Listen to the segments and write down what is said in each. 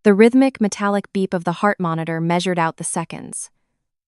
The rhythmic, metallic beep of the heart monitor measured out the seconds.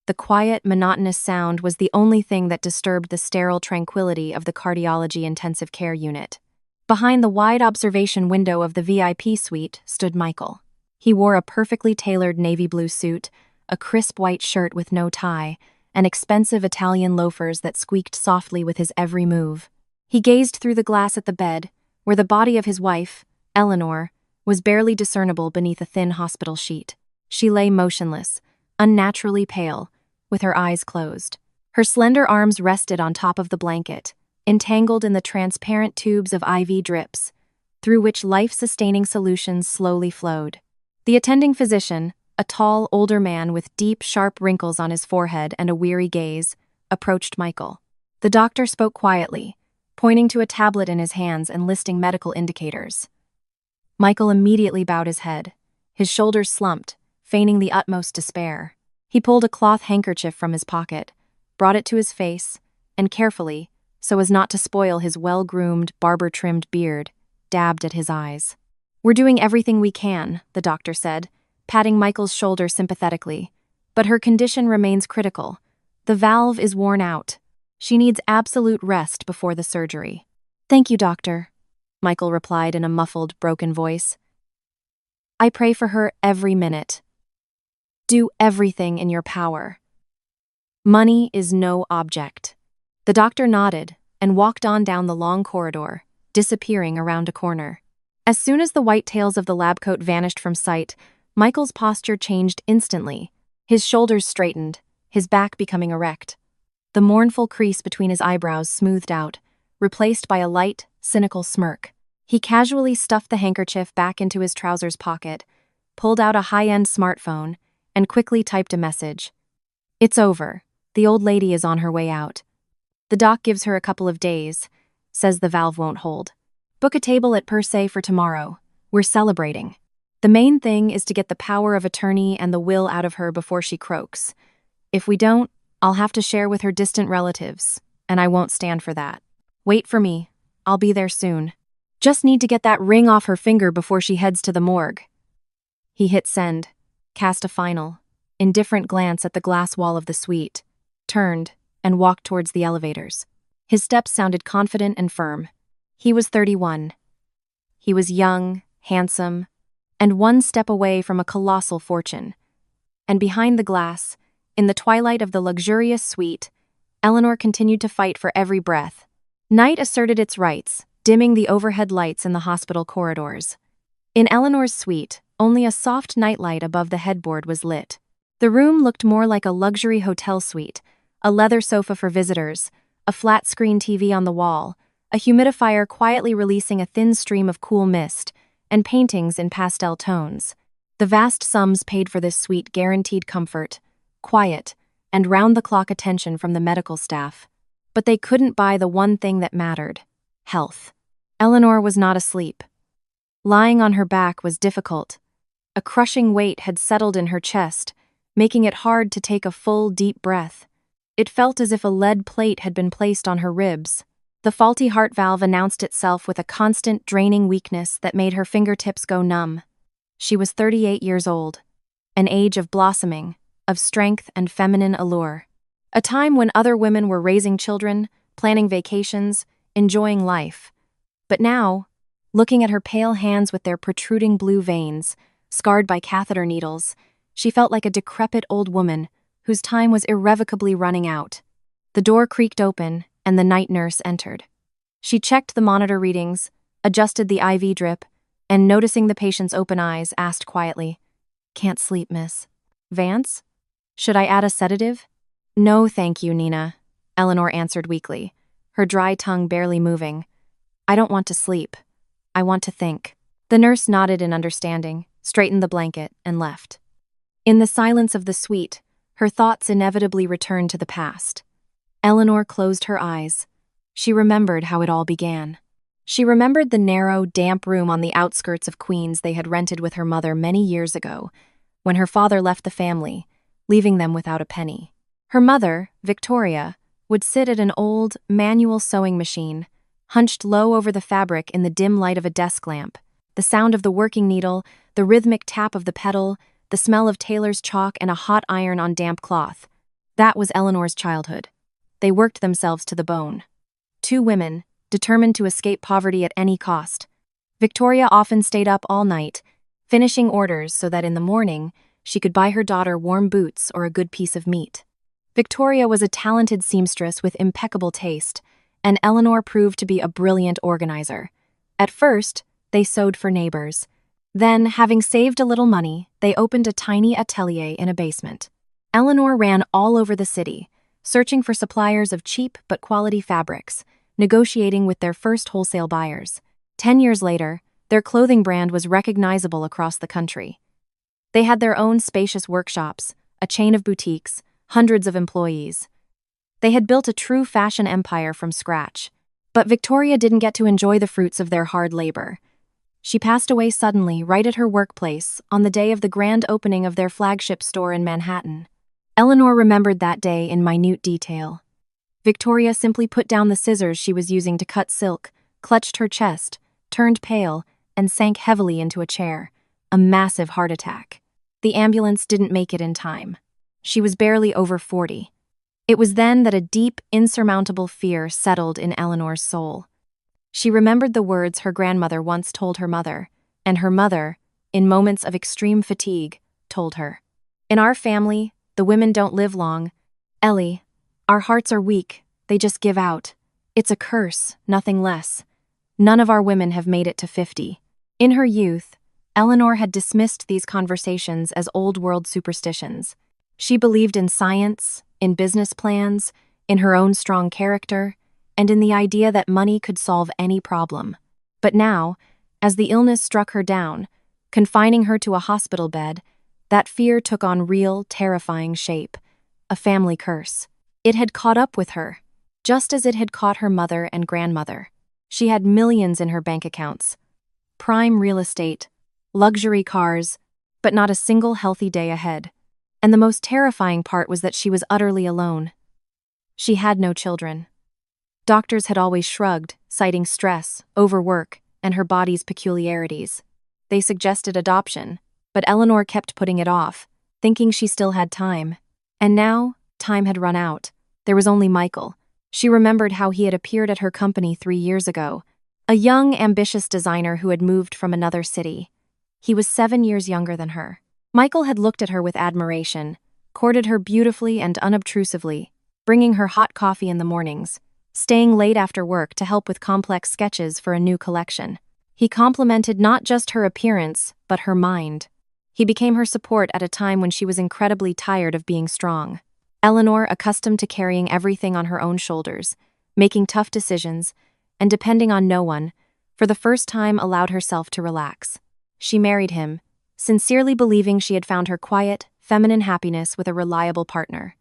The quiet, monotonous sound was the only thing that disturbed the sterile tranquility of the cardiology intensive care unit. Behind the wide observation window of the VIP suite stood Michael. He wore a perfectly tailored navy blue suit, a crisp white shirt with no tie, and expensive Italian loafers that squeaked softly with his every move. He gazed through the glass at the bed, where the body of his wife, Eleanor, was barely discernible beneath a thin hospital sheet. She lay motionless, unnaturally pale, with her eyes closed. Her slender arms rested on top of the blanket, entangled in the transparent tubes of IV drips, through which life-sustaining solutions slowly flowed. The attending physician, a tall, older man with deep, sharp wrinkles on his forehead and a weary gaze, approached Michael. The doctor spoke quietly, pointing to a tablet in his hands and listing medical indicators. Michael immediately bowed his head. His shoulders slumped, feigning the utmost despair. He pulled a cloth handkerchief from his pocket, brought it to his face, and carefully, so as not to spoil his well-groomed, barber-trimmed beard, dabbed at his eyes. "We're doing everything we can," the doctor said, patting Michael's shoulder sympathetically. "But her condition remains critical. The valve is worn out. She needs absolute rest before the surgery." "Thank you, doctor," Michael replied in a muffled, broken voice. "I pray for her every minute. Do everything in your power. Money is no object." The doctor nodded and walked on down the long corridor, disappearing around a corner. As soon as the white tails of the lab coat vanished from sight, Michael's posture changed instantly. His shoulders straightened, his back becoming erect. The mournful crease between his eyebrows smoothed out, replaced by a light, cynical smirk. He casually stuffed the handkerchief back into his trousers pocket, pulled out a high-end smartphone, and quickly typed a message. "It's over. The old lady is on her way out. The doc gives her a couple of days, says the valve won't hold. Book a table at Per Se for tomorrow. We're celebrating. The main thing is to get the power of attorney and the will out of her before she croaks. If we don't, I'll have to share with her distant relatives, and I won't stand for that. Wait for me. I'll be there soon. Just need to get that ring off her finger before she heads to the morgue." He hit send, cast a final, indifferent glance at the glass wall of the suite, turned, and walked towards the elevators. His steps sounded confident and firm. He was 31. He was young, handsome, and one step away from a colossal fortune. And behind the glass, in the twilight of the luxurious suite, Eleanor continued to fight for every breath. Night asserted its rights, dimming the overhead lights in the hospital corridors. In Eleanor's suite, only a soft nightlight above the headboard was lit. The room looked more like a luxury hotel suite, a leather sofa for visitors, a flat-screen TV on the wall, a humidifier quietly releasing a thin stream of cool mist, and paintings in pastel tones. The vast sums paid for this suite guaranteed comfort, quiet, and round-the-clock attention from the medical staff. But they couldn't buy the one thing that mattered: health. Eleanor was not asleep. Lying on her back was difficult. A crushing weight had settled in her chest, making it hard to take a full, deep breath. It felt as if a lead plate had been placed on her ribs. The faulty heart valve announced itself with a constant, draining weakness that made her fingertips go numb. She was 38 years old, an age of blossoming, of strength and feminine allure. A time when other women were raising children, planning vacations, enjoying life. But now, looking at her pale hands with their protruding blue veins, scarred by catheter needles, she felt like a decrepit old woman whose time was irrevocably running out. The door creaked open, and the night nurse entered. She checked the monitor readings, adjusted the IV drip, and noticing the patient's open eyes, asked quietly, "Can't sleep, miss. Vance? Should I add a sedative?" "No, thank you, Nina," Eleanor answered weakly, her dry tongue barely moving. "I don't want to sleep. I want to think." The nurse nodded in understanding, straightened the blanket, and left. In the silence of the suite, her thoughts inevitably returned to the past. Eleanor closed her eyes. She remembered how it all began. She remembered the narrow, damp room on the outskirts of Queens they had rented with her mother many years ago, when her father left the family, leaving them without a penny. Her mother, Victoria, would sit at an old, manual sewing machine, hunched low over the fabric in the dim light of a desk lamp. The sound of the working needle, The rhythmic tap of the pedal, the smell of tailor's chalk, and a hot iron on damp cloth. That was Eleanor's childhood. They worked themselves to the bone. Two women, determined to escape poverty at any cost. Victoria often stayed up all night, finishing orders so that in the morning she could buy her daughter warm boots or a good piece of meat. Victoria was a talented seamstress with impeccable taste, and Eleanor proved to be a brilliant organizer. At first, they sewed for neighbors. Then, having saved a little money, they opened a tiny atelier in a basement. Eleanor ran all over the city, searching for suppliers of cheap but quality fabrics, negotiating with their first wholesale buyers. 10 years later, their clothing brand was recognizable across the country. They had their own spacious workshops, a chain of boutiques, hundreds of employees. They had built a true fashion empire from scratch. But Victoria didn't get to enjoy the fruits of their hard labor. She passed away suddenly right at her workplace on the day of the grand opening of their flagship store in Manhattan. Eleanor remembered that day in minute detail. Victoria simply put down the scissors she was using to cut silk, clutched her chest, turned pale, and sank heavily into a chair. A massive heart attack. The ambulance didn't make it in time. She was barely over 40. It was then that a deep, insurmountable fear settled in Eleanor's soul. She remembered the words her grandmother once told her mother, and her mother, in moments of extreme fatigue, told her. "In our family, the women don't live long. Ellie, our hearts are weak, they just give out. It's a curse, nothing less. None of our women have made it to 50. In her youth, Eleanor had dismissed these conversations as old-world superstitions. She believed in science, in business plans, in her own strong character, and in the idea that money could solve any problem. But now, as the illness struck her down, confining her to a hospital bed, that fear took on real, terrifying shape. A family curse. It had caught up with her, just as it had caught her mother and grandmother. She had millions in her bank accounts, prime real estate, luxury cars, but not a single healthy day ahead. And the most terrifying part was that she was utterly alone. She had no children. Doctors had always shrugged, citing stress, overwork, and her body's peculiarities. They suggested adoption, but Eleanor kept putting it off, thinking she still had time. And now, time had run out. There was only Michael. She remembered how he had appeared at her company 3 years ago, a young, ambitious designer who had moved from another city. He was 7 years younger than her. Michael had looked at her with admiration, courted her beautifully and unobtrusively, bringing her hot coffee in the mornings, staying late after work to help with complex sketches for a new collection. He complimented not just her appearance, but her mind. He became her support at a time when she was incredibly tired of being strong. Eleanor, accustomed to carrying everything on her own shoulders, making tough decisions, and depending on no one, for the first time allowed herself to relax. She married him, sincerely believing she had found her quiet, feminine happiness with a reliable partner.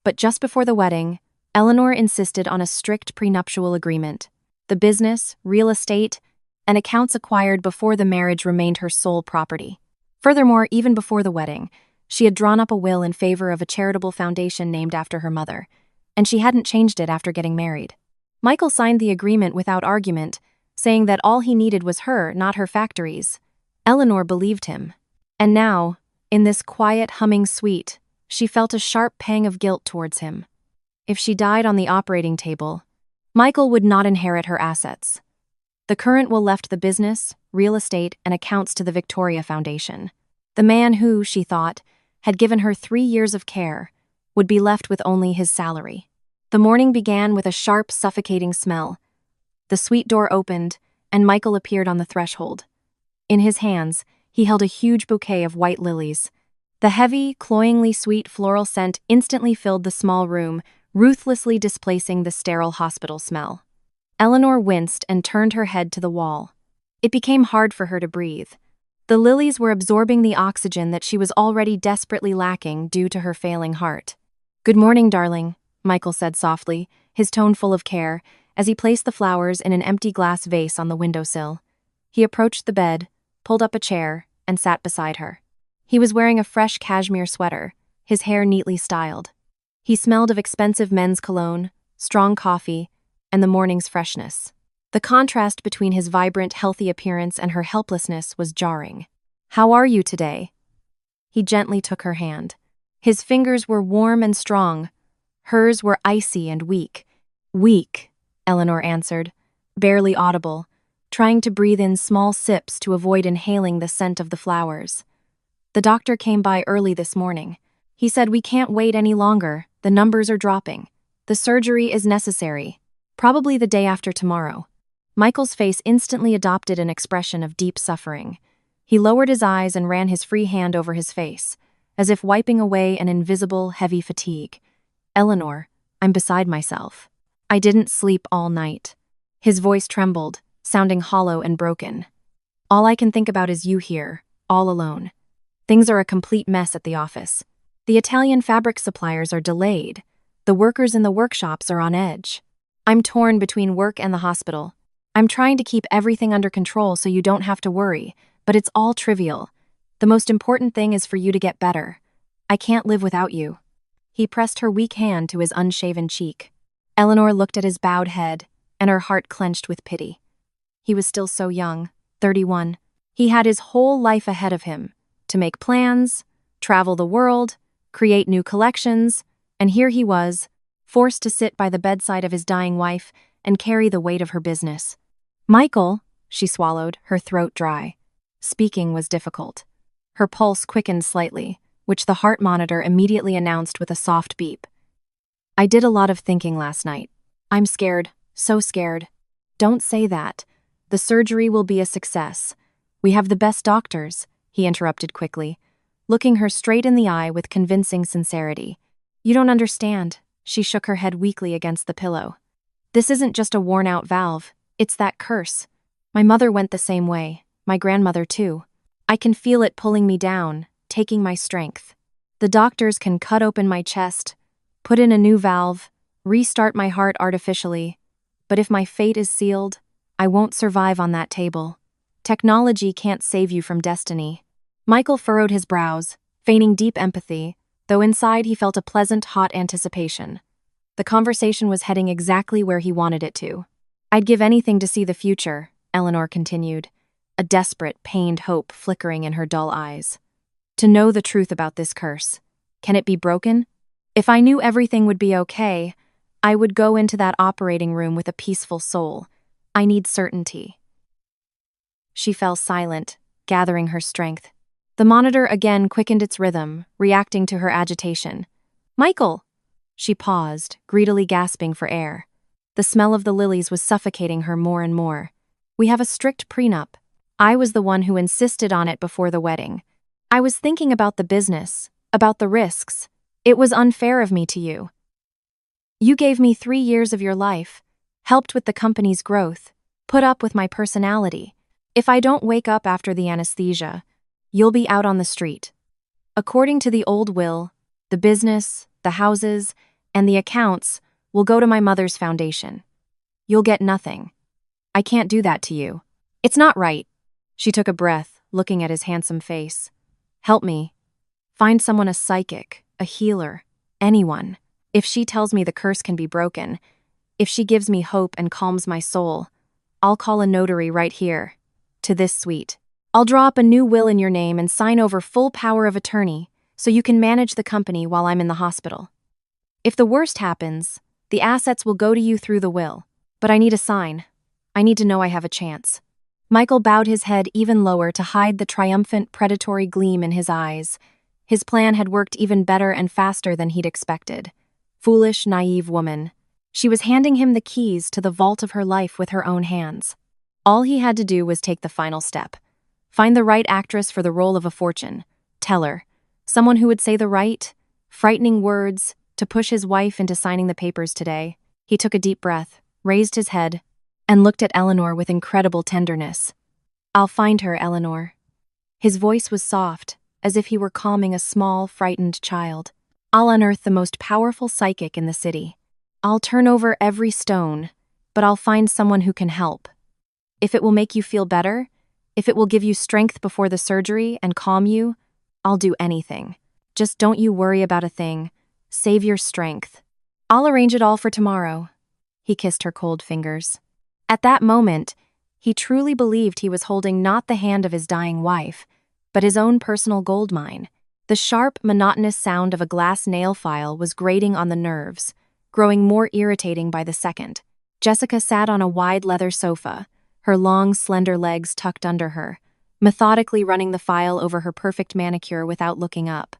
But just before the wedding, Eleanor insisted on a strict prenuptial agreement. The business, real estate, and accounts acquired before the marriage remained her sole property. Furthermore, even before the wedding, she had drawn up a will in favor of a charitable foundation named after her mother, and she hadn't changed it after getting married. Michael signed the agreement without argument, saying that all he needed was her, not her factories. Eleanor believed him. And now, in this quiet, humming suite, she felt a sharp pang of guilt towards him. If she died on the operating table, Michael would not inherit her assets. The current will left the business, real estate, and accounts to the Victoria Foundation. The man who, she thought, had given her 3 years of care, would be left with only his salary. The morning began with a sharp, suffocating smell. The suite door opened, and Michael appeared on the threshold. In his hands, he held a huge bouquet of white lilies. The heavy, cloyingly sweet floral scent instantly filled the small room, ruthlessly displacing the sterile hospital smell. Eleanor winced and turned her head to the wall. It became hard for her to breathe. The lilies were absorbing the oxygen that she was already desperately lacking due to her failing heart. "Good morning, darling," Michael said softly, his tone full of care, as he placed the flowers in an empty glass vase on the windowsill. He approached the bed, pulled up a chair, and sat beside her. He was wearing a fresh cashmere sweater, his hair neatly styled. He smelled of expensive men's cologne, strong coffee, and the morning's freshness. The contrast between his vibrant, healthy appearance and her helplessness was jarring. How are you today? He gently took her hand. His fingers were warm and strong. Hers were icy and weak. Weak, Eleanor answered, barely audible, trying to breathe in small sips to avoid inhaling the scent of the flowers. The doctor came by early this morning. He said we can't wait any longer. The numbers are dropping. The surgery is necessary. Probably the day after tomorrow. Michael's face instantly adopted an expression of deep suffering. He lowered his eyes and ran his free hand over his face, as if wiping away an invisible, heavy fatigue. Eleanor, I'm beside myself. I didn't sleep all night. His voice trembled, sounding hollow and broken. All I can think about is you here, all alone. Things are a complete mess at the office. The Italian fabric suppliers are delayed. The workers in the workshops are on edge. I'm torn between work and the hospital. I'm trying to keep everything under control so you don't have to worry, but it's all trivial. The most important thing is for you to get better. I can't live without you. He pressed her weak hand to his unshaven cheek. Eleanor looked at his bowed head, and her heart clenched with pity. He was still so young, 31. He had his whole life ahead of him, to make plans, travel the world, create new collections, and here he was, forced to sit by the bedside of his dying wife and carry the weight of her business. Michael, she swallowed, her throat dry. Speaking was difficult. Her pulse quickened slightly, which the heart monitor immediately announced with a soft beep. I did a lot of thinking last night. I'm scared, so scared. Don't say that. The surgery will be a success. We have the best doctors, he interrupted quickly, looking her straight in the eye with convincing sincerity. You don't understand, she shook her head weakly against the pillow. This isn't just a worn-out valve, it's that curse. My mother went the same way, my grandmother too. I can feel it pulling me down, taking my strength. The doctors can cut open my chest, put in a new valve, restart my heart artificially. But if my fate is sealed, I won't survive on that table. Technology can't save you from destiny. Michael furrowed his brows, feigning deep empathy, though inside he felt a pleasant, hot anticipation. The conversation was heading exactly where he wanted it to. I'd give anything to see the future, Eleanor continued, a desperate, pained hope flickering in her dull eyes. To know the truth about this curse. Can it be broken? If I knew everything would be okay, I would go into that operating room with a peaceful soul. I need certainty. She fell silent, gathering her strength. The monitor again quickened its rhythm, reacting to her agitation. Michael! She paused, greedily gasping for air. The smell of the lilies was suffocating her more and more. We have a strict prenup. I was the one who insisted on it before the wedding. I was thinking about the business, about the risks. It was unfair of me to you. You gave me 3 years of your life, helped with the company's growth, put up with my personality. If I don't wake up after the anesthesia, you'll be out on the street. According to the old will, the business, the houses, and the accounts will go to my mother's foundation. You'll get nothing. I can't do that to you. It's not right. She took a breath, looking at his handsome face. Help me. Find someone, a psychic, a healer, anyone. If she tells me the curse can be broken, if she gives me hope and calms my soul, I'll call a notary right here, to this suite. I'll draw up a new will in your name and sign over full power of attorney so you can manage the company while I'm in the hospital. If the worst happens, the assets will go to you through the will. But I need a sign. I need to know I have a chance. Michael bowed his head even lower to hide the triumphant, predatory gleam in his eyes. His plan had worked even better and faster than he'd expected. Foolish, naive woman. She was handing him the keys to the vault of her life with her own hands. All he had to do was take the final step. Find the right actress for the role of a fortune. Tell her. Someone who would say the right, frightening words to push his wife into signing the papers today. He took a deep breath, raised his head, and looked at Eleanor with incredible tenderness. I'll find her, Eleanor. His voice was soft, as if he were calming a small, frightened child. I'll unearth the most powerful psychic in the city. I'll turn over every stone, but I'll find someone who can help. If it will make you feel better, if it will give you strength before the surgery and calm you, I'll do anything. Just don't you worry about a thing. Save your strength. I'll arrange it all for tomorrow. He kissed her cold fingers. At that moment, he truly believed he was holding not the hand of his dying wife, but his own personal gold mine. The sharp, monotonous sound of a glass nail file was grating on the nerves, growing more irritating by the second. Jessica sat on a wide leather sofa, her long, slender legs tucked under her, methodically running the file over her perfect manicure without looking up.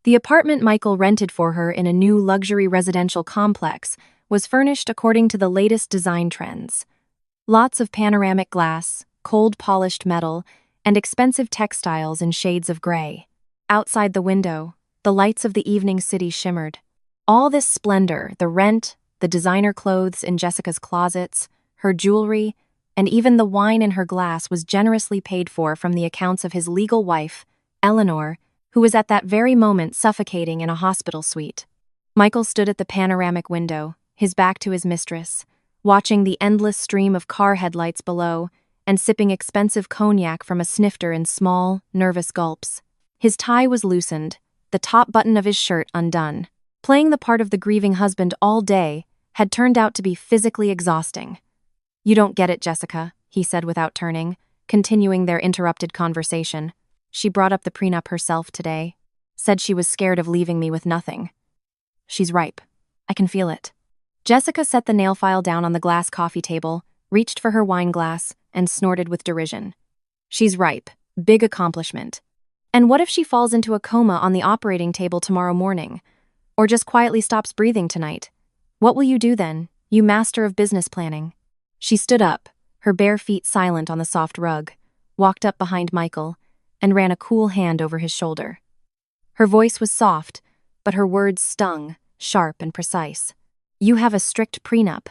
The apartment Michael rented for her in a new luxury residential complex was furnished according to the latest design trends. Lots of panoramic glass, cold-polished metal, and expensive textiles in shades of gray. Outside the window, the lights of the evening city shimmered. All this splendor, the rent, the designer clothes in Jessica's closets, her jewelry, and even the wine in her glass was generously paid for from the accounts of his legal wife, Eleanor, who was at that very moment suffocating in a hospital suite. Michael stood at the panoramic window, his back to his mistress, watching the endless stream of car headlights below and sipping expensive cognac from a snifter in small, nervous gulps. His tie was loosened, the top button of his shirt undone. Playing the part of the grieving husband all day had turned out to be physically exhausting. "You don't get it, Jessica," he said without turning, continuing their interrupted conversation. "She brought up the prenup herself today. Said she was scared of leaving me with nothing. She's ripe. I can feel it." Jessica set the nail file down on the glass coffee table, reached for her wine glass, and snorted with derision. "She's ripe. Big accomplishment. And what if she falls into a coma on the operating table tomorrow morning? Or just quietly stops breathing tonight? What will you do then, you master of business planning?" She stood up, her bare feet silent on the soft rug, walked up behind Michael, and ran a cool hand over his shoulder. Her voice was soft, but her words stung, sharp and precise. "You have a strict prenup.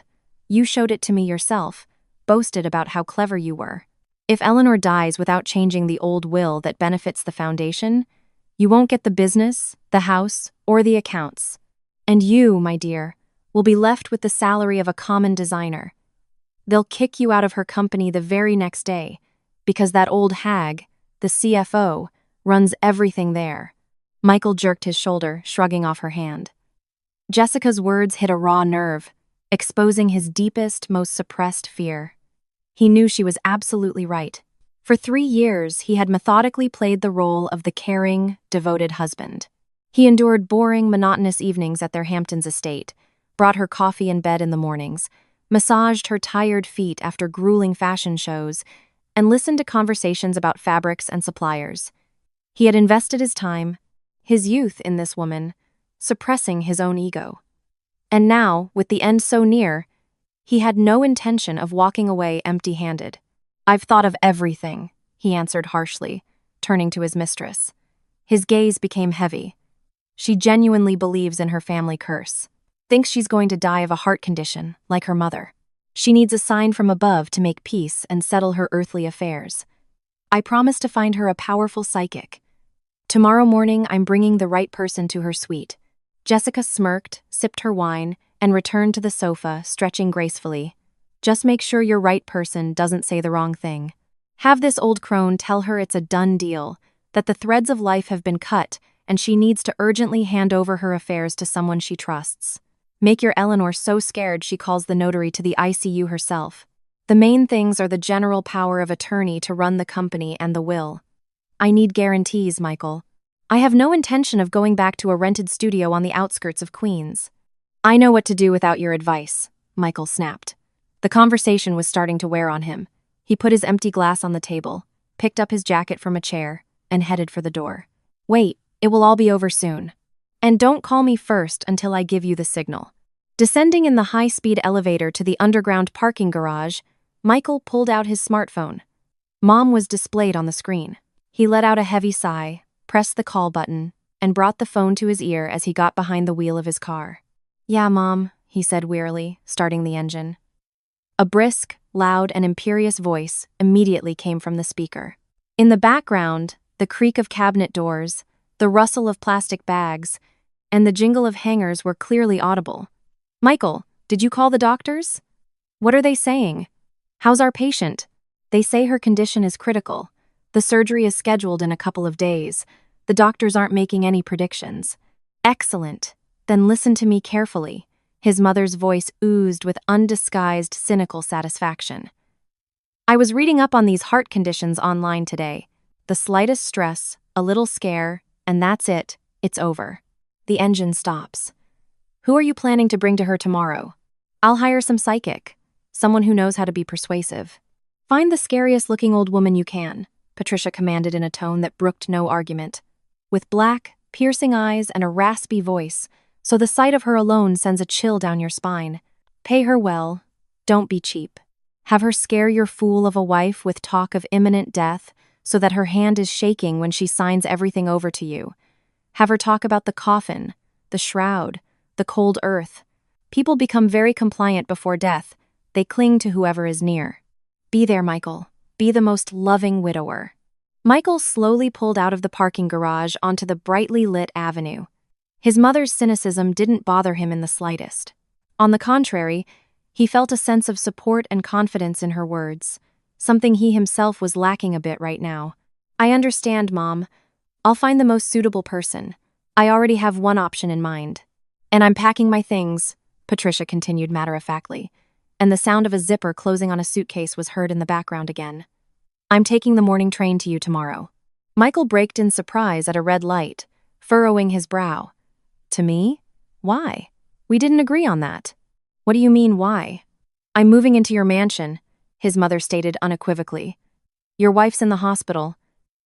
You showed it to me yourself, boasted about how clever you were. If Eleanor dies without changing the old will that benefits the foundation, you won't get the business, the house, or the accounts. And you, my dear, will be left with the salary of a common designer. They'll kick you out of her company the very next day, because that old hag, the CFO, runs everything there." Michael jerked his shoulder, shrugging off her hand. Jessica's words hit a raw nerve, exposing his deepest, most suppressed fear. He knew she was absolutely right. For 3 years, he had methodically played the role of the caring, devoted husband. He endured boring, monotonous evenings at their Hamptons estate, brought her coffee in bed in the mornings, massaged her tired feet after grueling fashion shows, and listened to conversations about fabrics and suppliers. He had invested his time, his youth in this woman, suppressing his own ego. And now, with the end so near, he had no intention of walking away empty-handed. "I've thought of everything," he answered harshly, turning to his mistress. His gaze became heavy. "She genuinely believes in her family curse. Thinks she's going to die of a heart condition, like her mother. She needs a sign from above to make peace and settle her earthly affairs. I promised to find her a powerful psychic. Tomorrow morning, I'm bringing the right person to her suite." Jessica smirked, sipped her wine, and returned to the sofa, stretching gracefully. "Just make sure your right person doesn't say the wrong thing. Have this old crone tell her it's a done deal, that the threads of life have been cut, and she needs to urgently hand over her affairs to someone she trusts. Make your Eleanor so scared she calls the notary to the ICU herself. The main things are the general power of attorney to run the company and the will. I need guarantees, Michael. I have no intention of going back to a rented studio on the outskirts of Queens." "I know what to do without your advice," Michael snapped. The conversation was starting to wear on him. He put his empty glass on the table, picked up his jacket from a chair, and headed for the door. "Wait, it will all be over soon. And don't call me first until I give you the signal." Descending in the high-speed elevator to the underground parking garage, Michael pulled out his smartphone. Mom was displayed on the screen. He let out a heavy sigh, pressed the call button, and brought the phone to his ear as he got behind the wheel of his car. "Yeah, Mom," he said wearily, starting the engine. A brisk, loud, and imperious voice immediately came from the speaker. In the background, the creak of cabinet doors, the rustle of plastic bags, and the jingle of hangers were clearly audible. "Michael, did you call the doctors? What are they saying? How's our patient? They say her condition is critical. The surgery is scheduled in a couple of days. The doctors aren't making any predictions." "Excellent. Then listen to me carefully." His mother's voice oozed with undisguised, cynical satisfaction. "I was reading up on these heart conditions online today. The slightest stress, a little scare, and that's it, it's over. The engine stops. Who are you planning to bring to her tomorrow? I'll hire some psychic, someone who knows how to be persuasive. Find the scariest-looking old woman you can, Patricia commanded in a tone that brooked no argument. With black, piercing eyes and a raspy voice, so the sight of her alone sends a chill down your spine. Pay her well, don't be cheap. Have her scare your fool of a wife with talk of imminent death so that her hand is shaking when she signs everything over to you. Have her talk about the coffin, the shroud, the cold earth. People become very compliant before death. They cling to whoever is near. Be there, Michael. Be the most loving widower. Michael slowly pulled out of the parking garage onto the brightly lit avenue. His mother's cynicism didn't bother him in the slightest. On the contrary, he felt a sense of support and confidence in her words, something he himself was lacking a bit right now. I understand, Mom. I'll find the most suitable person. I already have one option in mind. And I'm packing my things, Patricia continued matter-of-factly, and the sound of a zipper closing on a suitcase was heard in the background again. I'm taking the morning train to you tomorrow. Michael braked in surprise at a red light, furrowing his brow. To me? Why? We didn't agree on that. What do you mean, why? I'm moving into your mansion, his mother stated unequivocally. Your wife's in the hospital.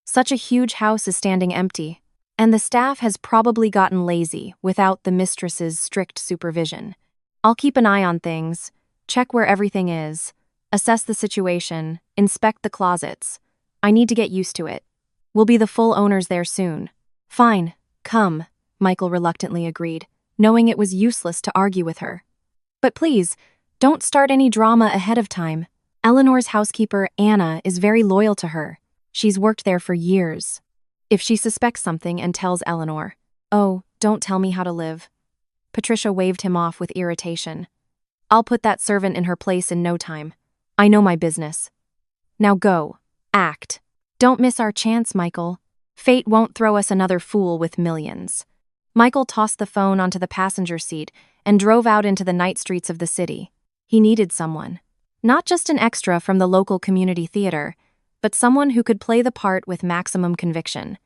Such a huge house is standing empty, and the staff has probably gotten lazy without the mistress's strict supervision. I'll keep an eye on things, check where everything is, assess the situation, inspect the closets. I need to get used to it. We'll be the full owners there soon. Fine, come, Michael reluctantly agreed, knowing it was useless to argue with her. But please, don't start any drama ahead of time. Eleanor's housekeeper, Anna, is very loyal to her. She's worked there for years. If she suspects something and tells Eleanor, oh, don't tell me how to live. Patricia waved him off with irritation. I'll put that servant in her place in no time. I know my business. Now go. Act. Don't miss our chance, Michael. Fate won't throw us another fool with millions. Michael tossed the phone onto the passenger seat and drove out into the night streets of the city. He needed someone. Not just an extra from the local community theater, but someone who could play the part with maximum conviction.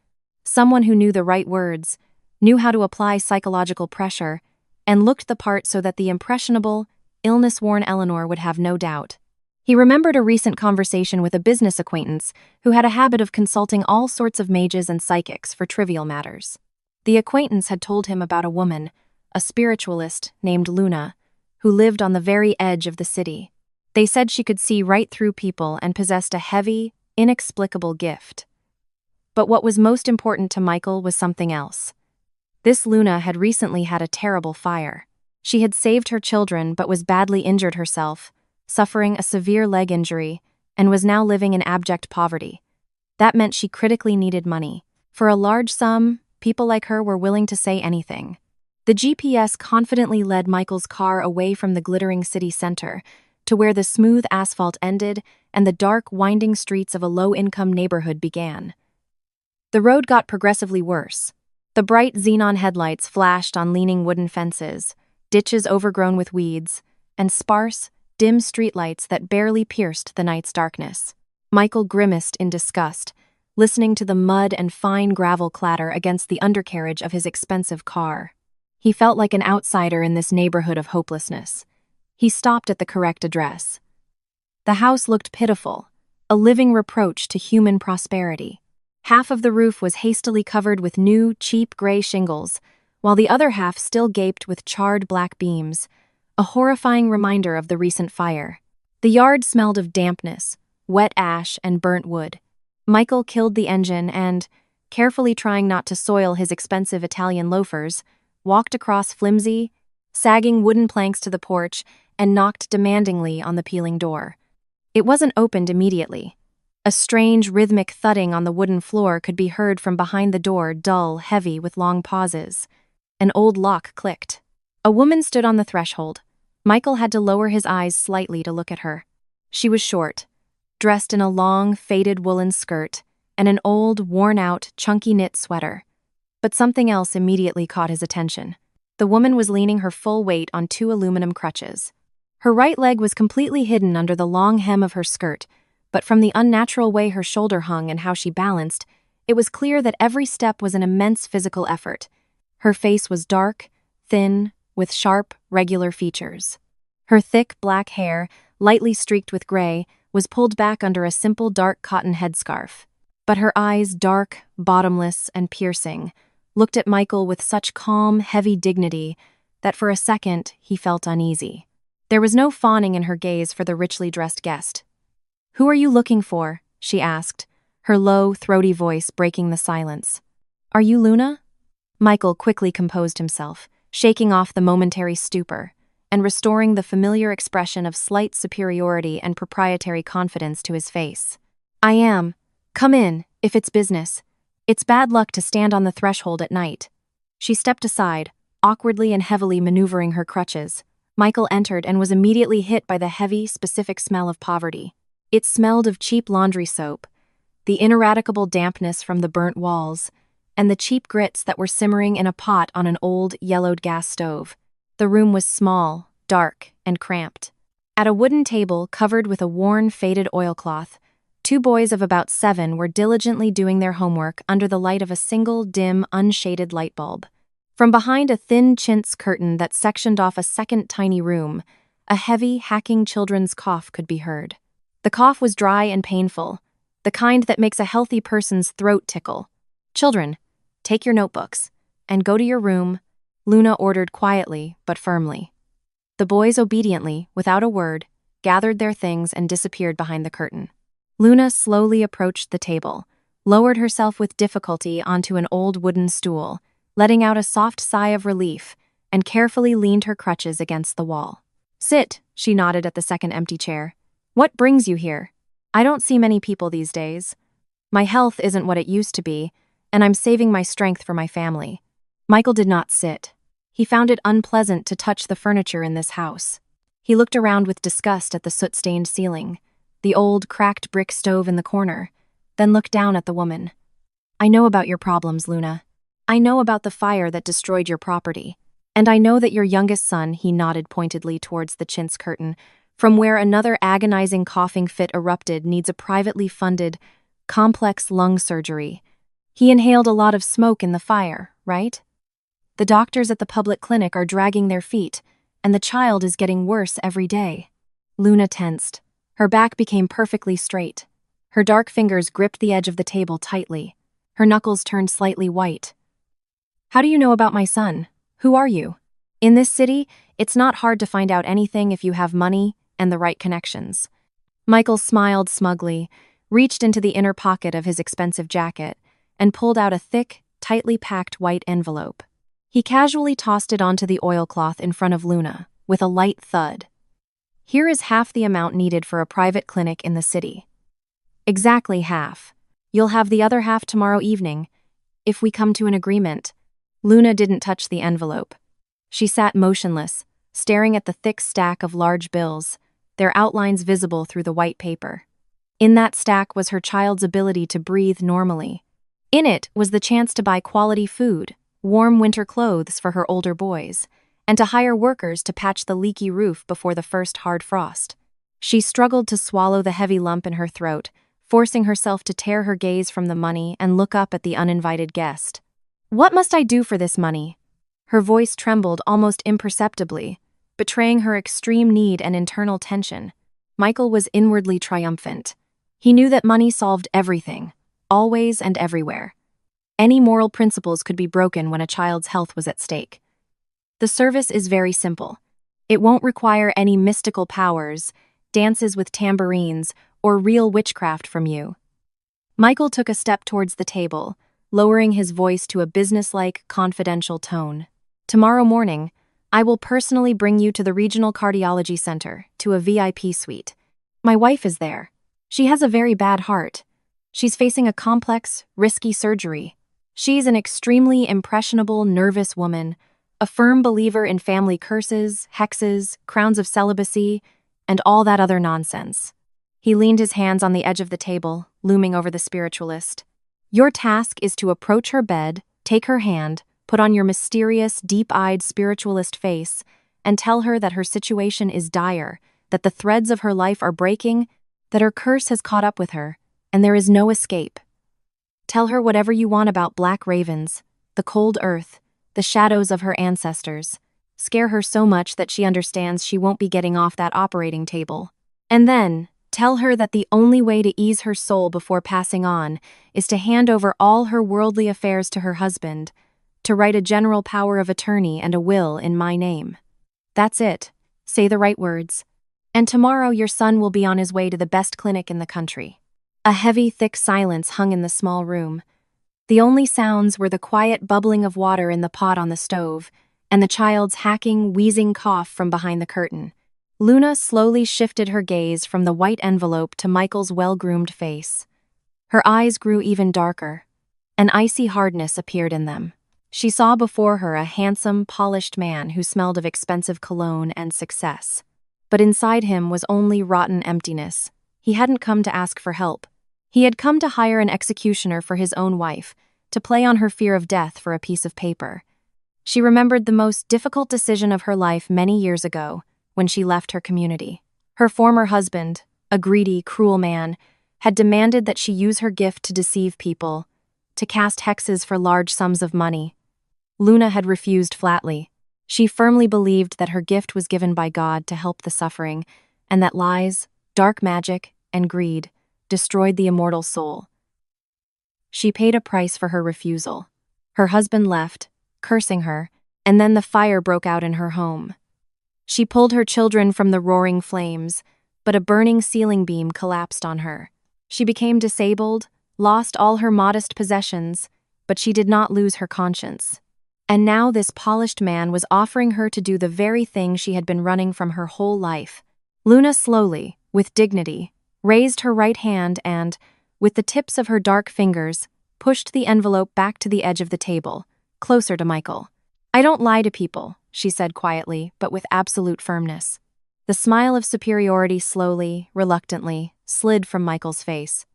Someone who knew the right words, knew how to apply psychological pressure, and looked the part so that the impressionable, illness-worn Eleanor would have no doubt. He remembered a recent conversation with a business acquaintance who had a habit of consulting all sorts of mages and psychics for trivial matters. The acquaintance had told him about a woman, a spiritualist named Luna, who lived on the very edge of the city. They said she could see right through people and possessed a heavy, inexplicable gift. But what was most important to Michael was something else. This Luna had recently had a terrible fire. She had saved her children but was badly injured herself, suffering a severe leg injury, and was now living in abject poverty. That meant she critically needed money. For a large sum, people like her were willing to say anything. The GPS confidently led Michael's car away from the glittering city center to where the smooth asphalt ended and the dark, winding streets of a low-income neighborhood began. The road got progressively worse. The bright xenon headlights flashed on leaning wooden fences, ditches overgrown with weeds, and sparse, dim streetlights that barely pierced the night's darkness. Michael grimaced in disgust, listening to the mud and fine gravel clatter against the undercarriage of his expensive car. He felt like an outsider in this neighborhood of hopelessness. He stopped at the correct address. The house looked pitiful, a living reproach to human prosperity. Half of the roof was hastily covered with new, cheap gray shingles, while the other half still gaped with charred black beams, a horrifying reminder of the recent fire. The yard smelled of dampness, wet ash, and burnt wood. Michael killed the engine and, carefully trying not to soil his expensive Italian loafers, walked across flimsy, sagging wooden planks to the porch and knocked demandingly on the peeling door. It wasn't opened immediately. A strange, rhythmic thudding on the wooden floor could be heard from behind the door, dull, heavy, with long pauses. An old lock clicked. A woman stood on the threshold. Michael had to lower his eyes slightly to look at her. She was short, dressed in a long, faded woolen skirt and an old, worn-out, chunky knit sweater. But something else immediately caught his attention. The woman was leaning her full weight on 2 aluminum crutches. Her right leg was completely hidden under the long hem of her skirt, but from the unnatural way her shoulder hung and how she balanced, it was clear that every step was an immense physical effort. Her face was dark, thin, with sharp, regular features. Her thick, black hair, lightly streaked with gray, was pulled back under a simple dark cotton headscarf. But her eyes, dark, bottomless, and piercing, looked at Michael with such calm, heavy dignity that for a second he felt uneasy. There was no fawning in her gaze for the richly dressed guest. "Who are you looking for?" she asked, her low, throaty voice breaking the silence. "Are you Luna?" Michael quickly composed himself, shaking off the momentary stupor, and restoring the familiar expression of slight superiority and proprietary confidence to his face. "I am. Come in, if it's business. It's bad luck to stand on the threshold at night." She stepped aside, awkwardly and heavily maneuvering her crutches. Michael entered and was immediately hit by the heavy, specific smell of poverty. It smelled of cheap laundry soap, the ineradicable dampness from the burnt walls, and the cheap grits that were simmering in a pot on an old, yellowed gas stove. The room was small, dark, and cramped. At a wooden table covered with a worn, faded oilcloth, 2 boys of about 7 were diligently doing their homework under the light of a single, dim, unshaded light bulb. From behind a thin chintz curtain that sectioned off a second tiny room, a heavy, hacking children's cough could be heard. The cough was dry and painful, the kind that makes a healthy person's throat tickle. "Children, take your notebooks and go to your room," Luna ordered quietly but firmly. The boys obediently, without a word, gathered their things and disappeared behind the curtain. Luna slowly approached the table, lowered herself with difficulty onto an old wooden stool, letting out a soft sigh of relief, and carefully leaned her crutches against the wall. "Sit," she nodded at the second empty chair. "What brings you here? I don't see many people these days. My health isn't what it used to be, and I'm saving my strength for my family." Michael did not sit. He found it unpleasant to touch the furniture in this house. He looked around with disgust at the soot-stained ceiling, the old, cracked brick stove in the corner, then looked down at the woman. "I know about your problems, Luna. I know about the fire that destroyed your property. And I know that your youngest son," he nodded pointedly towards the chintz curtain, "from where another agonizing coughing fit erupted, needs a privately funded, complex lung surgery. He inhaled a lot of smoke in the fire, right? The doctors at the public clinic are dragging their feet, and the child is getting worse every day." Luna tensed. Her back became perfectly straight. Her dark fingers gripped the edge of the table tightly. Her knuckles turned slightly white. "How do you know about my son? Who are you? In this city, it's not hard to find out anything if you have money and the right connections." Michael smiled smugly, reached into the inner pocket of his expensive jacket, and pulled out a thick, tightly packed white envelope. He casually tossed it onto the oilcloth in front of Luna, with a light thud. "Here is half the amount needed for a private clinic in the city. Exactly half. You'll have the other half tomorrow evening, if we come to an agreement." Luna didn't touch the envelope. She sat motionless, staring at the thick stack of large bills, their outlines visible through the white paper. In that stack was her child's ability to breathe normally. In it was the chance to buy quality food, warm winter clothes for her older boys, and to hire workers to patch the leaky roof before the first hard frost. She struggled to swallow the heavy lump in her throat, forcing herself to tear her gaze from the money and look up at the uninvited guest. "What must I do for this money?" Her voice trembled almost imperceptibly, betraying her extreme need and internal tension. Michael was inwardly triumphant. He knew that money solved everything, always and everywhere. Any moral principles could be broken when a child's health was at stake. "The service is very simple. It won't require any mystical powers, dances with tambourines, or real witchcraft from you." Michael took a step towards the table, lowering his voice to a businesslike, confidential tone. "Tomorrow morning, I will personally bring you to the Regional Cardiology Center, to a VIP suite. My wife is there. She has a very bad heart. She's facing a complex, risky surgery. She's an extremely impressionable, nervous woman, a firm believer in family curses, hexes, crowns of celibacy, and all that other nonsense." He leaned his hands on the edge of the table, looming over the spiritualist. "Your task is to approach her bed, take her hand, put on your mysterious, deep-eyed spiritualist face, and tell her that her situation is dire, that the threads of her life are breaking, that her curse has caught up with her, and there is no escape. Tell her whatever you want about black ravens, the cold earth, the shadows of her ancestors. Scare her so much that she understands she won't be getting off that operating table. And then, tell her that the only way to ease her soul before passing on is to hand over all her worldly affairs to her husband, to write a general power of attorney and a will in my name. That's it. Say the right words. And tomorrow your son will be on his way to the best clinic in the country. A heavy, thick silence hung in the small room. The only sounds were the quiet bubbling of water in the pot on the stove, and the child's hacking, wheezing cough from behind the curtain. Luna slowly shifted her gaze from the white envelope to Michael's well-groomed face. Her eyes grew even darker. An icy hardness appeared in them. She saw before her a handsome, polished man who smelled of expensive cologne and success. But inside him was only rotten emptiness. He hadn't come to ask for help. He had come to hire an executioner for his own wife, to play on her fear of death for a piece of paper. She remembered the most difficult decision of her life many years ago, when she left her community. Her former husband, a greedy, cruel man, had demanded that she use her gift to deceive people, to cast hexes for large sums of money. Luna had refused flatly. She firmly believed that her gift was given by God to help the suffering, and that lies, dark magic, and greed destroyed the immortal soul. She paid a price for her refusal. Her husband left, cursing her, and then the fire broke out in her home. She pulled her children from the roaring flames, but a burning ceiling beam collapsed on her. She became disabled, lost all her modest possessions, but she did not lose her conscience. And now this polished man was offering her to do the very thing she had been running from her whole life. Luna slowly, with dignity, raised her right hand and, with the tips of her dark fingers, pushed the envelope back to the edge of the table, closer to Michael. "I don't lie to people," she said quietly, but with absolute firmness. The smile of superiority slowly, reluctantly, slid from Michael's face.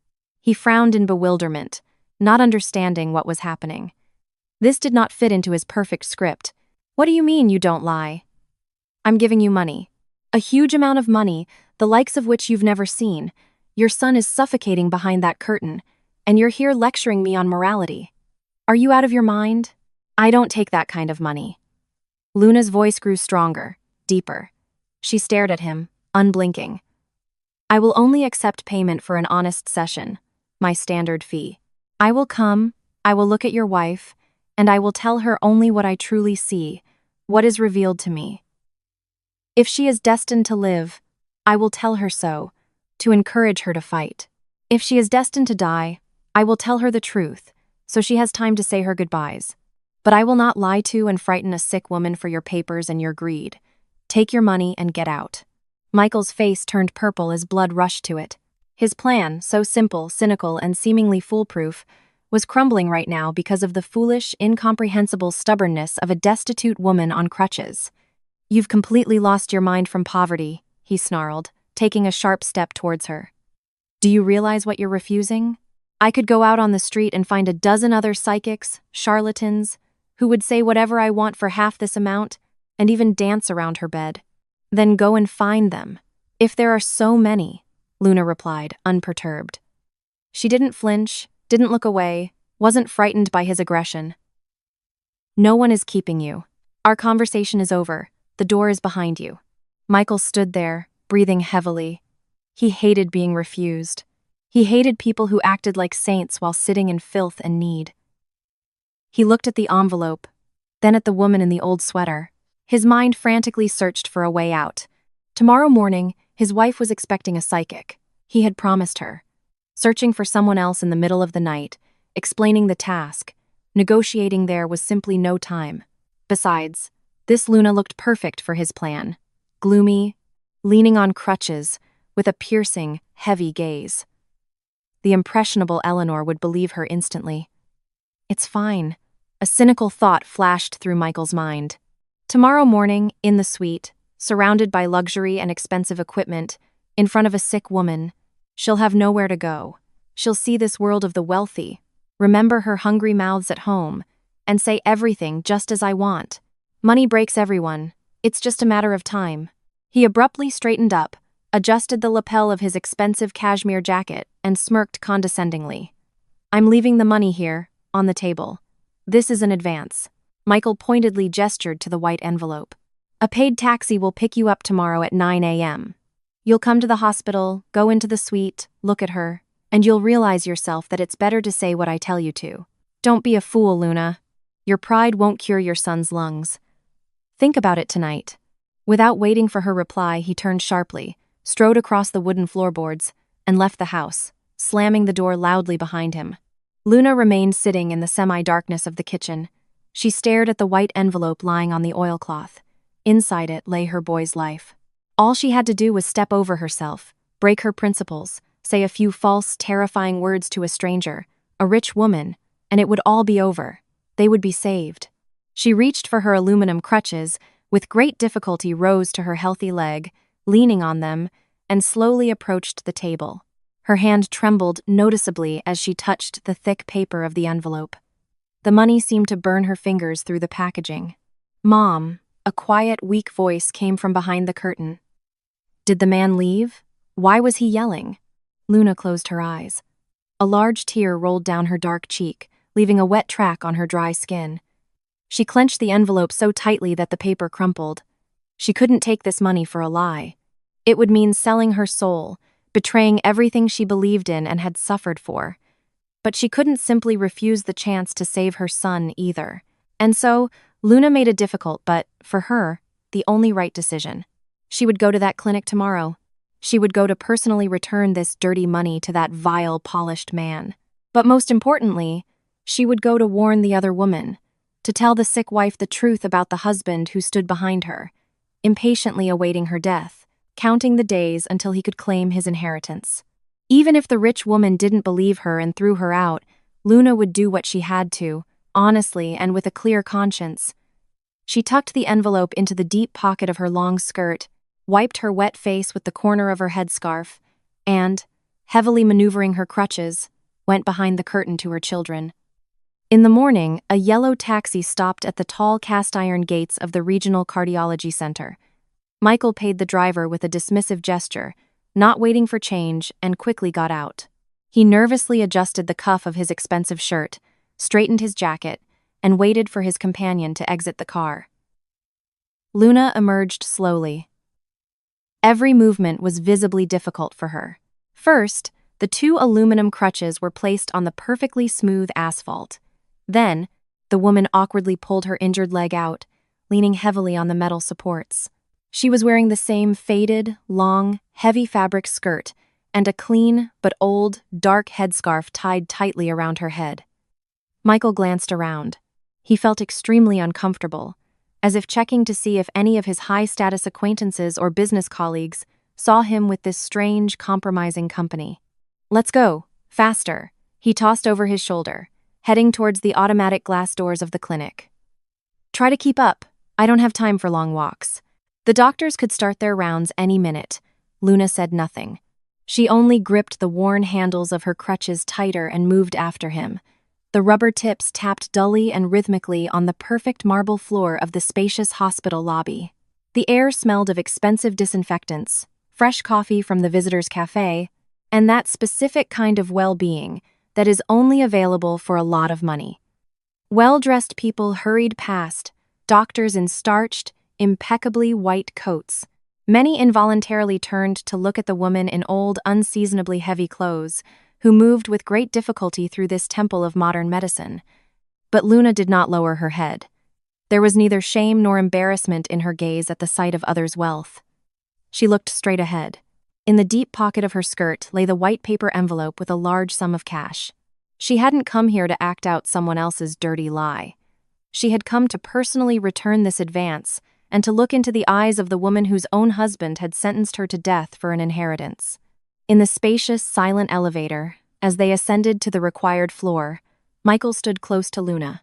He frowned in bewilderment, not understanding what was happening. This did not fit into his perfect script. "What do you mean you don't lie?" "I'm giving you money. A huge amount of money, the likes of which you've never seen. Your son is suffocating behind that curtain, and you're here lecturing me on morality. Are you out of your mind? I don't take that kind of money." Luna's voice grew stronger, deeper. She stared at him, unblinking. "I will only accept payment for an honest session, my standard fee. I will come, I will look at your wife, and I will tell her only what I truly see, what is revealed to me. If she is destined to live, I will tell her so, to encourage her to fight. If she is destined to die, I will tell her the truth, so she has time to say her goodbyes. But I will not lie to and frighten a sick woman for your papers and your greed. Take your money and get out." Michael's face turned purple as blood rushed to it. His plan, so simple, cynical, and seemingly foolproof, was crumbling right now because of the foolish, incomprehensible stubbornness of a destitute woman on crutches. "You've completely lost your mind from poverty," he snarled, taking a sharp step towards her. "Do you realize what you're refusing? I could go out on the street and find a dozen other psychics, charlatans, who would say whatever I want for half this amount, and even dance around her bed. Then go and find them. If there are so many," Luna replied, unperturbed. She didn't flinch, didn't look away, wasn't frightened by his aggression. "No one is keeping you. Our conversation is over. The door is behind you." Michael stood there, breathing heavily. He hated being refused. He hated people who acted like saints while sitting in filth and need. He looked at the envelope, then at the woman in the old sweater. His mind frantically searched for a way out. Tomorrow morning, his wife was expecting a psychic. He had promised her. Searching for someone else in the middle of the night, explaining the task, negotiating there was simply no time. Besides, this Luna looked perfect for his plan. Gloomy, leaning on crutches, with a piercing, heavy gaze. The impressionable Eleanor would believe her instantly. "It's fine." A cynical thought flashed through Michael's mind. Tomorrow morning, in the suite, surrounded by luxury and expensive equipment, in front of a sick woman, she'll have nowhere to go. She'll see this world of the wealthy, remember her hungry mouths at home, and say everything just as I want. Money breaks everyone. It's just a matter of time. He abruptly straightened up, adjusted the lapel of his expensive cashmere jacket, and smirked condescendingly. "I'm leaving the money here, on the table. This is an advance." Michael pointedly gestured to the white envelope. "A paid taxi will pick you up tomorrow at 9 a.m. You'll come to the hospital, go into the suite, look at her, and you'll realize yourself that it's better to say what I tell you to. Don't be a fool, Luna. Your pride won't cure your son's lungs. Think about it tonight." Without waiting for her reply, he turned sharply, strode across the wooden floorboards, and left the house, slamming the door loudly behind him. Luna remained sitting in the semi-darkness of the kitchen. She stared at the white envelope lying on the oilcloth. Inside it lay her boy's life. All she had to do was step over herself, break her principles, say a few false, terrifying words to a stranger, a rich woman, and it would all be over. They would be saved. She reached for her aluminum crutches, with great difficulty rose to her healthy leg, leaning on them, and slowly approached the table. Her hand trembled noticeably as she touched the thick paper of the envelope. The money seemed to burn her fingers through the packaging. "Mom," a quiet, weak voice came from behind the curtain. Did the man leave? Why was he yelling? Luna closed her eyes. A large tear rolled down her dark cheek, leaving a wet track on her dry skin. She clenched the envelope so tightly that the paper crumpled. She couldn't take this money for a lie. It would mean selling her soul, betraying everything she believed in and had suffered for. But she couldn't simply refuse the chance to save her son either. And so, Luna made a difficult but, for her, the only right decision. She would go to that clinic tomorrow. She would go to personally return this dirty money to that vile, polished man. But most importantly, she would go to warn the other woman, to tell the sick wife the truth about the husband who stood behind her, impatiently awaiting her death, counting the days until he could claim his inheritance. Even if the rich woman didn't believe her and threw her out, Luna would do what she had to, honestly and with a clear conscience. She tucked the envelope into the deep pocket of her long skirt, wiped her wet face with the corner of her headscarf, and, heavily maneuvering her crutches, went behind the curtain to her children. In the morning, a yellow taxi stopped at the tall cast-iron gates of the Regional Cardiology Center. Michael paid the driver with a dismissive gesture, not waiting for change, and quickly got out. He nervously adjusted the cuff of his expensive shirt, straightened his jacket, and waited for his companion to exit the car. Luna emerged slowly. Every movement was visibly difficult for her. First, the two aluminum crutches were placed on the perfectly smooth asphalt. Then, the woman awkwardly pulled her injured leg out, leaning heavily on the metal supports. She was wearing the same faded, long, heavy fabric skirt and a clean but old, dark headscarf tied tightly around her head. Michael glanced around. He felt extremely uncomfortable, as if checking to see if any of his high-status acquaintances or business colleagues saw him with this strange, compromising company. "Let's go, faster," he tossed over his shoulder, heading towards the automatic glass doors of the clinic. "Try to keep up. I don't have time for long walks." The doctors could start their rounds any minute. Luna said nothing. She only gripped the worn handles of her crutches tighter and moved after him. The rubber tips tapped dully and rhythmically on the perfect marble floor of the spacious hospital lobby. The air smelled of expensive disinfectants, fresh coffee from the visitors' cafe, and that specific kind of well-being that is only available for a lot of money. Well-dressed people hurried past, doctors in starched, impeccably white coats. Many involuntarily turned to look at the woman in old, unseasonably heavy clothes, who moved with great difficulty through this temple of modern medicine. But Luna did not lower her head. There was neither shame nor embarrassment in her gaze at the sight of others' wealth. She looked straight ahead. In the deep pocket of her skirt lay the white paper envelope with a large sum of cash. She hadn't come here to act out someone else's dirty lie. She had come to personally return this advance and to look into the eyes of the woman whose own husband had sentenced her to death for an inheritance. In the spacious, silent elevator, as they ascended to the required floor, Michael stood close to Luna.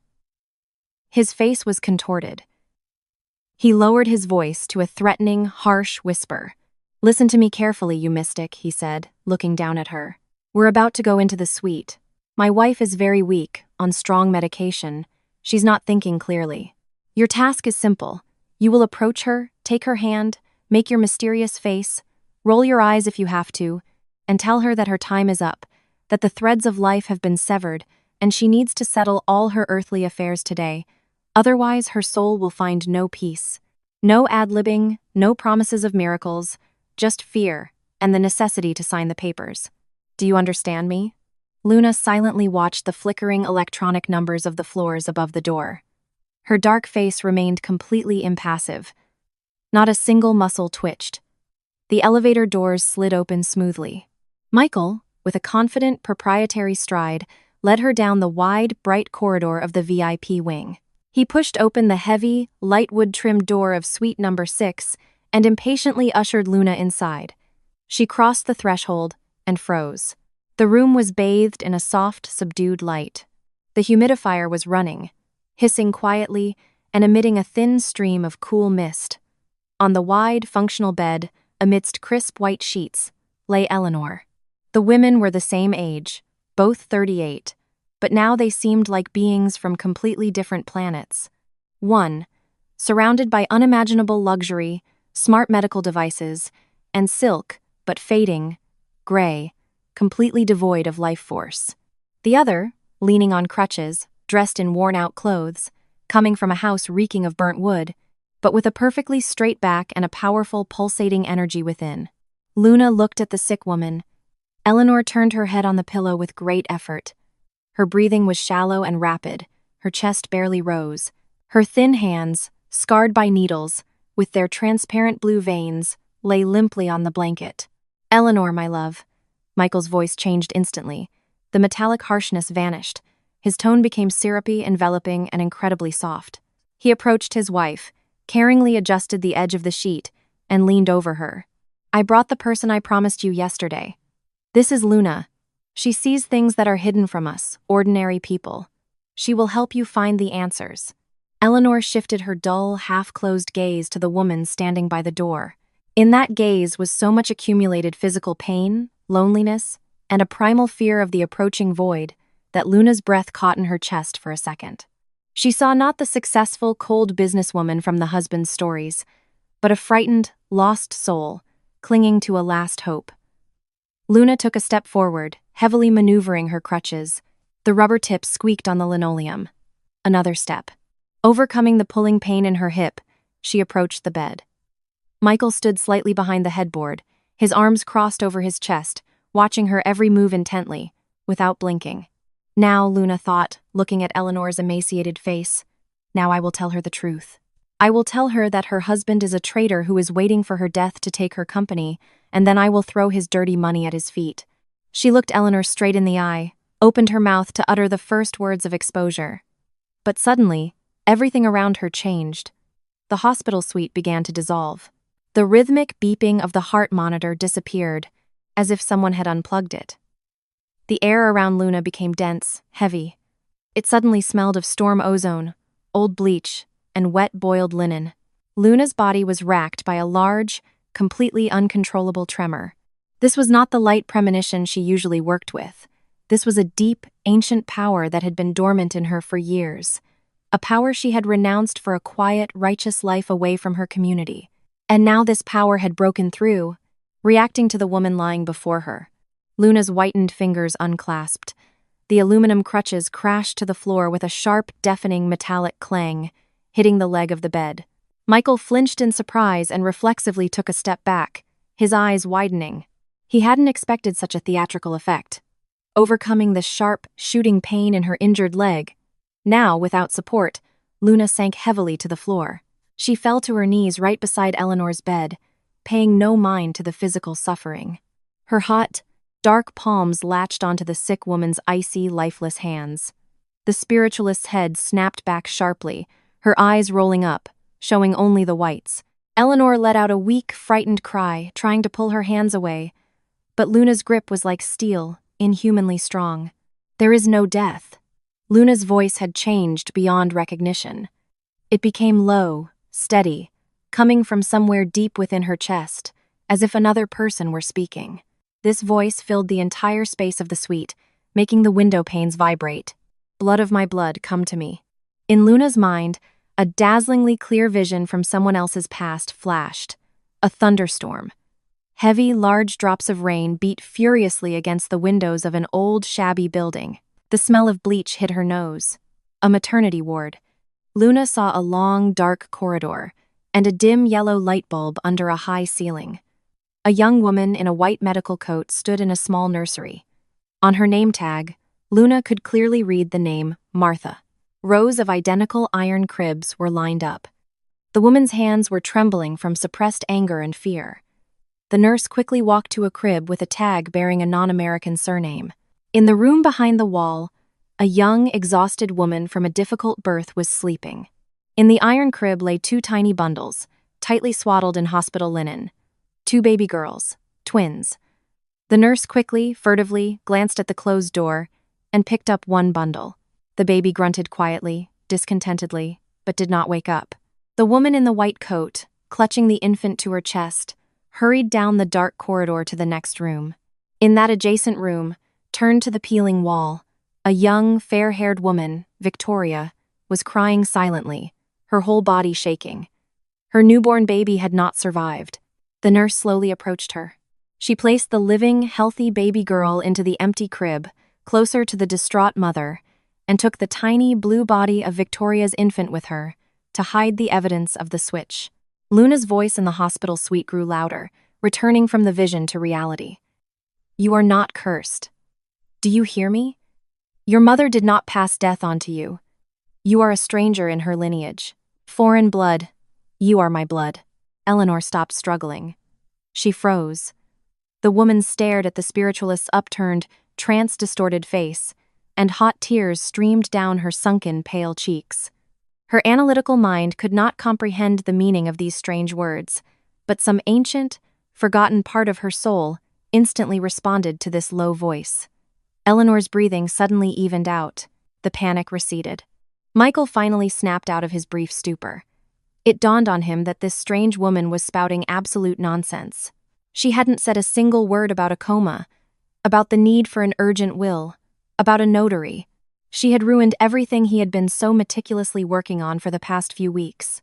His face was contorted. He lowered his voice to a threatening, harsh whisper. "Listen to me carefully, you mystic," he said, looking down at her. "We're about to go into the suite. My wife is very weak, on strong medication. She's not thinking clearly. Your task is simple. You will approach her, take her hand, make your mysterious face, Roll your eyes if you have to, and tell her that her time is up, that the threads of life have been severed, and she needs to settle all her earthly affairs today. Otherwise, her soul will find no peace. No ad-libbing, no promises of miracles, just fear and the necessity to sign the papers. Do you understand me? Luna silently watched the flickering electronic numbers of the floors above the door. Her dark face remained completely impassive. Not a single muscle twitched. The elevator doors slid open smoothly. Michael, with a confident, proprietary stride, led her down the wide, bright corridor of the VIP wing. He pushed open the heavy, light wood-trimmed door of suite number 6 and impatiently ushered Luna inside. She crossed the threshold and froze. The room was bathed in a soft, subdued light. The humidifier was running, hissing quietly and emitting a thin stream of cool mist. On the wide, functional bed, amidst crisp white sheets, lay Eleanor. The women were the same age, both 38, but now they seemed like beings from completely different planets. One, surrounded by unimaginable luxury, smart medical devices, and silk, but fading, gray, completely devoid of life force. The other, leaning on crutches, dressed in worn-out clothes, coming from a house reeking of burnt wood, but with a perfectly straight back and a powerful, pulsating energy within. Luna looked at the sick woman. Eleanor turned her head on the pillow with great effort. Her breathing was shallow and rapid, her chest barely rose. Her thin hands, scarred by needles, with their transparent blue veins, lay limply on the blanket. "Eleanor, my love." Michael's voice changed instantly. The metallic harshness vanished. His tone became syrupy, enveloping, and incredibly soft. He approached his wife, caringly adjusted the edge of the sheet, and leaned over her. "I brought the person I promised you yesterday. This is Luna. She sees things that are hidden from us, ordinary people. She will help you find the answers." Eleanor shifted her dull, half-closed gaze to the woman standing by the door. In that gaze was so much accumulated physical pain, loneliness, and a primal fear of the approaching void that Luna's breath caught in her chest for a second. She saw not the successful, cold businesswoman from the husband's stories, but a frightened, lost soul, clinging to a last hope. Luna took a step forward, heavily maneuvering her crutches. The rubber tips squeaked on the linoleum. Another step. Overcoming the pulling pain in her hip, she approached the bed. Michael stood slightly behind the headboard, his arms crossed over his chest, watching her every move intently, without blinking. Now, Luna thought, looking at Eleanor's emaciated face, now I will tell her the truth. I will tell her that her husband is a traitor who is waiting for her death to take her company, and then I will throw his dirty money at his feet. She looked Eleanor straight in the eye, opened her mouth to utter the first words of exposure. But suddenly, everything around her changed. The hospital suite began to dissolve. The rhythmic beeping of the heart monitor disappeared, as if someone had unplugged it. The air around Luna became dense, heavy. It suddenly smelled of storm ozone, old bleach, and wet boiled linen. Luna's body was racked by a large, completely uncontrollable tremor. This was not the light premonition she usually worked with. This was a deep, ancient power that had been dormant in her for years. A power she had renounced for a quiet, righteous life away from her community. And now this power had broken through, reacting to the woman lying before her. Luna's whitened fingers unclasped. The aluminum crutches crashed to the floor with a sharp, deafening metallic clang, hitting the leg of the bed. Michael flinched in surprise and reflexively took a step back, his eyes widening. He hadn't expected such a theatrical effect. Overcoming the sharp, shooting pain in her injured leg. Now, without support, Luna sank heavily to the floor. She fell to her knees right beside Eleanor's bed, paying no mind to the physical suffering. Her hot, dark palms latched onto the sick woman's icy, lifeless hands. The spiritualist's head snapped back sharply, her eyes rolling up, showing only the whites. Eleanor let out a weak, frightened cry, trying to pull her hands away. But Luna's grip was like steel, inhumanly strong. "There is no death." Luna's voice had changed beyond recognition. It became low, steady, coming from somewhere deep within her chest, as if another person were speaking. This voice filled the entire space of the suite, making the window panes vibrate. "Blood of my blood, come to me." In Luna's mind, a dazzlingly clear vision from someone else's past flashed. A thunderstorm. Heavy, large drops of rain beat furiously against the windows of an old, shabby building. The smell of bleach hit her nose. A maternity ward. Luna saw a long, dark corridor and a dim yellow light bulb under a high ceiling. A young woman in a white medical coat stood in a small nursery. On her name tag, Luna could clearly read the name Martha. Rows of identical iron cribs were lined up. The woman's hands were trembling from suppressed anger and fear. The nurse quickly walked to a crib with a tag bearing a non-American surname. In the room behind the wall, a young, exhausted woman from a difficult birth was sleeping. In the iron crib lay two tiny bundles, tightly swaddled in hospital linen. Two baby girls, twins. The nurse quickly, furtively, glanced at the closed door and picked up one bundle. The baby grunted quietly, discontentedly, but did not wake up. The woman in the white coat, clutching the infant to her chest, hurried down the dark corridor to the next room. In that adjacent room, turned to the peeling wall, a young, fair-haired woman, Victoria, was crying silently, her whole body shaking. Her newborn baby had not survived. The nurse slowly approached her. She placed the living, healthy baby girl into the empty crib, closer to the distraught mother, and took the tiny blue body of Victoria's infant with her to hide the evidence of the switch. Luna's voice in the hospital suite grew louder, returning from the vision to reality. You are not cursed. Do you hear me? Your mother did not pass death on to you. You are a stranger in her lineage. Foreign blood. You are my blood. Eleanor stopped struggling. She froze. The woman stared at the spiritualist's upturned, trance-distorted face, and hot tears streamed down her sunken, pale cheeks. Her analytical mind could not comprehend the meaning of these strange words, but some ancient, forgotten part of her soul instantly responded to this low voice. Eleanor's breathing suddenly evened out. The panic receded. Michael finally snapped out of his brief stupor. It dawned on him that this strange woman was spouting absolute nonsense. She hadn't said a single word about a coma, about the need for an urgent will, about a notary. She had ruined everything he had been so meticulously working on for the past few weeks.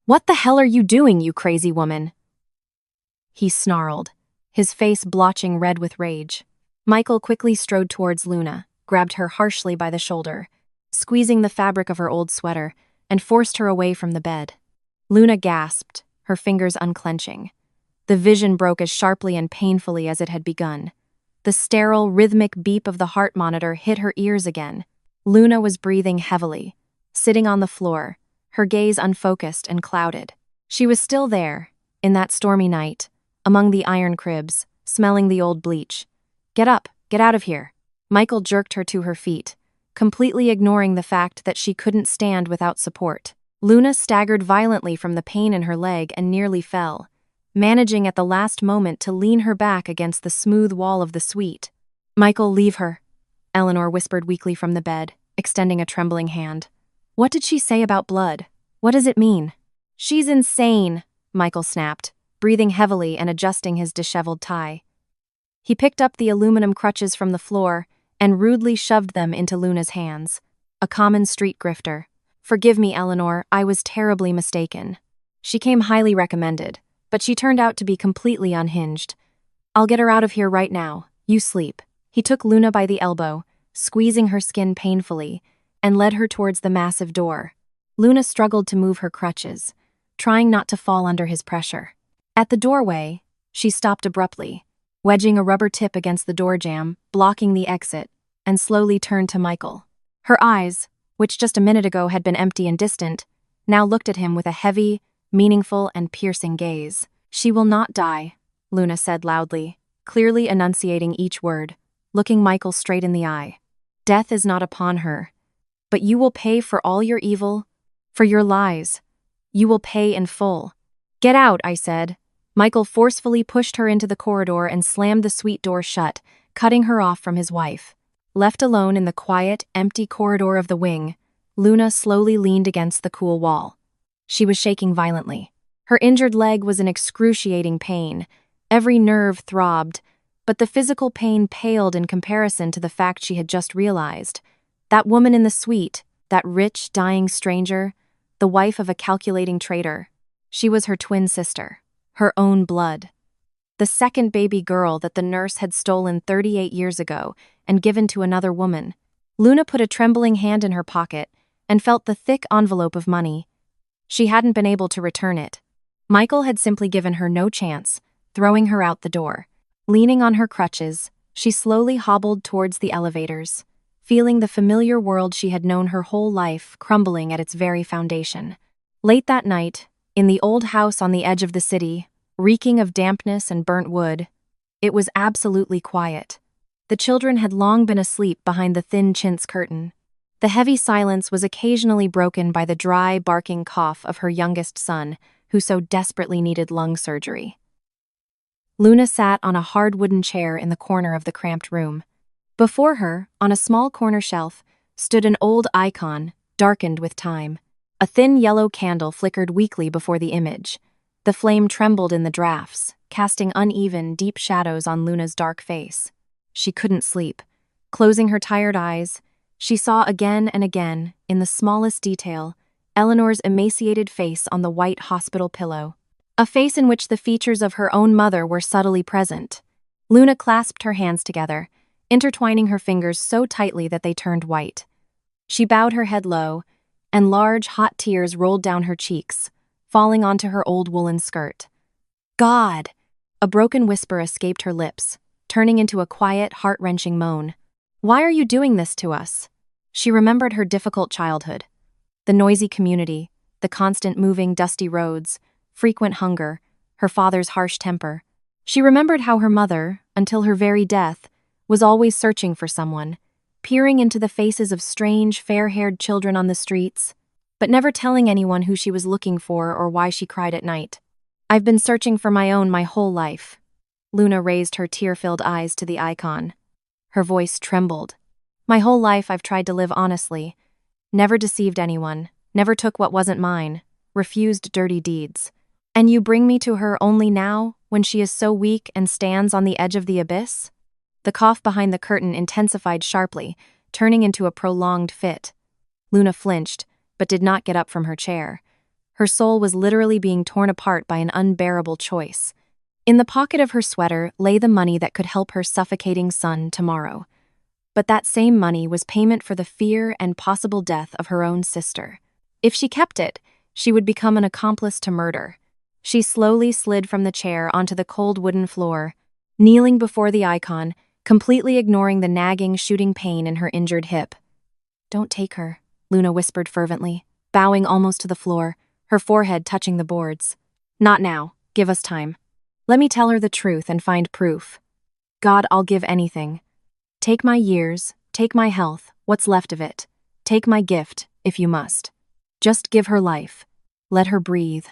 What the hell are you doing, you crazy woman? He snarled, his face blotching red with rage. Michael quickly strode towards Luna, grabbed her harshly by the shoulder, squeezing the fabric of her old sweater, and forced her away from the bed. Luna gasped, her fingers unclenching. The vision broke as sharply and painfully as it had begun. The sterile, rhythmic beep of the heart monitor hit her ears again. Luna was breathing heavily, sitting on the floor, her gaze unfocused and clouded. She was still there, in that stormy night, among the iron cribs, smelling the old bleach. Get up, get out of here. Michael jerked her to her feet, completely ignoring the fact that she couldn't stand without support. Luna staggered violently from the pain in her leg and nearly fell, managing at the last moment to lean her back against the smooth wall of the suite. Michael, leave her, Eleanor whispered weakly from the bed, extending a trembling hand. What did she say about blood? What does it mean? She's insane, Michael snapped, breathing heavily and adjusting his disheveled tie. He picked up the aluminum crutches from the floor and rudely shoved them into Luna's hands. A common street grifter. Forgive me, Eleanor, I was terribly mistaken. She came highly recommended, but she turned out to be completely unhinged. I'll get her out of here right now. You sleep. He took Luna by the elbow, squeezing her skin painfully, and led her towards the massive door. Luna struggled to move her crutches, trying not to fall under his pressure. At the doorway, she stopped abruptly, wedging a rubber tip against the door jamb, blocking the exit, and slowly turned to Michael. Her eyes, which just a minute ago had been empty and distant, now looked at him with a heavy, meaningful and piercing gaze. She will not die, Luna said loudly, clearly enunciating each word, looking Michael straight in the eye. Death is not upon her, but you will pay for all your evil, for your lies. You will pay in full. Get out, I said. Michael forcefully pushed her into the corridor and slammed the suite door shut, cutting her off from his wife. Left alone in the quiet, empty corridor of the wing, Luna slowly leaned against the cool wall. She was shaking violently. Her injured leg was in excruciating pain. Every nerve throbbed, but the physical pain paled in comparison to the fact she had just realized. That woman in the suite, that rich, dying stranger, the wife of a calculating traitor. She was her twin sister, her own blood. the second baby girl that the nurse had stolen 38 years ago and given to another woman. Luna put a trembling hand in her pocket and felt the thick envelope of money. She hadn't been able to return it. Michael had simply given her no chance, throwing her out the door. Leaning on her crutches, she slowly hobbled towards the elevators, feeling the familiar world she had known her whole life crumbling at its very foundation. Late that night, in the old house on the edge of the city, reeking of dampness and burnt wood, it was absolutely quiet. The children had long been asleep behind the thin chintz curtain. The heavy silence was occasionally broken by the dry, barking cough of her youngest son, who so desperately needed lung surgery. Luna sat on a hard wooden chair in the corner of the cramped room. Before her, on a small corner shelf, stood an old icon, darkened with time. A thin yellow candle flickered weakly before the image. The flame trembled in the drafts, casting uneven, deep shadows on Luna's dark face. She couldn't sleep. Closing her tired eyes, she saw again and again, in the smallest detail, Eleanor's emaciated face on the white hospital pillow. A face in which the features of her own mother were subtly present. Luna clasped her hands together, intertwining her fingers so tightly that they turned white. She bowed her head low, and large, hot tears rolled down her cheeks, falling onto her old woolen skirt. God! A broken whisper escaped her lips, turning into a quiet, heart-wrenching moan. Why are you doing this to us? She remembered her difficult childhood. The noisy community, the constant moving, dusty roads, frequent hunger, her father's harsh temper. She remembered how her mother, until her very death, was always searching for someone, peering into the faces of strange, fair-haired children on the streets, but never telling anyone who she was looking for or why she cried at night. I've been searching for my own my whole life. Luna raised her tear-filled eyes to the icon. Her voice trembled. My whole life I've tried to live honestly, never deceived anyone, never took what wasn't mine, refused dirty deeds. And you bring me to her only now, when she is so weak and stands on the edge of the abyss? The cough behind the curtain intensified sharply, turning into a prolonged fit. Luna flinched, but did not get up from her chair. Her soul was literally being torn apart by an unbearable choice. In the pocket of her sweater lay the money that could help her suffocating son tomorrow. But that same money was payment for the fear and possible death of her own sister. If she kept it, she would become an accomplice to murder. She slowly slid from the chair onto the cold wooden floor, kneeling before the icon, completely ignoring the nagging, shooting pain in her injured hip. Don't take her, Luna whispered fervently, bowing almost to the floor, her forehead touching the boards. Not now. Give us time. Let me tell her the truth and find proof. God, I'll give anything. Take my years, take my health, what's left of it. Take my gift, if you must. Just give her life. Let her breathe.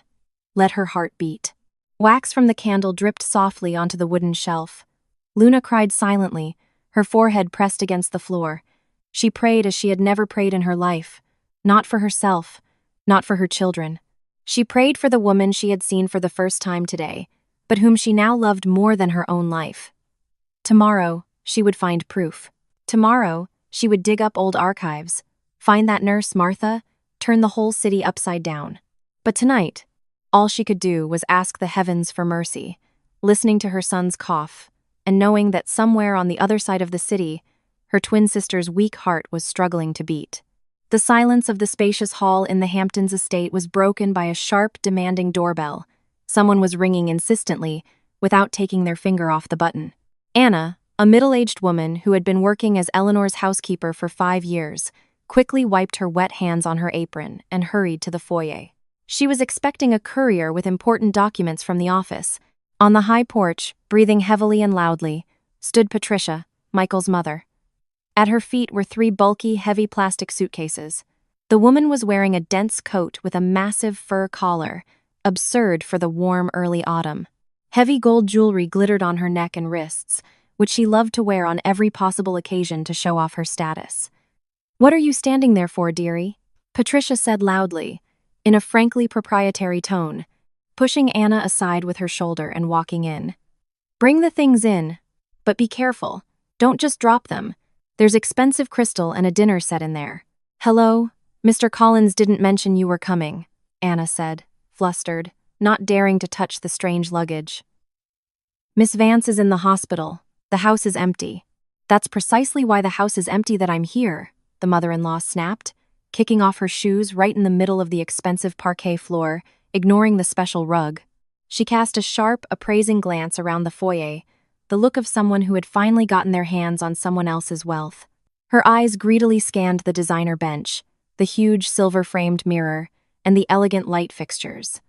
Let her heart beat. Wax from the candle dripped softly onto the wooden shelf. Luna cried silently, her forehead pressed against the floor. She prayed as she had never prayed in her life. Not for herself, not for her children. She prayed for the woman she had seen for the first time today, but whom she now loved more than her own life. Tomorrow, she would find proof. Tomorrow, she would dig up old archives, find that nurse, Martha, turn the whole city upside down. But tonight, all she could do was ask the heavens for mercy, listening to her son's cough, and knowing that somewhere on the other side of the city, her twin sister's weak heart was struggling to beat. The silence of the spacious hall in the Hamptons estate was broken by a sharp, demanding doorbell. Someone was ringing insistently, without taking their finger off the button. Anna, a middle-aged woman who had been working as Eleanor's housekeeper for 5 years, quickly wiped her wet hands on her apron and hurried to the foyer. She was expecting a courier with important documents from the office. On the high porch, breathing heavily and loudly, stood Patricia, Michael's mother. At her feet were 3 bulky, heavy plastic suitcases. The woman was wearing a dense coat with a massive fur collar, absurd for the warm early autumn. Heavy gold jewelry glittered on her neck and wrists, which she loved to wear on every possible occasion to show off her status. "What are you standing there for, dearie?" Patricia said loudly, in a frankly proprietary tone, pushing Anna aside with her shoulder and walking in. "Bring the things in, but be careful. Don't just drop them. There's expensive crystal and a dinner set in there." "Hello? Mr. Collins didn't mention you were coming," Anna said, flustered, not daring to touch the strange luggage. Miss Vance is in the hospital. The house is empty. That's precisely why the house is empty that I'm here, the mother-in-law snapped, kicking off her shoes right in the middle of the expensive parquet floor, ignoring the special rug. She cast a sharp, appraising glance around the foyer, the look of someone who had finally gotten their hands on someone else's wealth. Her eyes greedily scanned the designer bench, the huge silver-framed mirror, and the elegant light fixtures.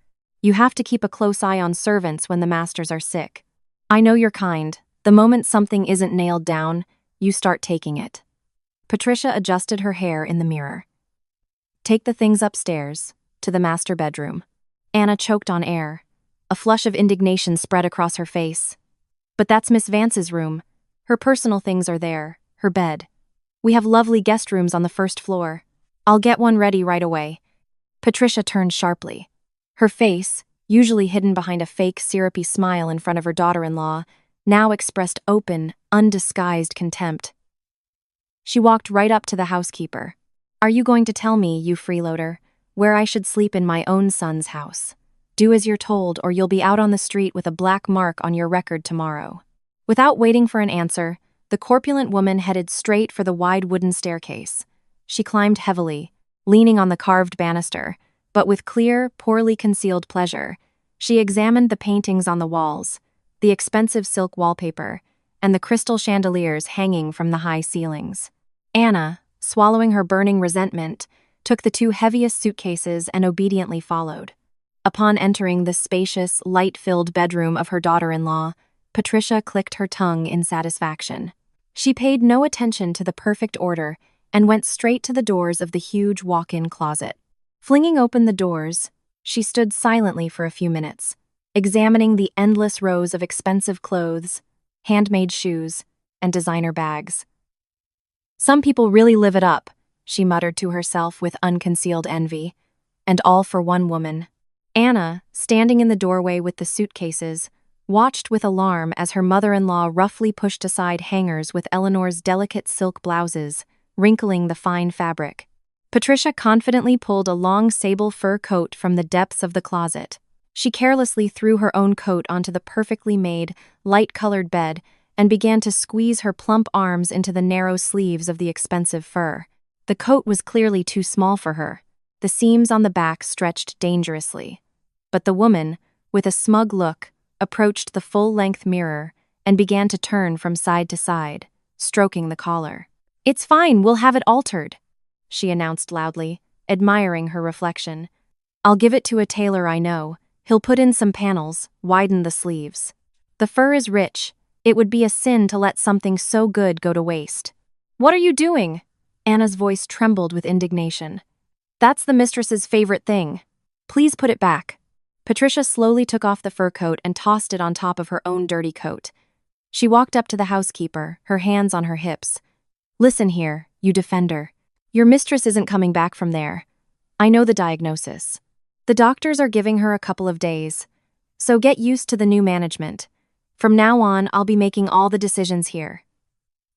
You have to keep a close eye on servants when the masters are sick. I know you're kind. The moment something isn't nailed down, you start taking it. Patricia adjusted her hair in the mirror. Take the things upstairs, to the master bedroom. Anna choked on air. A flush of indignation spread across her face. But that's Miss Vance's room. Her personal things are there, her bed. We have lovely guest rooms on the first floor. I'll get one ready right away. Patricia turned sharply. Her face, usually hidden behind a fake, syrupy smile in front of her daughter-in-law, now expressed open, undisguised contempt. She walked right up to the housekeeper. Are you going to tell me, you freeloader, where I should sleep in my own son's house? Do as you're told, or you'll be out on the street with a black mark on your record tomorrow. Without waiting for an answer, the corpulent woman headed straight for the wide wooden staircase. She climbed heavily, leaning on the carved banister, but with clear, poorly concealed pleasure. She examined the paintings on the walls, the expensive silk wallpaper, and the crystal chandeliers hanging from the high ceilings. Anna, swallowing her burning resentment, took the two heaviest suitcases and obediently followed. Upon entering the spacious, light-filled bedroom of her daughter-in-law, Patricia clicked her tongue in satisfaction. She paid no attention to the perfect order and went straight to the doors of the huge walk-in closet. Flinging open the doors, she stood silently for a few minutes, examining the endless rows of expensive clothes, handmade shoes, and designer bags. Some people really live it up, she muttered to herself with unconcealed envy, and all for one woman. Anna, standing in the doorway with the suitcases, watched with alarm as her mother-in-law roughly pushed aside hangers with Eleanor's delicate silk blouses, wrinkling the fine fabric. Patricia confidently pulled a long sable fur coat from the depths of the closet. She carelessly threw her own coat onto the perfectly made, light-colored bed and began to squeeze her plump arms into the narrow sleeves of the expensive fur. The coat was clearly too small for her. The seams on the back stretched dangerously. But the woman, with a smug look, approached the full-length mirror and began to turn from side to side, stroking the collar. "It's fine, we'll have it altered," she announced loudly, admiring her reflection. "I'll give it to a tailor I know. He'll put in some panels, widen the sleeves. The fur is rich. It would be a sin to let something so good go to waste." "What are you doing?" Anna's voice trembled with indignation. "That's the mistress's favorite thing. Please put it back." Patricia slowly took off the fur coat and tossed it on top of her own dirty coat. She walked up to the housekeeper, her hands on her hips. "Listen here, you defender. Your mistress isn't coming back from there. I know the diagnosis. The doctors are giving her a couple of days. So get used to the new management. From now on, I'll be making all the decisions here.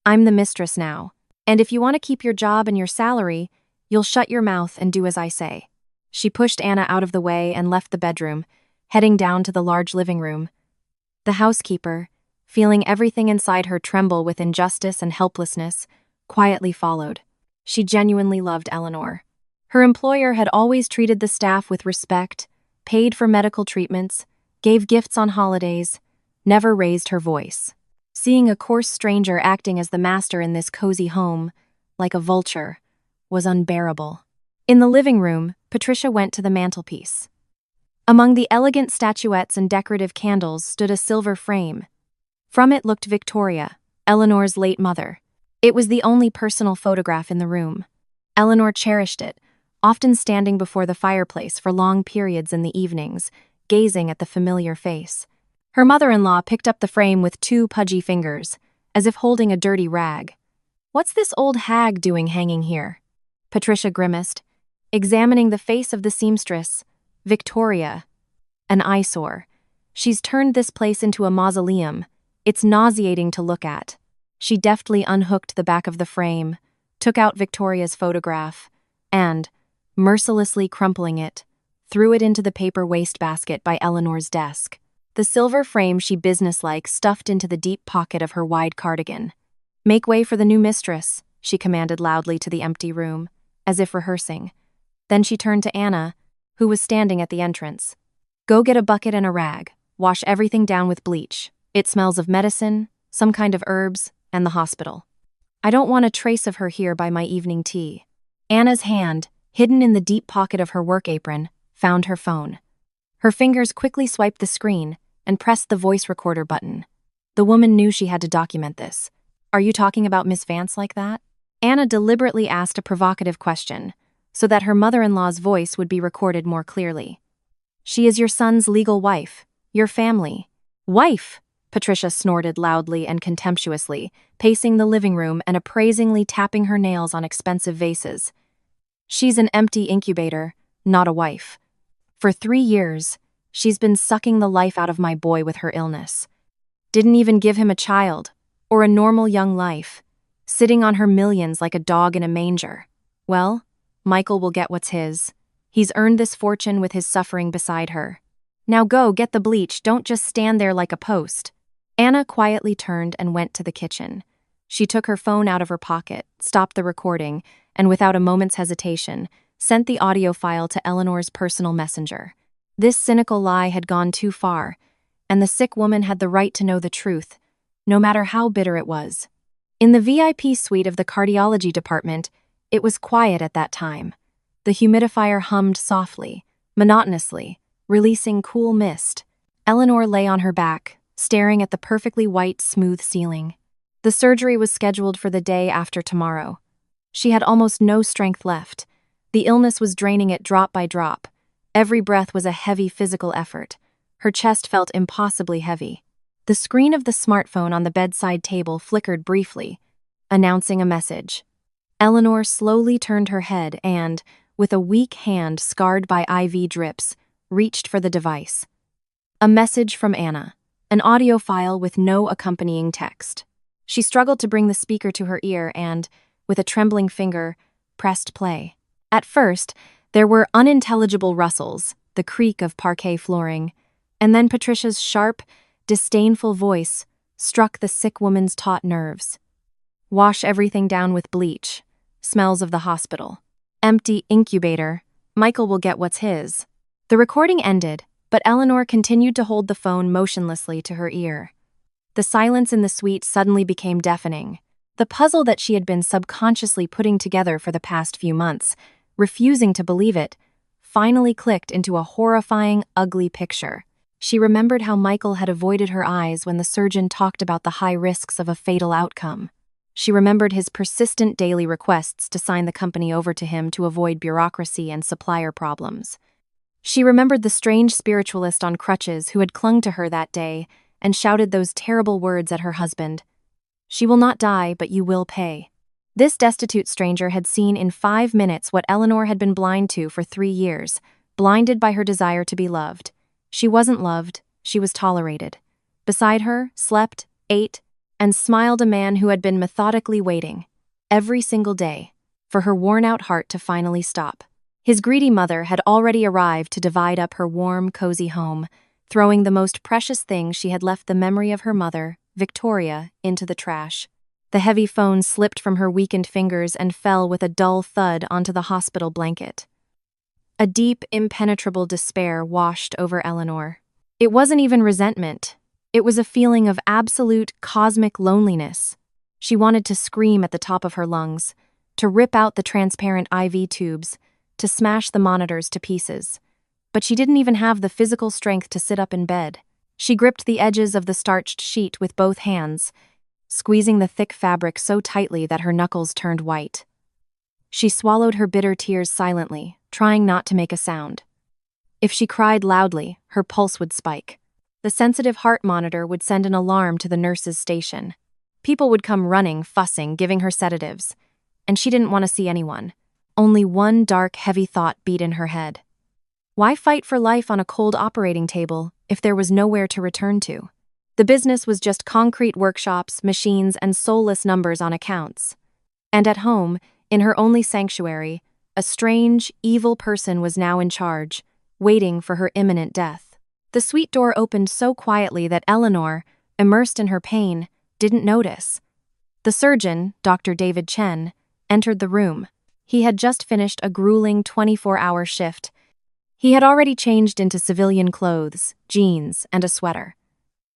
I'm the mistress now, and if you want to keep your job and your salary, you'll shut your mouth and do as I say." She pushed Anna out of the way and left the bedroom, heading down to the large living room. The housekeeper, feeling everything inside her tremble with injustice and helplessness, quietly followed. She genuinely loved Eleanor. Her employer had always treated the staff with respect, paid for medical treatments, gave gifts on holidays, never raised her voice. Seeing a coarse stranger acting as the master in this cozy home, like a vulture, was unbearable. In the living room, Patricia went to the mantelpiece. Among the elegant statuettes and decorative candles stood a silver frame. From it looked Victoria, Eleanor's late mother. It was the only personal photograph in the room. Eleanor cherished it, often standing before the fireplace for long periods in the evenings, gazing at the familiar face. Her mother-in-law picked up the frame with two pudgy fingers, as if holding a dirty rag. "What's this old hag doing hanging here?" Patricia grimaced, examining the face of the seamstress, Victoria. An eyesore. She's turned this place into a mausoleum. It's nauseating to look at. She deftly unhooked the back of the frame, took out Victoria's photograph, and, mercilessly crumpling it, threw it into the paper wastebasket by Eleanor's desk. the silver frame she businesslike stuffed into the deep pocket of her wide cardigan. "Make way for the new mistress," she commanded loudly to the empty room, as if rehearsing. Then she turned to Anna, who was standing at the entrance. "Go get a bucket and a rag. Wash everything down with bleach. It smells of medicine, some kind of herbs, and the hospital. I don't want a trace of her here by my evening tea." Anna's hand, hidden in the deep pocket of her work apron, found her phone. Her fingers quickly swiped the screen and pressed the voice recorder button. The woman knew she had to document this. "Are you talking about Miss Vance like that?" Anna deliberately asked a provocative question, so that her mother-in-law's voice would be recorded more clearly. "She is your son's legal wife. Your family." "Wife!" Patricia snorted loudly and contemptuously, pacing the living room and appraisingly tapping her nails on expensive vases. "She's an empty incubator, not a wife. For 3 years, she's been sucking the life out of my boy with her illness. Didn't even give him a child, or a normal young life, sitting on her millions like a dog in a manger. Well, Michael will get what's his. He's earned this fortune with his suffering beside her. Now go, get the bleach, don't just stand there like a post." Anna quietly turned and went to the kitchen. She took her phone out of her pocket, stopped the recording, and without a moment's hesitation, sent the audio file to Eleanor's personal messenger. This cynical lie had gone too far, and the sick woman had the right to know the truth, no matter how bitter it was. In the VIP suite of the cardiology department, it was quiet at that time. The humidifier hummed softly, monotonously, releasing cool mist. Eleanor lay on her back, staring at the perfectly white, smooth ceiling. The surgery was scheduled for the day after tomorrow. She had almost no strength left. The illness was draining it drop by drop. Every breath was a heavy physical effort. Her chest felt impossibly heavy. The screen of the smartphone on the bedside table flickered briefly, announcing a message. Eleanor slowly turned her head and, with a weak hand scarred by IV drips, reached for the device. A message from Anna, an audio file with no accompanying text. She struggled to bring the speaker to her ear and, with a trembling finger, pressed play. At first, there were unintelligible rustles, the creak of parquet flooring, and then Patricia's sharp, disdainful voice struck the sick woman's taut nerves. "Wash everything down with bleach. Smells of the hospital. Empty incubator. Michael will get what's his." The recording ended, but Eleanor continued to hold the phone motionlessly to her ear. The silence in the suite suddenly became deafening. The puzzle that she had been subconsciously putting together for the past few months, refusing to believe it, finally clicked into a horrifying, ugly picture. She remembered how Michael had avoided her eyes when the surgeon talked about the high risks of a fatal outcome. She remembered his persistent daily requests to sign the company over to him to avoid bureaucracy and supplier problems. She remembered the strange spiritualist on crutches who had clung to her that day and shouted those terrible words at her husband. "She will not die, but you will pay." This destitute stranger had seen in 5 minutes what Eleanor had been blind to for 3 years, blinded by her desire to be loved. She wasn't loved, she was tolerated. Beside her, slept, ate, and smiled a man who had been methodically waiting, every single day, for her worn-out heart to finally stop. His greedy mother had already arrived to divide up her warm, cozy home, throwing the most precious thing she had left the memory of her mother, Victoria, into the trash. The heavy phone slipped from her weakened fingers and fell with a dull thud onto the hospital blanket. A deep, impenetrable despair washed over Eleanor. It wasn't even resentment. It was a feeling of absolute, cosmic loneliness. She wanted to scream at the top of her lungs, to rip out the transparent IV tubes, to smash the monitors to pieces. But she didn't even have the physical strength to sit up in bed. She gripped the edges of the starched sheet with both hands, squeezing the thick fabric so tightly that her knuckles turned white. She swallowed her bitter tears silently, trying not to make a sound. If she cried loudly, her pulse would spike. The sensitive heart monitor would send an alarm to the nurse's station. People would come running, fussing, giving her sedatives. And she didn't want to see anyone. Only one dark, heavy thought beat in her head. Why fight for life on a cold operating table if there was nowhere to return to? The business was just concrete workshops, machines, and soulless numbers on accounts. And at home, in her only sanctuary, a strange, evil person was now in charge, waiting for her imminent death. The suite door opened so quietly that Eleanor, immersed in her pain, didn't notice. The surgeon, Dr. David Chen, entered the room. He had just finished a grueling 24-hour shift. He had already changed into civilian clothes, jeans, and a sweater.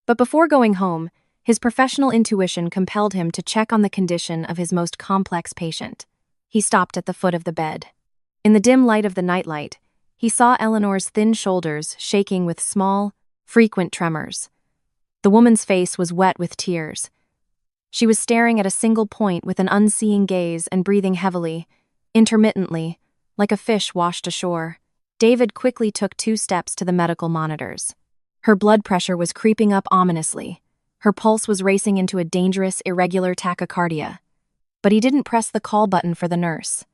But before going home, his professional intuition compelled him to check on the condition of his most complex patient. He stopped at the foot of the bed. In the dim light of the nightlight, he saw Eleanor's thin shoulders shaking with small, frequent tremors. The woman's face was wet with tears. She was staring at a single point with an unseeing gaze and breathing heavily, intermittently, like a fish washed ashore. David quickly took 2 steps to the medical monitors. Her blood pressure was creeping up ominously. Her pulse was racing into a dangerous, irregular tachycardia. But he didn't press the call button for the nurse.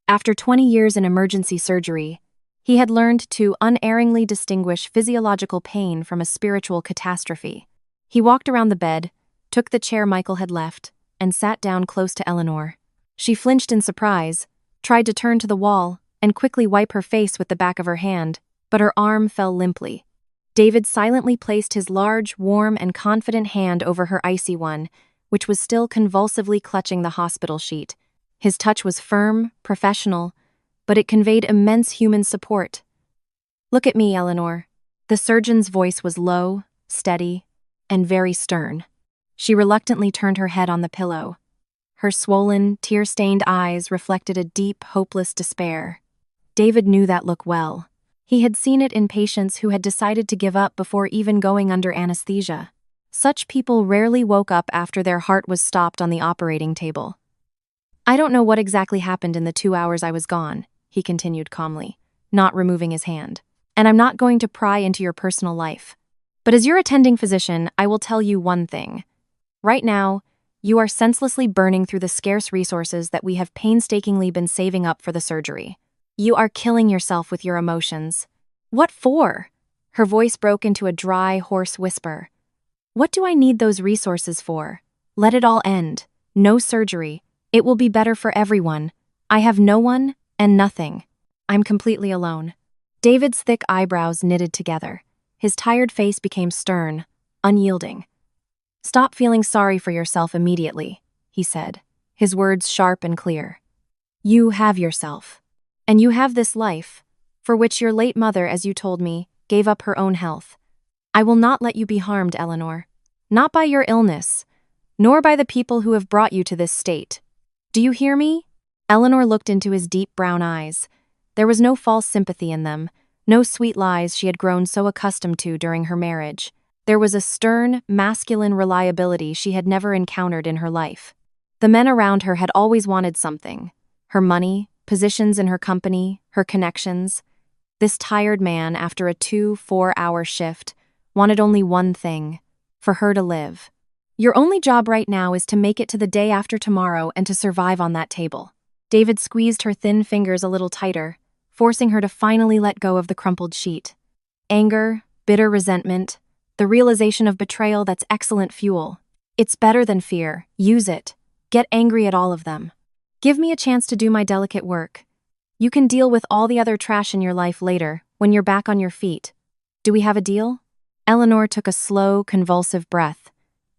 After 20 years in emergency surgery, he had learned to unerringly distinguish physiological pain from a spiritual catastrophe. He walked around the bed, took the chair Michael had left, and sat down close to Eleanor. She flinched in surprise, tried to turn to the wall, and quickly wipe her face with the back of her hand, but her arm fell limply. David silently placed his large, warm, and confident hand over her icy one, which was still convulsively clutching the hospital sheet. His touch was firm, professional, but it conveyed immense human support. "Look at me, Eleanor." The surgeon's voice was low, steady, and very stern. She reluctantly turned her head on the pillow. Her swollen, tear-stained eyes reflected a deep, hopeless despair. David knew that look well. He had seen it in patients who had decided to give up before even going under anesthesia. Such people rarely woke up after their heart was stopped on the operating table. "I don't know what exactly happened in the 2 hours I was gone," he continued calmly, not removing his hand. "And I'm not going to pry into your personal life. But as your attending physician, I will tell you one thing. Right now, you are senselessly burning through the scarce resources that we have painstakingly been saving up for the surgery. You are killing yourself with your emotions." "What for?" Her voice broke into a dry, hoarse whisper. "What do I need those resources for? Let it all end. No surgery. It will be better for everyone. I have no one and nothing. I'm completely alone." David's thick eyebrows knitted together. His tired face became stern, unyielding. "Stop feeling sorry for yourself immediately," he said, his words sharp and clear. "You have yourself. And you have this life, for which your late mother, as you told me, gave up her own health. I will not let you be harmed, Eleanor. Not by your illness, nor by the people who have brought you to this state. Do you hear me?" Eleanor looked into his deep brown eyes. There was no false sympathy in them, no sweet lies she had grown so accustomed to during her marriage. There was a stern, masculine reliability she had never encountered in her life. The men around her had always wanted something: her money, positions in her company, her connections. This tired man, after a 2-4-hour shift, wanted only one thing: for her to live. "Your only job right now is to make it to the day after tomorrow and to survive on that table." David squeezed her thin fingers a little tighter, forcing her to finally let go of the crumpled sheet. Anger, bitter resentment, the realization of betrayal, that's excellent fuel. It's better than fear. Use it. Get angry at all of them. Give me a chance to do my delicate work. You can deal with all the other trash in your life later, when you're back on your feet. Do we have a deal?" Eleanor took a slow, convulsive breath.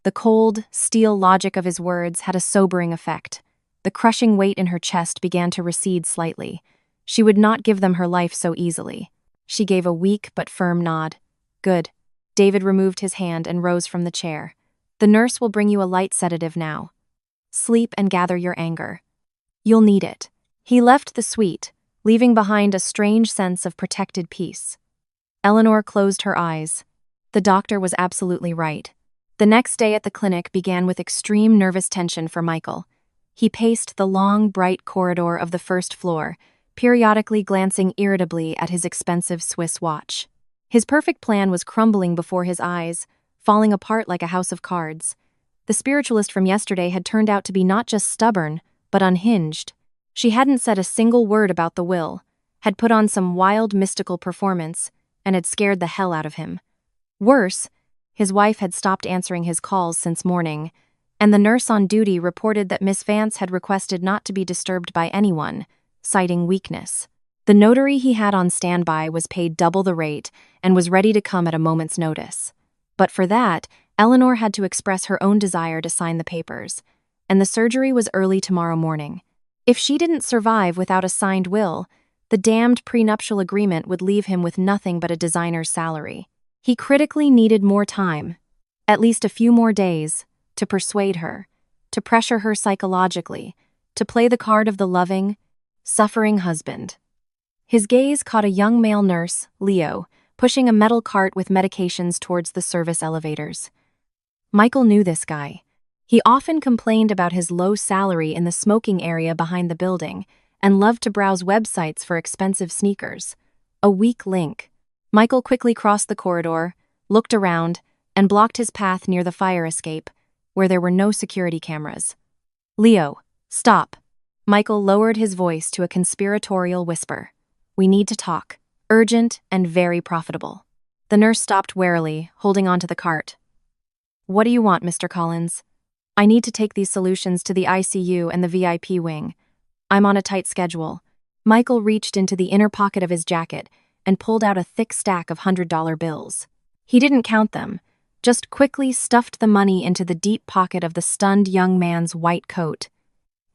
The cold, steel logic of his words had a sobering effect. The crushing weight in her chest began to recede slightly. She would not give them her life so easily. She gave a weak but firm nod. "Good." David removed his hand and rose from the chair. "The nurse will bring you a light sedative now. Sleep and gather your anger. You'll need it." He left the suite, leaving behind a strange sense of protected peace. Eleanor closed her eyes. The doctor was absolutely right. The next day at the clinic began with extreme nervous tension for Michael. He paced the long, bright corridor of the first floor, periodically glancing irritably at his expensive Swiss watch. His perfect plan was crumbling before his eyes, falling apart like a house of cards. The spiritualist from yesterday had turned out to be not just stubborn, but unhinged. She hadn't said a single word about the will, had put on some wild mystical performance, and had scared the hell out of him. Worse, his wife had stopped answering his calls since morning, and the nurse on duty reported that Miss Vance had requested not to be disturbed by anyone, citing weakness. The notary he had on standby was paid double the rate and was ready to come at a moment's notice. But for that, Eleanor had to express her own desire to sign the papers, and the surgery was early tomorrow morning. If she didn't survive without a signed will, the damned prenuptial agreement would leave him with nothing but a designer's salary. He critically needed more time, at least a few more days, to persuade her, to pressure her psychologically, to play the card of the loving, suffering husband. His gaze caught a young male nurse, Leo, pushing a metal cart with medications towards the service elevators. Michael knew this guy. He often complained about his low salary in the smoking area behind the building and loved to browse websites for expensive sneakers. A weak link. Michael quickly crossed the corridor, looked around, and blocked his path near the fire escape, where there were no security cameras. "Leo, stop." Michael lowered his voice to a conspiratorial whisper. "We need to talk. Urgent and very profitable." The nurse stopped warily, holding onto the cart. "What do you want, Mr. Collins?" "I need to take these solutions to the ICU and the VIP wing. I'm on a tight schedule." Michael reached into the inner pocket of his jacket and pulled out a thick stack of $100 bills. He didn't count them, just quickly stuffed the money into the deep pocket of the stunned young man's white coat.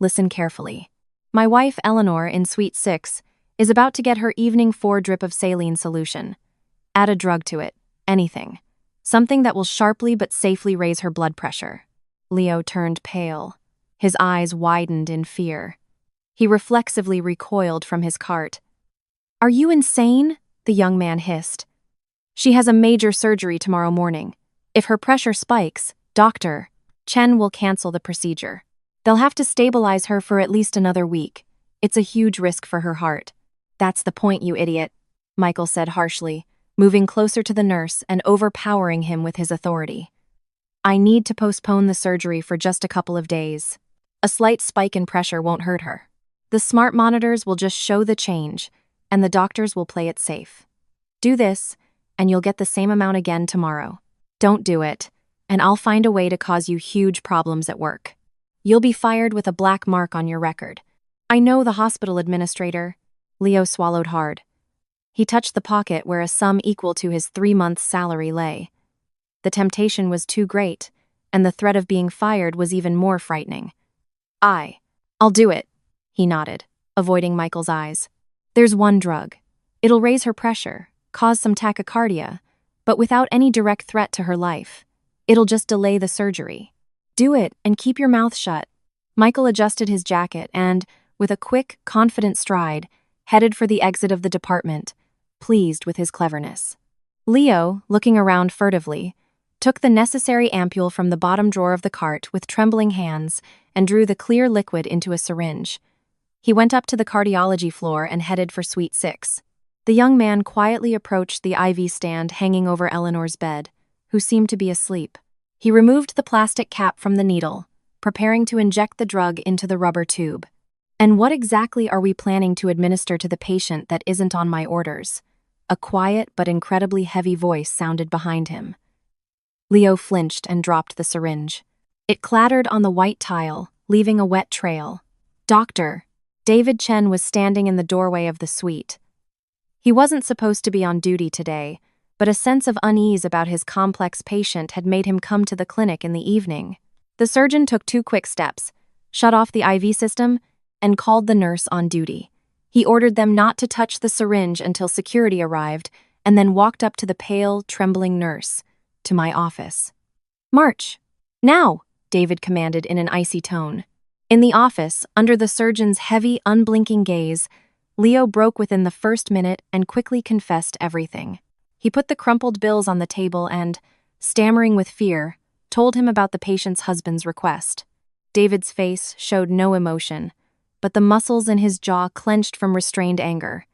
"Listen carefully. My wife, Eleanor, in Suite 6, is about to get her evening 4-drip of saline solution. Add a drug to it, anything. Something that will sharply but safely raise her blood pressure." Leo turned pale. His eyes widened in fear. He reflexively recoiled from his cart. "Are you insane?" the young man hissed. "She has a major surgery tomorrow morning. If her pressure spikes, Dr. Chen will cancel the procedure. They'll have to stabilize her for at least another week. It's a huge risk for her heart." "That's the point, you idiot," Michael said harshly, moving closer to the nurse and overpowering him with his authority. "I need to postpone the surgery for just a couple of days. A slight spike in pressure won't hurt her. The smart monitors will just show the change, and the doctors will play it safe. Do this, and you'll get the same amount again tomorrow. Don't do it, and I'll find a way to cause you huge problems at work. You'll be fired with a black mark on your record. I know the hospital administrator." Leo swallowed hard. He touched the pocket where a sum equal to his 3 months' salary lay. The temptation was too great, and the threat of being fired was even more frightening. I'll do it," he nodded, avoiding Michael's eyes. "There's one drug. It'll raise her pressure, cause some tachycardia, but without any direct threat to her life. It'll just delay the surgery. Do it and keep your mouth shut." Michael adjusted his jacket and, with a quick, confident stride, headed for the exit of the department, pleased with his cleverness. Leo, looking around furtively, took the necessary ampule from the bottom drawer of the cart with trembling hands and drew the clear liquid into a syringe. He went up to the cardiology floor and headed for Suite 6. The young man quietly approached the IV stand hanging over Eleanor's bed, who seemed to be asleep. He removed the plastic cap from the needle, preparing to inject the drug into the rubber tube. "And what exactly are we planning to administer to the patient that isn't on my orders?" A quiet but incredibly heavy voice sounded behind him. Leo flinched and dropped the syringe. It clattered on the white tile, leaving a wet trail. "Doctor." David Chen was standing in the doorway of the suite. He wasn't supposed to be on duty today, but a sense of unease about his complex patient had made him come to the clinic in the evening. The surgeon took 2 quick steps, shut off the IV system, and called the nurse on duty. He ordered them not to touch the syringe until security arrived, and then walked up to the pale, trembling nurse. "To my office." "March. Now," David commanded in an icy tone. In the office, under the surgeon's heavy, unblinking gaze, Leo broke within the first minute and quickly confessed everything. He put the crumpled bills on the table and, stammering with fear, told him about the patient's husband's request. David's face showed no emotion, but the muscles in his jaw clenched from restrained anger.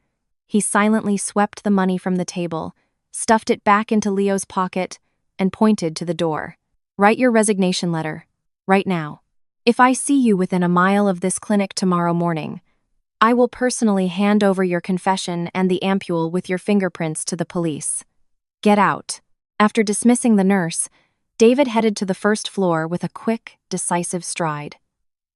He silently swept the money from the table, stuffed it back into Leo's pocket, and pointed to the door. "Write your resignation letter, right now. If I see you within a mile of this clinic tomorrow morning, I will personally hand over your confession and the ampule with your fingerprints to the police. Get out." After dismissing the nurse, David headed to the first floor with a quick, decisive stride.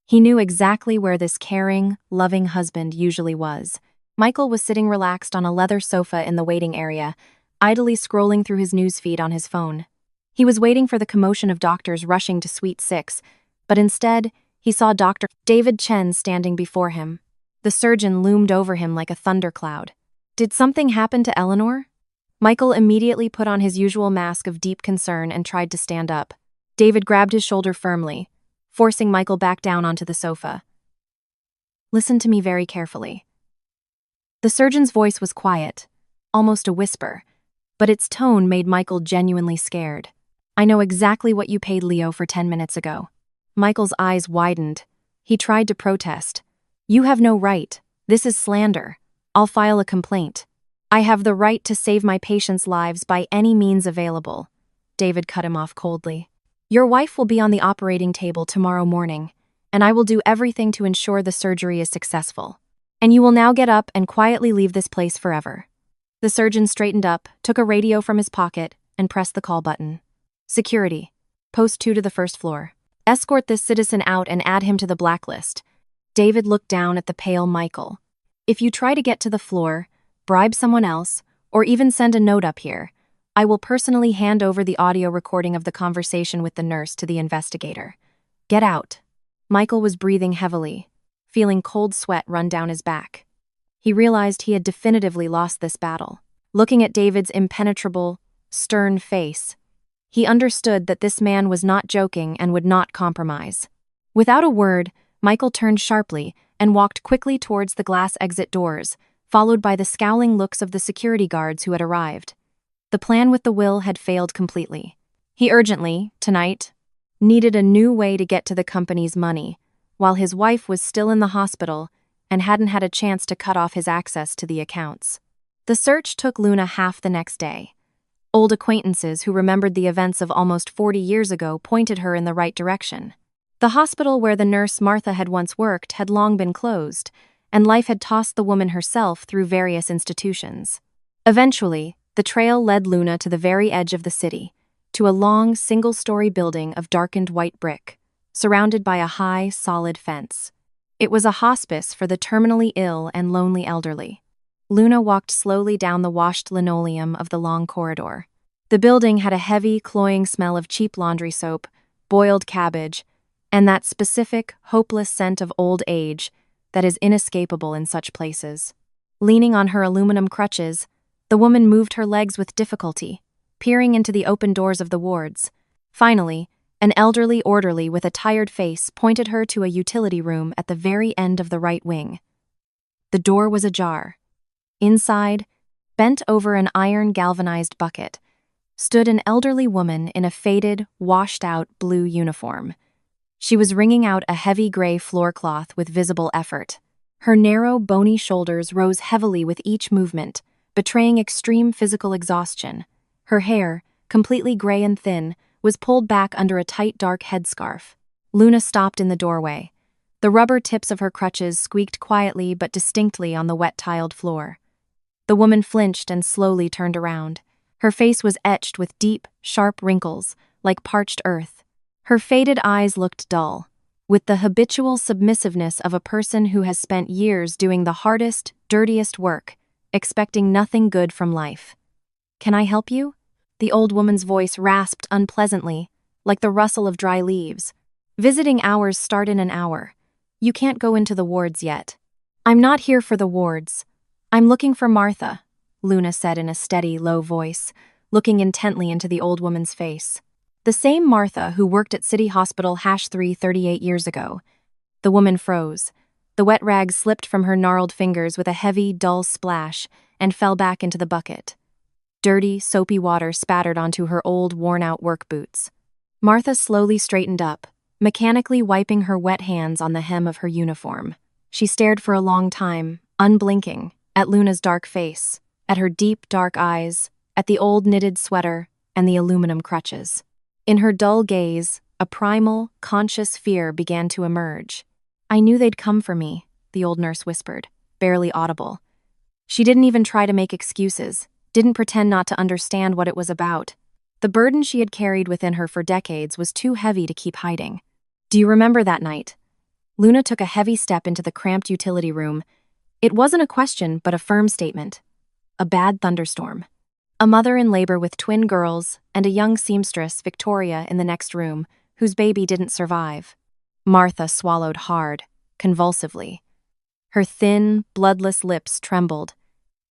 He knew exactly where this caring, loving husband usually was. Michael was sitting relaxed on a leather sofa in the waiting area, idly scrolling through his newsfeed on his phone. He was waiting for the commotion of doctors rushing to Suite 6, but instead, he saw Dr. David Chen standing before him. The surgeon loomed over him like a thundercloud. Did something happen to Eleanor? Michael immediately put on his usual mask of deep concern and tried to stand up. David grabbed his shoulder firmly, forcing Michael back down onto the sofa. Listen to me very carefully. The surgeon's voice was quiet, almost a whisper, but its tone made Michael genuinely scared. I know exactly what you paid Leo for 10 minutes ago. Michael's eyes widened. He tried to protest. You have no right. This is slander. I'll file a complaint. I have the right to save my patients' lives by any means available. David cut him off coldly. Your wife will be on the operating table tomorrow morning, and I will do everything to ensure the surgery is successful. And you will now get up and quietly leave this place forever. The surgeon straightened up, took a radio from his pocket, and pressed the call button. Security. Post 2 to the first floor. Escort this citizen out and add him to the blacklist. David looked down at the pale Michael. If you try to get to the floor, bribe someone else, or even send a note up here, I will personally hand over the audio recording of the conversation with the nurse to the investigator. Get out. Michael was breathing heavily, feeling cold sweat run down his back. He realized he had definitively lost this battle. Looking at David's impenetrable, stern face, he understood that this man was not joking and would not compromise. Without a word, Michael turned sharply and walked quickly towards the glass exit doors, followed by the scowling looks of the security guards who had arrived. The plan with the will had failed completely. He urgently, tonight, needed a new way to get to the company's money, while his wife was still in the hospital and hadn't had a chance to cut off his access to the accounts. The search took Luna half the next day. Old acquaintances who remembered the events of almost 40 years ago pointed her in the right direction. The hospital where the nurse Martha had once worked had long been closed, and life had tossed the woman herself through various institutions. Eventually, the trail led Luna to the very edge of the city, to a long, single-story building of darkened white brick, surrounded by a high, solid fence. It was a hospice for the terminally ill and lonely elderly. Luna walked slowly down the washed linoleum of the long corridor. The building had a heavy, cloying smell of cheap laundry soap, boiled cabbage, and that specific, hopeless scent of old age that is inescapable in such places. Leaning on her aluminum crutches, the woman moved her legs with difficulty, peering into the open doors of the wards. Finally, an elderly orderly with a tired face pointed her to a utility room at the very end of the right wing. The door was ajar. Inside, bent over an iron galvanized bucket, stood an elderly woman in a faded, washed-out blue uniform. She was wringing out a heavy gray floor cloth with visible effort. Her narrow, bony shoulders rose heavily with each movement, betraying extreme physical exhaustion. Her hair, completely gray and thin, was pulled back under a tight, dark headscarf. Luna stopped in the doorway. The rubber tips of her crutches squeaked quietly but distinctly on the wet tiled floor. The woman flinched and slowly turned around. Her face was etched with deep, sharp wrinkles, like parched earth. Her faded eyes looked dull, with the habitual submissiveness of a person who has spent years doing the hardest, dirtiest work, expecting nothing good from life. Can I help you? The old woman's voice rasped unpleasantly, like the rustle of dry leaves. Visiting hours start in an hour. You can't go into the wards yet. I'm not here for the wards. I'm looking for Martha, Luna said in a steady, low voice, looking intently into the old woman's face. The same Martha who worked at City Hospital #3 38 years ago. The woman froze. The wet rag slipped from her gnarled fingers with a heavy, dull splash and fell back into the bucket. Dirty, soapy water spattered onto her old, worn-out work boots. Martha slowly straightened up, mechanically wiping her wet hands on the hem of her uniform. She stared for a long time, unblinking, at Luna's dark face, at her deep, dark eyes, at the old knitted sweater and the aluminum crutches. In her dull gaze, a primal, conscious fear began to emerge. I knew they'd come for me, the old nurse whispered, barely audible. She didn't even try to make excuses, didn't pretend not to understand what it was about. The burden she had carried within her for decades was too heavy to keep hiding. Do you remember that night? Luna took a heavy step into the cramped utility room, It wasn't a question, but a firm statement. A bad thunderstorm. A mother in labor with twin girls and a young seamstress, Victoria, in the next room, whose baby didn't survive. Martha swallowed hard, convulsively. Her thin, bloodless lips trembled.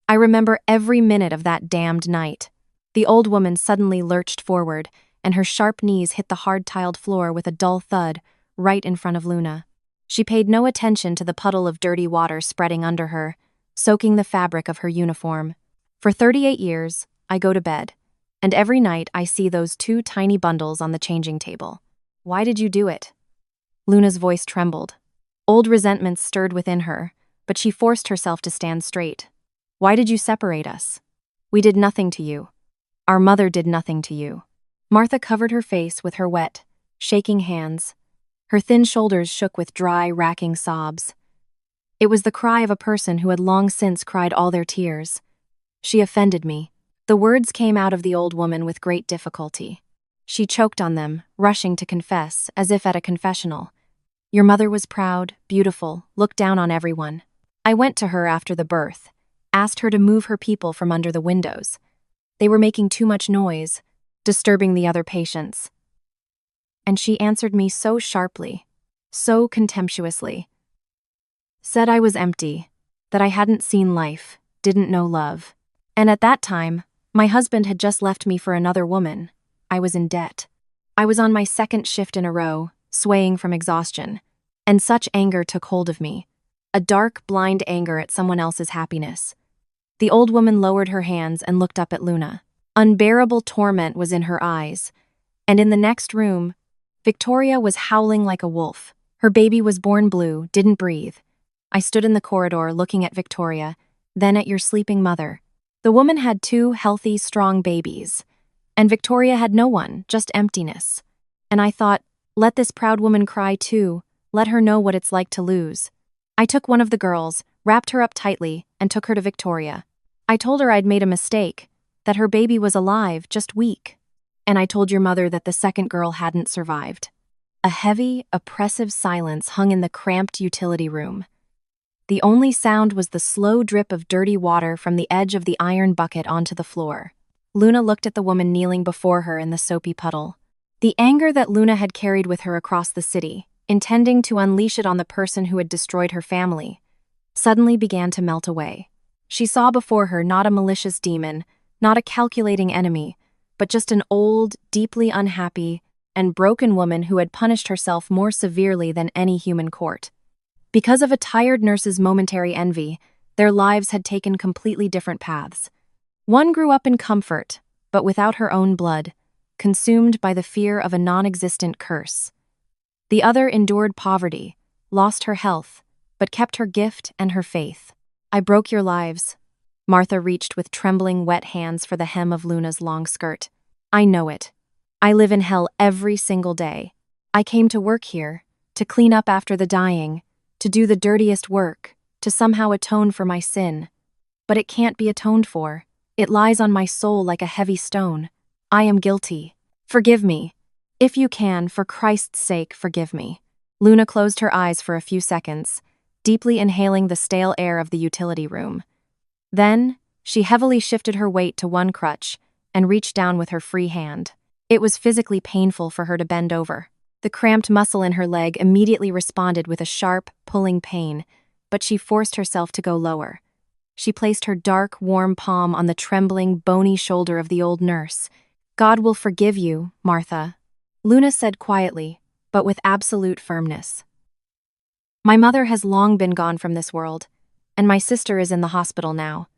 I remember every minute of that damned night. The old woman suddenly lurched forward, and her sharp knees hit the hard-tiled floor with a dull thud right in front of Luna. She paid no attention to the puddle of dirty water spreading under her, soaking the fabric of her uniform. For 38 years, I go to bed, and every night I see those 2 tiny bundles on the changing table. Why did you do it? Luna's voice trembled. Old resentments stirred within her, but she forced herself to stand straight. Why did you separate us? We did nothing to you. Our mother did nothing to you. Martha covered her face with her wet, shaking hands. Her thin shoulders shook with dry, racking sobs. It was the cry of a person who had long since cried all their tears. She offended me. The words came out of the old woman with great difficulty. She choked on them, rushing to confess, as if at a confessional. Your mother was proud, beautiful, looked down on everyone. I went to her after the birth, asked her to move her people from under the windows. They were making too much noise, disturbing the other patients. And she answered me so sharply, so contemptuously. Said I was empty, that I hadn't seen life, didn't know love. And at that time, my husband had just left me for another woman. I was in debt. I was on my 2nd shift in a row, swaying from exhaustion. And such anger took hold of me. A dark, blind anger at someone else's happiness. The old woman lowered her hands and looked up at Luna. Unbearable torment was in her eyes. And in the next room, Victoria was howling like a wolf. Her baby was born blue, didn't breathe. I stood in the corridor looking at Victoria, then at your sleeping mother. The woman had 2 healthy, strong babies. And Victoria had no one, just emptiness. And I thought, let this proud woman cry too, let her know what it's like to lose. I took one of the girls, wrapped her up tightly, and took her to Victoria. I told her I'd made a mistake, that her baby was alive, just weak. And I told your mother that the 2nd girl hadn't survived. A heavy, oppressive silence hung in the cramped utility room. The only sound was the slow drip of dirty water from the edge of the iron bucket onto the floor. Luna looked at the woman kneeling before her in the soapy puddle. The anger that Luna had carried with her across the city, intending to unleash it on the person who had destroyed her family, suddenly began to melt away. She saw before her not a malicious demon, not a calculating enemy, but just an old, deeply unhappy, and broken woman who had punished herself more severely than any human court. Because of a tired nurse's momentary envy, their lives had taken completely different paths. One grew up in comfort, but without her own blood, consumed by the fear of a non-existent curse. The other endured poverty, lost her health, but kept her gift and her faith. I broke your lives. Martha reached with trembling, wet hands for the hem of Luna's long skirt. I know it. I live in hell every single day. I came to work here, to clean up after the dying, to do the dirtiest work, to somehow atone for my sin. But it can't be atoned for. It lies on my soul like a heavy stone. I am guilty. Forgive me. If you can, for Christ's sake, forgive me. Luna closed her eyes for a few seconds, deeply inhaling the stale air of the utility room. Then, she heavily shifted her weight to one crutch and reached down with her free hand. It was physically painful for her to bend over. The cramped muscle in her leg immediately responded with a sharp, pulling pain, but she forced herself to go lower. She placed her dark, warm palm on the trembling, bony shoulder of the old nurse. God will forgive you, Martha, Luna said quietly, but with absolute firmness. My mother has long been gone from this world, and my sister is in the hospital now.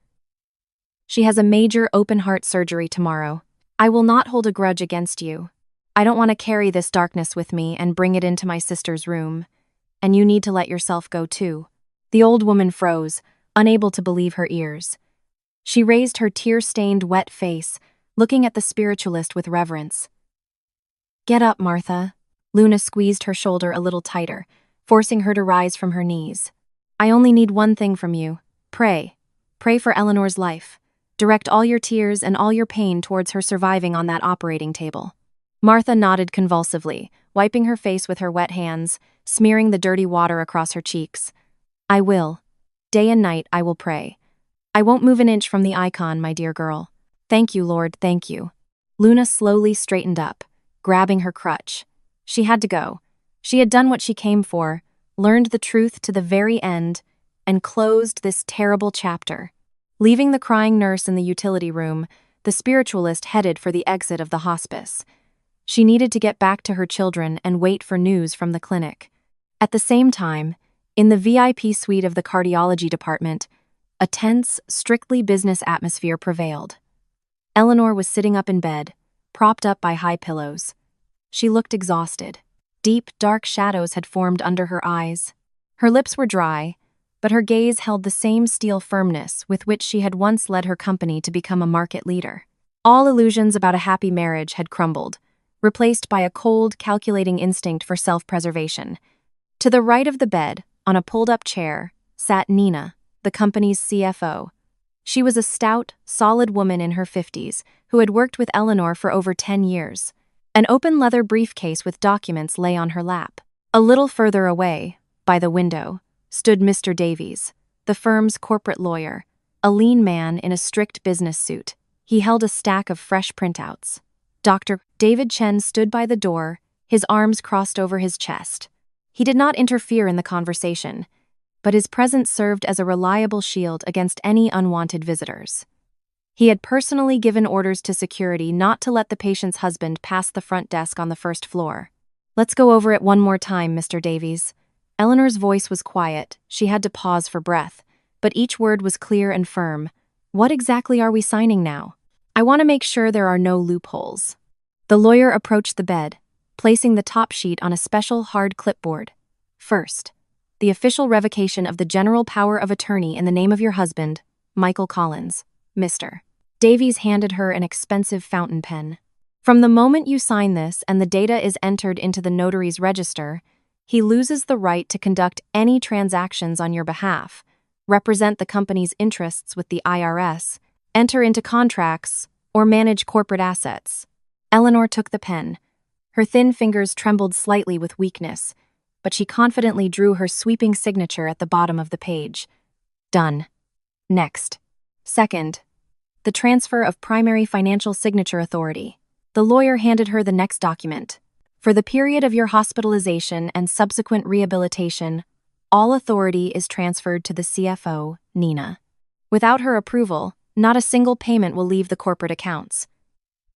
She has a major open-heart surgery tomorrow. I will not hold a grudge against you. I don't want to carry this darkness with me and bring it into my sister's room. And you need to let yourself go too. The old woman froze, unable to believe her ears. She raised her tear-stained, wet face, looking at the spiritualist with reverence. Get up, Martha. Luna squeezed her shoulder a little tighter, forcing her to rise from her knees. I only need one thing from you. Pray. Pray for Eleanor's life. Direct all your tears and all your pain towards her surviving on that operating table. Martha nodded convulsively, wiping her face with her wet hands, smearing the dirty water across her cheeks. I will. Day and night I will pray. I won't move an inch from the icon, my dear girl. Thank you, Lord, thank you. Luna slowly straightened up, grabbing her crutch. She had to go. She had done what she came for, learned the truth to the very end, and closed this terrible chapter. Leaving the crying nurse in the utility room, the spiritualist headed for the exit of the hospice. She needed to get back to her children and wait for news from the clinic. At the same time, in the VIP suite of the cardiology department, a tense, strictly business atmosphere prevailed. Eleanor was sitting up in bed, propped up by high pillows. She looked exhausted. Deep, dark shadows had formed under her eyes. Her lips were dry, but her gaze held the same steel firmness with which she had once led her company to become a market leader. All illusions about a happy marriage had crumbled, replaced by a cold, calculating instinct for self-preservation. To the right of the bed, on a pulled-up chair, sat Nina, the company's CFO. She was a stout, solid woman in her 50s who had worked with Eleanor for over 10 years. An open leather briefcase with documents lay on her lap. A little further away, by the window, stood Mr. Davies, the firm's corporate lawyer, a lean man in a strict business suit. He held a stack of fresh printouts. Dr. David Chen stood by the door, his arms crossed over his chest. He did not interfere in the conversation, but his presence served as a reliable shield against any unwanted visitors. He had personally given orders to security not to let the patient's husband pass the front desk on the first floor. Let's go over it one more time, Mr. Davies. Eleanor's voice was quiet. She had to pause for breath, but each word was clear and firm. What exactly are we signing now? I want to make sure there are no loopholes. The lawyer approached the bed, placing the top sheet on a special hard clipboard. First, the official revocation of the general power of attorney in the name of your husband, Michael Collins, Mr. Davies handed her an expensive fountain pen. From the moment you sign this and the data is entered into the notary's register, he loses the right to conduct any transactions on your behalf, represent the company's interests with the IRS, enter into contracts, or manage corporate assets. Eleanor took the pen. Her thin fingers trembled slightly with weakness, but she confidently drew her sweeping signature at the bottom of the page. Done. Next. Second, the transfer of primary financial signature authority. The lawyer handed her the next document. For the period of your hospitalization and subsequent rehabilitation, all authority is transferred to the CFO, Nina. Without her approval, not a single payment will leave the corporate accounts.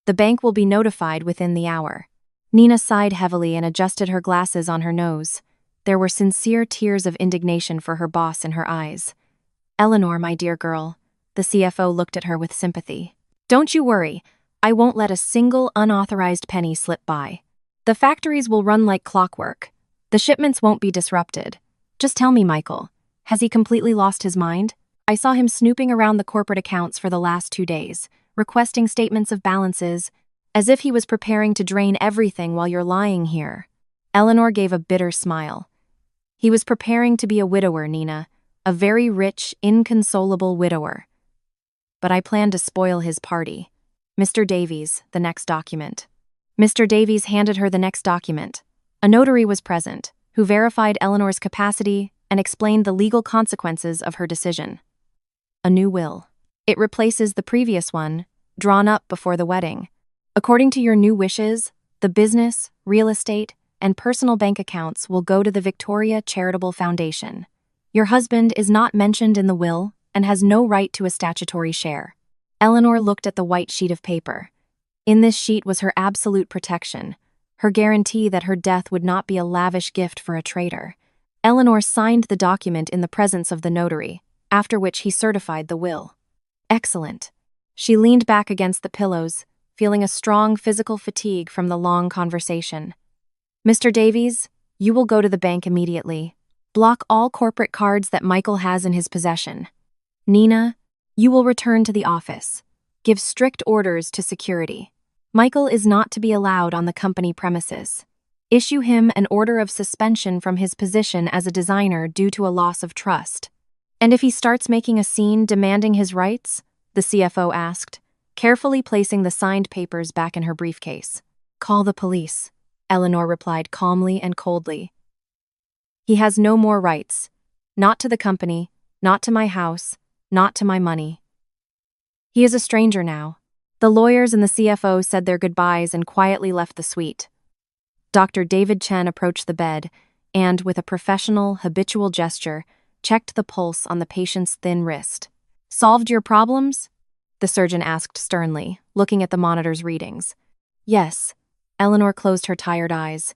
The bank will be notified within the hour. Nina sighed heavily and adjusted her glasses on her nose. There were sincere tears of indignation for her boss in her eyes. Eleanor, my dear girl, the CFO looked at her with sympathy. Don't you worry, I won't let a single unauthorized penny slip by. The factories will run like clockwork. The shipments won't be disrupted. Just tell me, Michael, has he completely lost his mind? I saw him snooping around the corporate accounts for the last 2 days, requesting statements of balances, as if he was preparing to drain everything while you're lying here. Eleanor gave a bitter smile. He was preparing to be a widower, Nina, a very rich, inconsolable widower. But I plan to spoil his party. Mr. Davies, the next document. Mr. Davies handed her the next document. A notary was present, who verified Eleanor's capacity and explained the legal consequences of her decision. A new will. It replaces the previous one, drawn up before the wedding. According to your new wishes, the business, real estate, and personal bank accounts will go to the Victoria Charitable Foundation. Your husband is not mentioned in the will and has no right to a statutory share. Eleanor looked at the white sheet of paper. In this sheet was her absolute protection, her guarantee that her death would not be a lavish gift for a traitor. Eleanor signed the document in the presence of the notary, after which he certified the will. Excellent. She leaned back against the pillows, feeling a strong physical fatigue from the long conversation. Mr. Davies, you will go to the bank immediately. Block all corporate cards that Michael has in his possession. Nina, you will return to the office. Give strict orders to security. Michael is not to be allowed on the company premises. Issue him an order of suspension from his position as a designer due to a loss of trust. And if he starts making a scene demanding his rights? The CFO asked, carefully placing the signed papers back in her briefcase. Call the police, Eleanor replied calmly and coldly. He has no more rights. Not to the company, Not to my house, not to my money. He is a stranger now. The lawyers and the CFO said their goodbyes and quietly left the suite. Dr. David Chen approached the bed and, with a professional, habitual gesture, checked the pulse on the patient's thin wrist. "Solved your problems?" the surgeon asked sternly, looking at the monitor's readings. "Yes." Eleanor closed her tired eyes.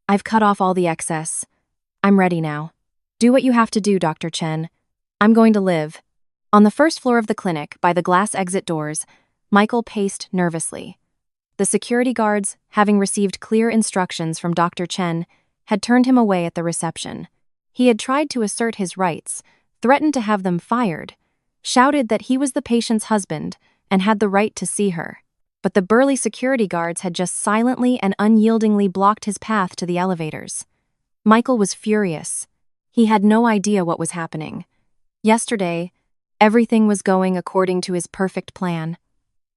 "I've cut off all the excess. I'm ready now." "Do what you have to do, Dr. Chen. I'm going to live." On the first floor of the clinic, by the glass exit doors, Michael paced nervously. The security guards, having received clear instructions from Dr. Chen, had turned him away at the reception. He had tried to assert his rights, threatened to have them fired, shouted that he was the patient's husband and had the right to see her. But the burly security guards had just silently and unyieldingly blocked his path to the elevators. Michael was furious. He had no idea what was happening. Yesterday, everything was going according to his perfect plan.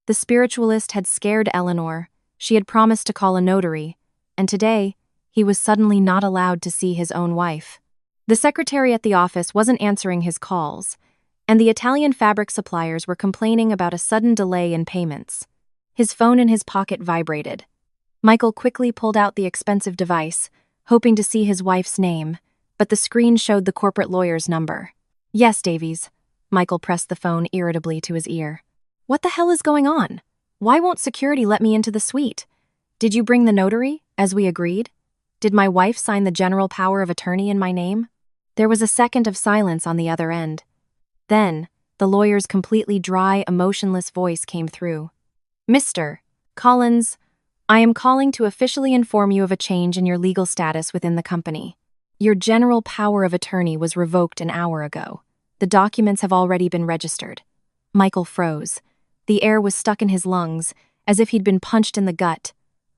The spiritualist had scared Eleanor, she had promised to call a notary, and today, he was suddenly not allowed to see his own wife. The secretary at the office wasn't answering his calls, and the Italian fabric suppliers were complaining about a sudden delay in payments. His phone in his pocket vibrated. Michael quickly pulled out the expensive device, hoping to see his wife's name, but the screen showed the corporate lawyer's number. "Yes, Davies." Michael pressed the phone irritably to his ear. "What the hell is going on? Why won't security let me into the suite? Did you bring the notary, as we agreed? Did my wife sign the general power of attorney in my name?" There was a second of silence on the other end. Then, the lawyer's completely dry, emotionless voice came through. "Mr. Collins, I am calling to officially inform you of a change in your legal status within the company. Your general power of attorney was revoked an hour ago. The documents have already been registered." Michael froze. The air was stuck in his lungs, as if he'd been punched in the gut.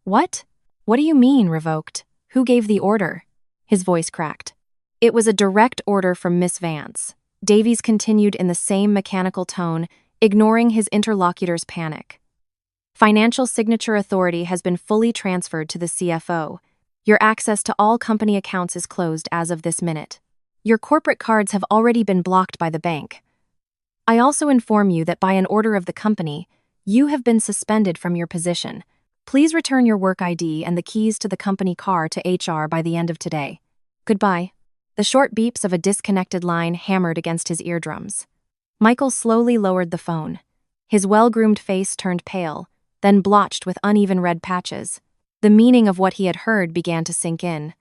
"What? What do you mean, revoked? Who gave the order?" His voice cracked. "It was a direct order from Miss Vance." Davies continued in the same mechanical tone, ignoring his interlocutor's panic. "Financial signature authority has been fully transferred to the CFO. Your access to all company accounts is closed as of this minute. Your corporate cards have already been blocked by the bank. I also inform you that by an order of the company, you have been suspended from your position. Please return your work ID and the keys to the company car to HR by the end of today. Goodbye." The short beeps of a disconnected line hammered against his eardrums. Michael slowly lowered the phone. His well-groomed face turned pale, then blotched with uneven red patches. The meaning of what he had heard began to sink in.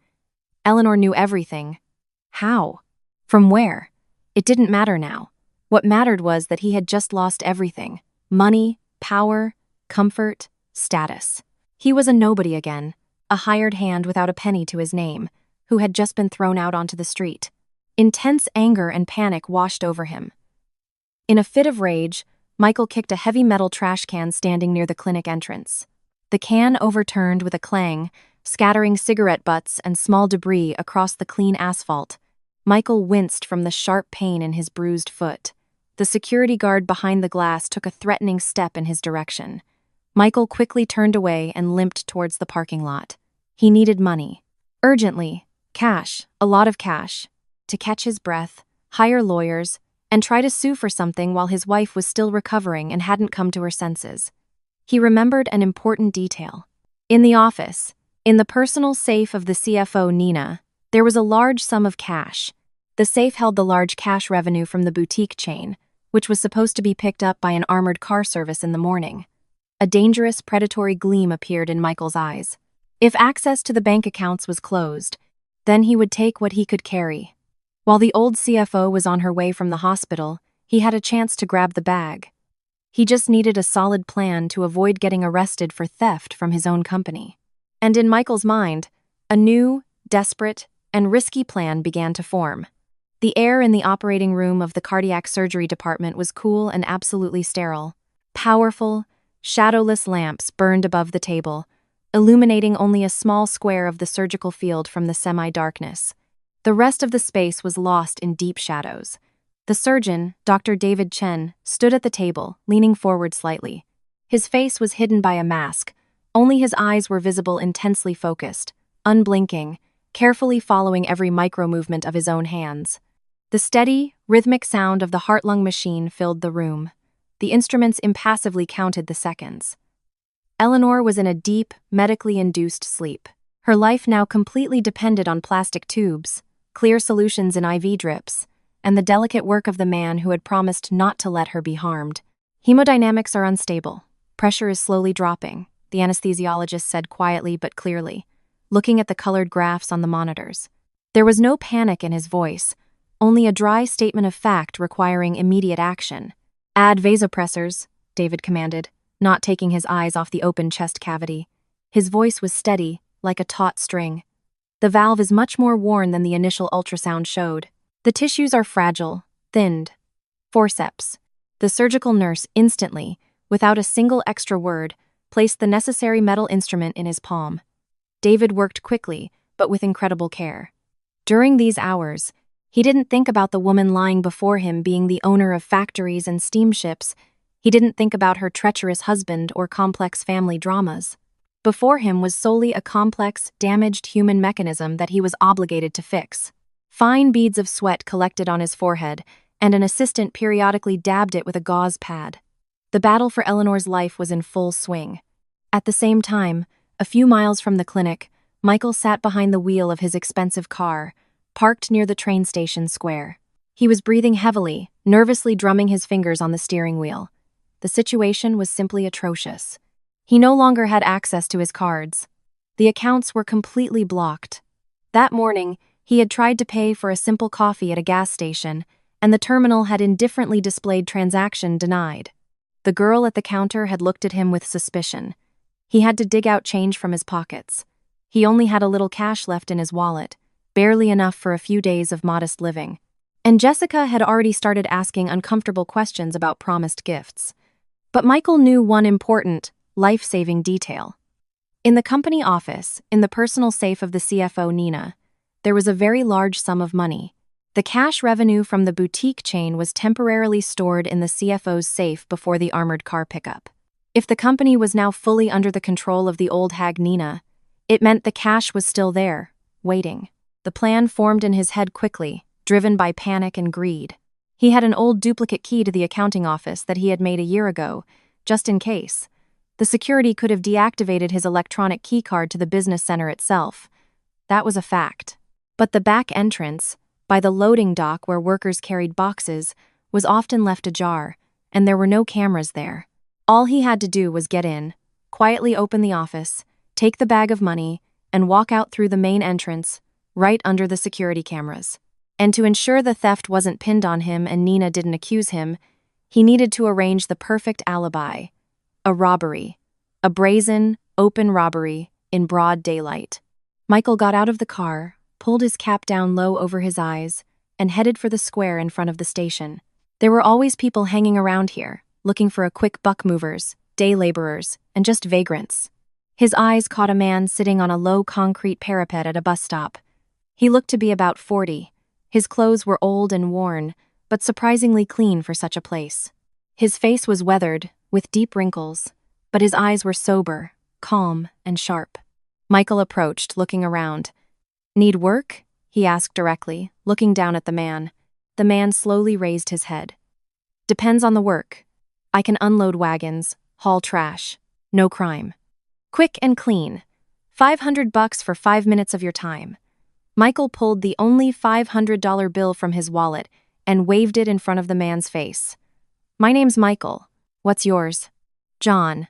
Eleanor knew everything. How? From where? It didn't matter now. What mattered was that he had just lost everything: money, power, comfort, status. He was a nobody again, a hired hand without a penny to his name, who had just been thrown out onto the street. Intense anger and panic washed over him. In a fit of rage, Michael kicked a heavy metal trash can standing near the clinic entrance. The can overturned with a clang, scattering cigarette butts and small debris across the clean asphalt. Michael winced from the sharp pain in his bruised foot. The security guard behind the glass took a threatening step in his direction. Michael quickly turned away and limped towards the parking lot. He needed money. Urgently. Cash, a lot of cash. To catch his breath, hire lawyers, and try to sue for something while his wife was still recovering and hadn't come to her senses. He remembered an important detail. In the office, in the personal safe of the CFO, Nina, there was a large sum of cash. The safe held the large cash revenue from the boutique chain, which was supposed to be picked up by an armored car service in the morning. A dangerous, predatory gleam appeared in Michael's eyes. If access to the bank accounts was closed, then he would take what he could carry. While the old CFO was on her way from the hospital, he had a chance to grab the bag. He just needed a solid plan to avoid getting arrested for theft from his own company. And in Michael's mind, a new, desperate, and risky plan began to form. The air in the operating room of the cardiac surgery department was cool and absolutely sterile. Powerful, shadowless lamps burned above the table, illuminating only a small square of the surgical field from the semi-darkness. The rest of the space was lost in deep shadows. The surgeon, Dr. David Chen, stood at the table, leaning forward slightly. His face was hidden by a mask. Only his eyes were visible, intensely focused, unblinking, carefully following every micro-movement of his own hands. The steady, rhythmic sound of the heart-lung machine filled the room. The instruments impassively counted the seconds. Eleanor was in a deep, medically induced sleep. Her life now completely depended on plastic tubes, clear solutions in IV drips, and the delicate work of the man who had promised not to let her be harmed. Hemodynamics are unstable. Pressure is slowly dropping, the anesthesiologist said quietly but clearly, looking at the colored graphs on the monitors. There was no panic in his voice, only a dry statement of fact requiring immediate action. Add vasopressors, David commanded, not taking his eyes off the open chest cavity. His voice was steady, like a taut string. The valve is much more worn than the initial ultrasound showed. The tissues are fragile, thinned. Forceps. The surgical nurse instantly, without a single extra word, placed the necessary metal instrument in his palm. David worked quickly, but with incredible care. During these hours, he didn't think about the woman lying before him being the owner of factories and steamships. He didn't think about her treacherous husband or complex family dramas. Before him was solely a complex, damaged human mechanism that he was obligated to fix. Fine beads of sweat collected on his forehead, and an assistant periodically dabbed it with a gauze pad. The battle for Eleanor's life was in full swing. At the same time, a few miles from the clinic, Michael sat behind the wheel of his expensive car, parked near the train station square. He was breathing heavily, nervously drumming his fingers on the steering wheel. The situation was simply atrocious. He no longer had access to his cards. The accounts were completely blocked. That morning, he had tried to pay for a simple coffee at a gas station, and the terminal had indifferently displayed transaction denied. The girl at the counter had looked at him with suspicion. He had to dig out change from his pockets. He only had a little cash left in his wallet, barely enough for a few days of modest living. And Jessica had already started asking uncomfortable questions about promised gifts. But Michael knew one important, life-saving detail. In the company office, in the personal safe of the CFO Nina, there was a very large sum of money. The cash revenue from the boutique chain was temporarily stored in the CFO's safe before the armored car pickup. If the company was now fully under the control of the old hag Nina, it meant the cash was still there, waiting. The plan formed in his head quickly, driven by panic and greed. He had an old duplicate key to the accounting office that he had made a year ago, just in case. The security could have deactivated his electronic keycard to the business center itself. That was a fact. But the back entrance, by the loading dock where workers carried boxes, was often left ajar, and there were no cameras there. All he had to do was get in, quietly open the office, take the bag of money, and walk out through the main entrance, right under the security cameras. And to ensure the theft wasn't pinned on him and Nina didn't accuse him, he needed to arrange the perfect alibi. A robbery. A brazen, open robbery in broad daylight. Michael got out of the car, pulled his cap down low over his eyes, and headed for the square in front of the station. There were always people hanging around here, looking for a quick buck movers, day laborers, and just vagrants. His eyes caught a man sitting on a low concrete parapet at a bus stop. He looked to be about 40. His clothes were old and worn, but surprisingly clean for such a place. His face was weathered, with deep wrinkles, but his eyes were sober, calm, and sharp. Michael approached, looking around. "Need work?" he asked directly, looking down at the man. The man slowly raised his head. "Depends on the work. I can unload wagons, haul trash. No crime. Quick and clean. $500 for 5 minutes of your time." Michael pulled the only $500 bill from his wallet and waved it in front of the man's face. "My name's Michael. What's yours?" "John."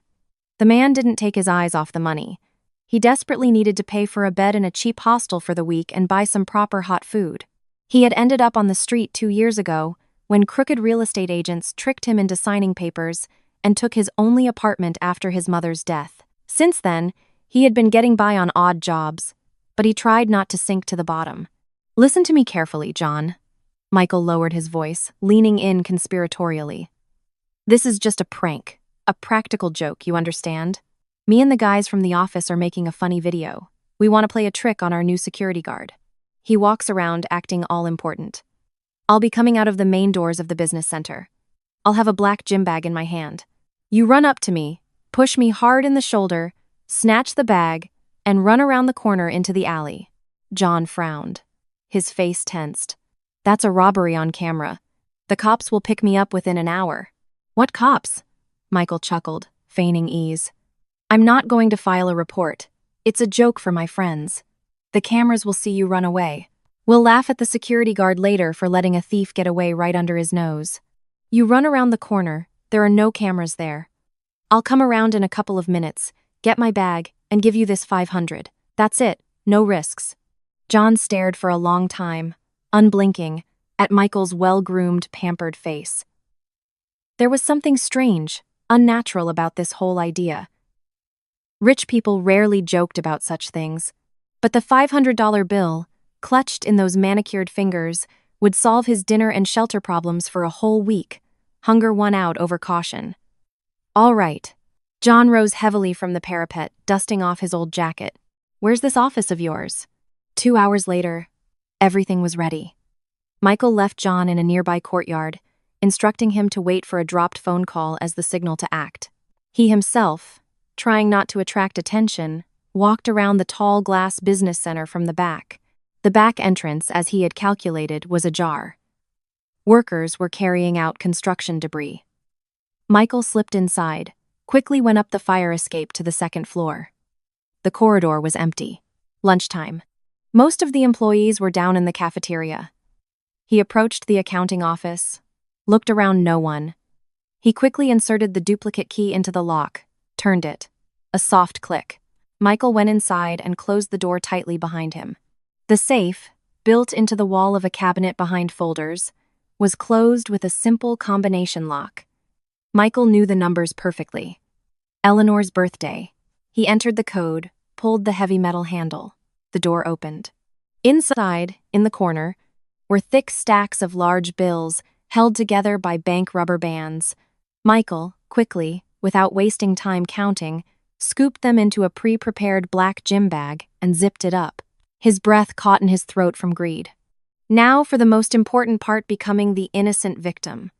The man didn't take his eyes off the money. He desperately needed to pay for a bed in a cheap hostel for the week and buy some proper hot food. He had ended up on the street 2 years ago when crooked real estate agents tricked him into signing papers and took his only apartment after his mother's death. Since then, he had been getting by on odd jobs, but he tried not to sink to the bottom. "Listen to me carefully, John." Michael lowered his voice, leaning in conspiratorially. "This is just a prank, a practical joke, you understand? Me and the guys from the office are making a funny video. We want to play a trick on our new security guard." He walks around acting all important. "I'll be coming out of the main doors of the business center. I'll have a black gym bag in my hand. You run up to me, push me hard in the shoulder, snatch the bag, and run around the corner into the alley." John frowned. His face tensed. That's a robbery on camera. The cops will pick me up within an hour. What cops? Michael chuckled, feigning ease. I'm not going to file a report. It's a joke for my friends. The cameras will see you run away. We'll laugh at the security guard later for letting a thief get away right under his nose. You run around the corner, there are no cameras there. I'll come around in a couple of minutes, get my bag, and give you this 500. That's it, no risks. John stared for a long time, unblinking, at Michael's well-groomed, pampered face. There was something strange, unnatural about this whole idea. Rich people rarely joked about such things, but the $500 bill, clutched in those manicured fingers, would solve his dinner and shelter problems for a whole week. Hunger won out over caution. All right. John rose heavily from the parapet, dusting off his old jacket. Where's this office of yours? 2 hours later, everything was ready. Michael left John in a nearby courtyard, instructing him to wait for a dropped phone call as the signal to act. He himself, trying not to attract attention, walked around the tall glass business center from the back. The back entrance, as he had calculated, was ajar. Workers were carrying out construction debris. Michael slipped inside, quickly went up the fire escape to the second floor. The corridor was empty. Lunchtime. Most of the employees were down in the cafeteria. He approached the accounting office, looked around, no one. He quickly inserted the duplicate key into the lock, turned it. A soft click. Michael went inside and closed the door tightly behind him. The safe, built into the wall of a cabinet behind folders, was closed with a simple combination lock. Michael knew the numbers perfectly. Eleanor's birthday. He entered the code, pulled the heavy metal handle. The door opened. Inside, in the corner, were thick stacks of large bills held together by bank rubber bands. Michael, quickly, without wasting time counting, scooped them into a pre-prepared black gym bag and zipped it up. His breath caught in his throat from greed. Now for the most important part, becoming the innocent victim.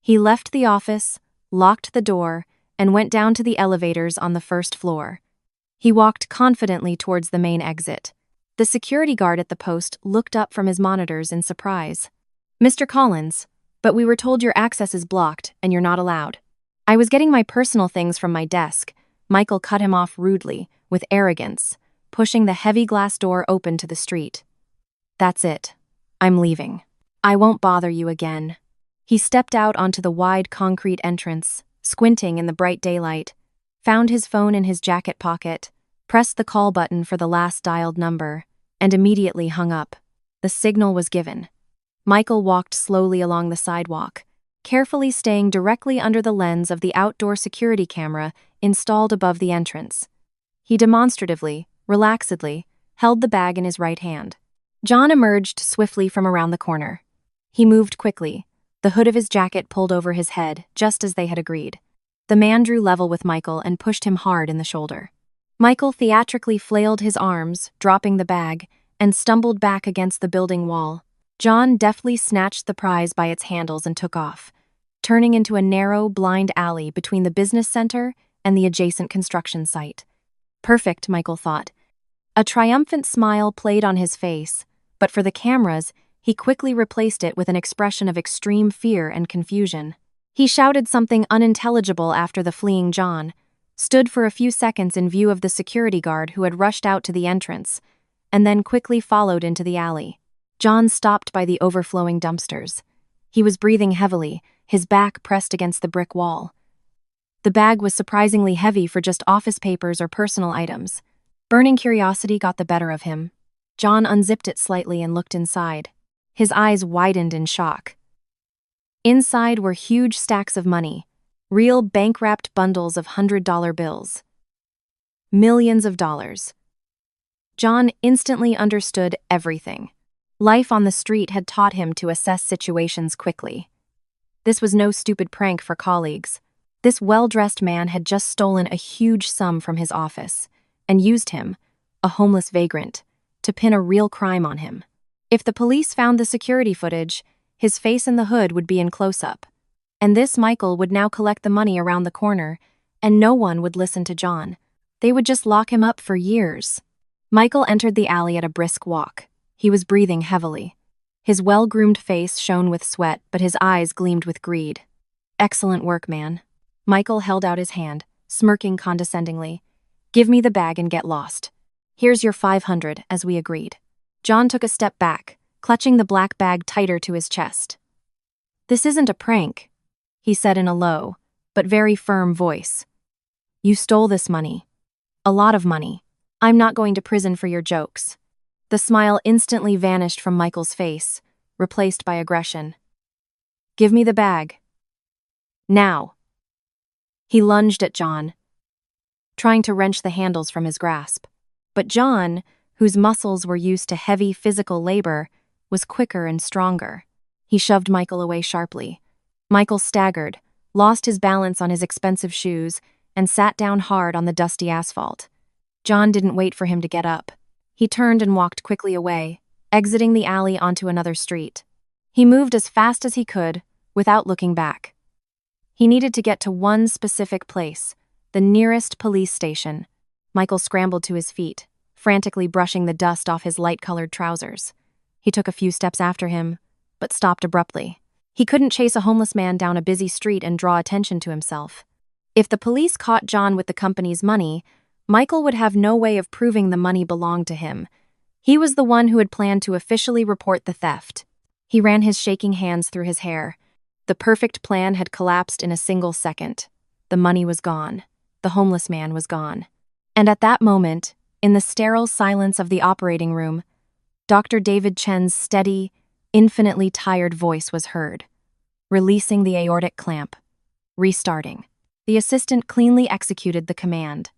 He left the office, locked the door, and went down to the elevators on the first floor. He walked confidently towards the main exit. The security guard at the post looked up from his monitors in surprise. Mr. Collins, but we were told your access is blocked and you're not allowed. I was getting my personal things from my desk. Michael cut him off rudely, with arrogance, pushing the heavy glass door open to the street. That's it. I'm leaving. I won't bother you again. He stepped out onto the wide concrete entrance, squinting in the bright daylight, found his phone in his jacket pocket, pressed the call button for the last dialed number, and immediately hung up. The signal was given. Michael walked slowly along the sidewalk, carefully staying directly under the lens of the outdoor security camera installed above the entrance. He demonstratively, relaxedly, held the bag in his right hand. John emerged swiftly from around the corner. He moved quickly, the hood of his jacket pulled over his head, just as they had agreed. The man drew level with Michael and pushed him hard in the shoulder. Michael theatrically flailed his arms, dropping the bag, and stumbled back against the building wall. John deftly snatched the prize by its handles and took off, turning into a narrow, blind alley between the business center and the adjacent construction site. Perfect, Michael thought. A triumphant smile played on his face, but for the cameras, he quickly replaced it with an expression of extreme fear and confusion. He shouted something unintelligible after the fleeing John, stood for a few seconds in view of the security guard who had rushed out to the entrance, and then quickly followed into the alley. John stopped by the overflowing dumpsters. He was breathing heavily, his back pressed against the brick wall. The bag was surprisingly heavy for just office papers or personal items. Burning curiosity got the better of him. John unzipped it slightly and looked inside. His eyes widened in shock. Inside were huge stacks of money, real bank-wrapped bundles of $100 bills. Millions of dollars. John instantly understood everything. Life on the street had taught him to assess situations quickly. This was no stupid prank for colleagues. This well-dressed man had just stolen a huge sum from his office and used him, a homeless vagrant, to pin a real crime on him. If the police found the security footage, his face in the hood would be in close-up. And this Michael would now collect the money around the corner, and no one would listen to John. They would just lock him up for years. Michael entered the alley at a brisk walk. He was breathing heavily. His well-groomed face shone with sweat, but his eyes gleamed with greed. "Excellent work, man." Michael held out his hand, smirking condescendingly. "Give me the bag and get lost. Here's your 500, as we agreed." John took a step back, clutching the black bag tighter to his chest. "This isn't a prank," he said in a low, but very firm voice. "You stole this money. A lot of money. I'm not going to prison for your jokes." The smile instantly vanished from Michael's face, replaced by aggression. "Give me the bag. Now." He lunged at John, trying to wrench the handles from his grasp. But John, whose muscles were used to heavy physical labor, was quicker and stronger. He shoved Michael away sharply. Michael staggered, lost his balance on his expensive shoes, and sat down hard on the dusty asphalt. John didn't wait for him to get up. He turned and walked quickly away, exiting the alley onto another street. He moved as fast as he could, without looking back. He needed to get to one specific place, the nearest police station. Michael scrambled to his feet, frantically brushing the dust off his light-colored trousers. He took a few steps after him, but stopped abruptly. He couldn't chase a homeless man down a busy street and draw attention to himself. If the police caught John with the company's money, Michael would have no way of proving the money belonged to him. He was the one who had planned to officially report the theft. He ran his shaking hands through his hair. The perfect plan had collapsed in a single second. The money was gone. The homeless man was gone. And at that moment, in the sterile silence of the operating room, Dr. David Chen's steady, infinitely tired voice was heard. Releasing the aortic clamp. Restarting. The assistant cleanly executed the command.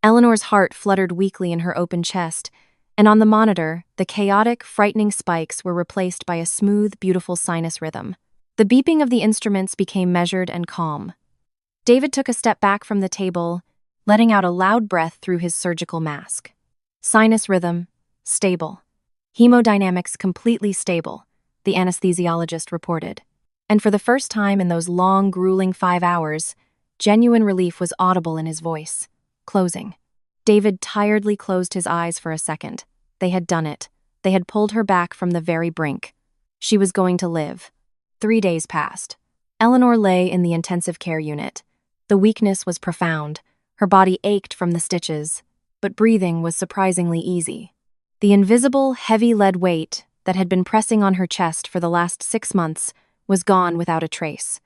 Eleanor's heart fluttered weakly in her open chest, and on the monitor, the chaotic, frightening spikes were replaced by a smooth, beautiful sinus rhythm. The beeping of the instruments became measured and calm. David took a step back from the table, letting out a loud breath through his surgical mask. Sinus rhythm, stable. Hemodynamics completely stable, the anesthesiologist reported. And for the first time in those long, grueling 5 hours, genuine relief was audible in his voice. Closing. David tiredly closed his eyes for a second. They had done it. They had pulled her back from the very brink. She was going to live. 3 days passed. Eleanor lay in the intensive care unit. The weakness was profound. Her body ached from the stitches, but breathing was surprisingly easy. The invisible, heavy lead weight that had been pressing on her chest for the last 6 months was gone without a trace.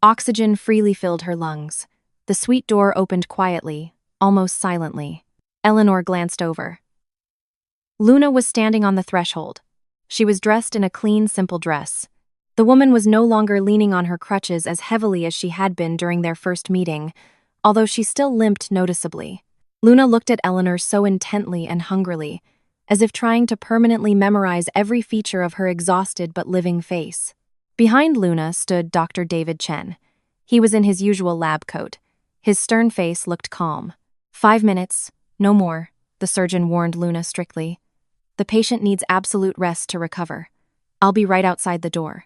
Oxygen freely filled her lungs. The suite door opened quietly, almost silently. Eleanor glanced over. Luna was standing on the threshold. She was dressed in a clean, simple dress. The woman was no longer leaning on her crutches as heavily as she had been during their first meeting, although she still limped noticeably. Luna looked at Eleanor so intently and hungrily, as if trying to permanently memorize every feature of her exhausted but living face. Behind Luna stood Dr. David Chen. He was in his usual lab coat. His stern face looked calm. 5 minutes, no more, the surgeon warned Luna strictly. The patient needs absolute rest to recover. I'll be right outside the door.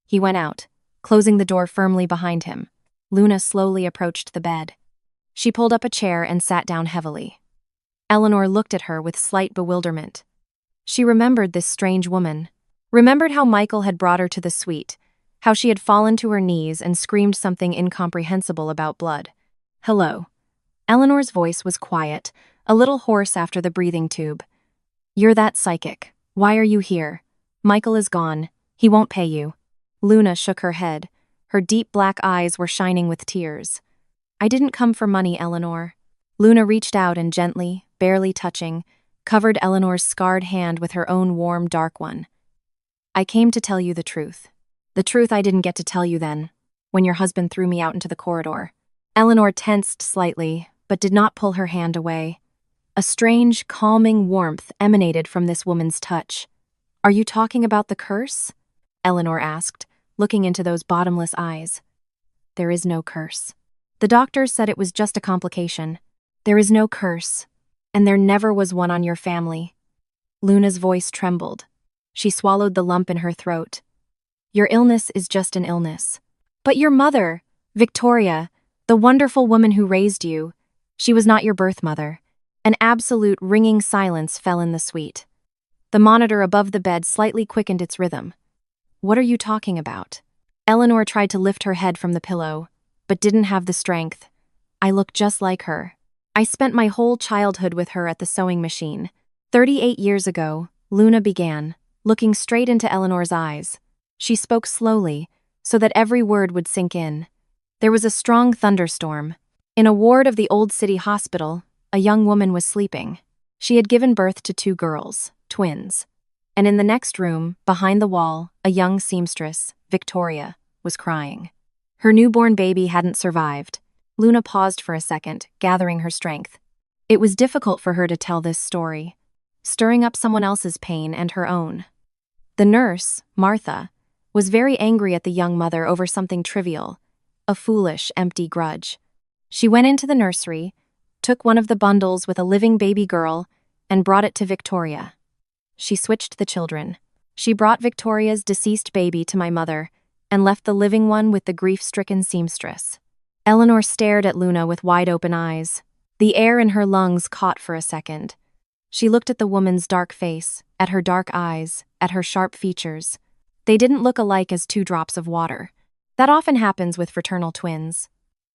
He went out, closing the door firmly behind him. Luna slowly approached the bed. She pulled up a chair and sat down heavily. Eleanor looked at her with slight bewilderment. She remembered this strange woman, remembered how Michael had brought her to the suite, how she had fallen to her knees and screamed something incomprehensible about blood. "Hello." Eleanor's voice was quiet, a little hoarse after the breathing tube. "You're that psychic. Why are you here? Michael is gone. He won't pay you." Luna shook her head. Her deep black eyes were shining with tears. "I didn't come for money, Eleanor." Luna reached out and gently, barely touching, covered Eleanor's scarred hand with her own warm, dark one. "I came to tell you the truth. The truth I didn't get to tell you then, when your husband threw me out into the corridor." Eleanor tensed slightly, but did not pull her hand away. A strange, calming warmth emanated from this woman's touch. "Are you talking about the curse?" Eleanor asked, looking into those bottomless eyes. "There is no curse. The doctor said it was just a complication. There is no curse, and there never was one on your family." Luna's voice trembled. She swallowed the lump in her throat. "Your illness is just an illness. But your mother, Victoria, the wonderful woman who raised you, she was not your birth mother." An absolute ringing silence fell in the suite. The monitor above the bed slightly quickened its rhythm. "What are you talking about?" Eleanor tried to lift her head from the pillow, but didn't have the strength. "I look just like her. I spent my whole childhood with her at the sewing machine." 38 years ago, Luna began, looking straight into Eleanor's eyes. She spoke slowly, so that every word would sink in. There was a strong thunderstorm. In a ward of the old city hospital, a young woman was sleeping. She had given birth to 2 girls, twins. And in the next room, behind the wall, a young seamstress, Victoria, was crying. Her newborn baby hadn't survived. Luna paused for a second, gathering her strength. It was difficult for her to tell this story, stirring up someone else's pain and her own. The nurse, Martha, was very angry at the young mother over something trivial, a foolish, empty grudge. She went into the nursery, took one of the bundles with a living baby girl, and brought it to Victoria. She switched the children. She brought Victoria's deceased baby to my mother and left the living one with the grief-stricken seamstress. Eleanor stared at Luna with wide-open eyes. The air in her lungs caught for a second. She looked at the woman's dark face, at her dark eyes, at her sharp features. They didn't look alike as 2 drops of water. That often happens with fraternal twins.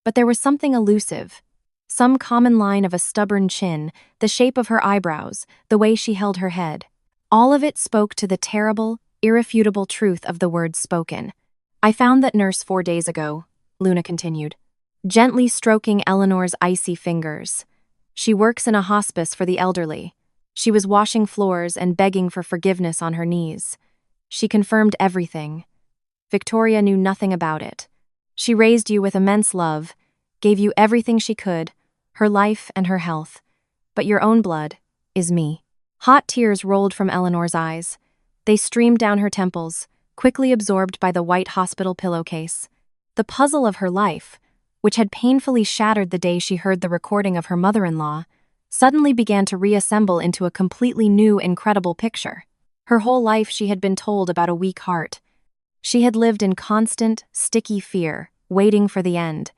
But there was something elusive. Some common line of a stubborn chin, the shape of her eyebrows, the way she held her head. All of it spoke to the terrible, irrefutable truth of the words spoken. "I found that nurse 4 days ago," Luna continued, gently stroking Eleanor's icy fingers. "She works in a hospice for the elderly. She was washing floors and begging for forgiveness on her knees. She confirmed everything. Victoria knew nothing about it. She raised you with immense love, gave you everything she could, her life and her health. But your own blood is me." Hot tears rolled from Eleanor's eyes. They streamed down her temples, quickly absorbed by the white hospital pillowcase. The puzzle of her life, which had painfully shattered the day she heard the recording of her mother-in-law, suddenly began to reassemble into a completely new, incredible picture. Her whole life she had been told about a weak heart. She had lived in constant, sticky fear, waiting for the end.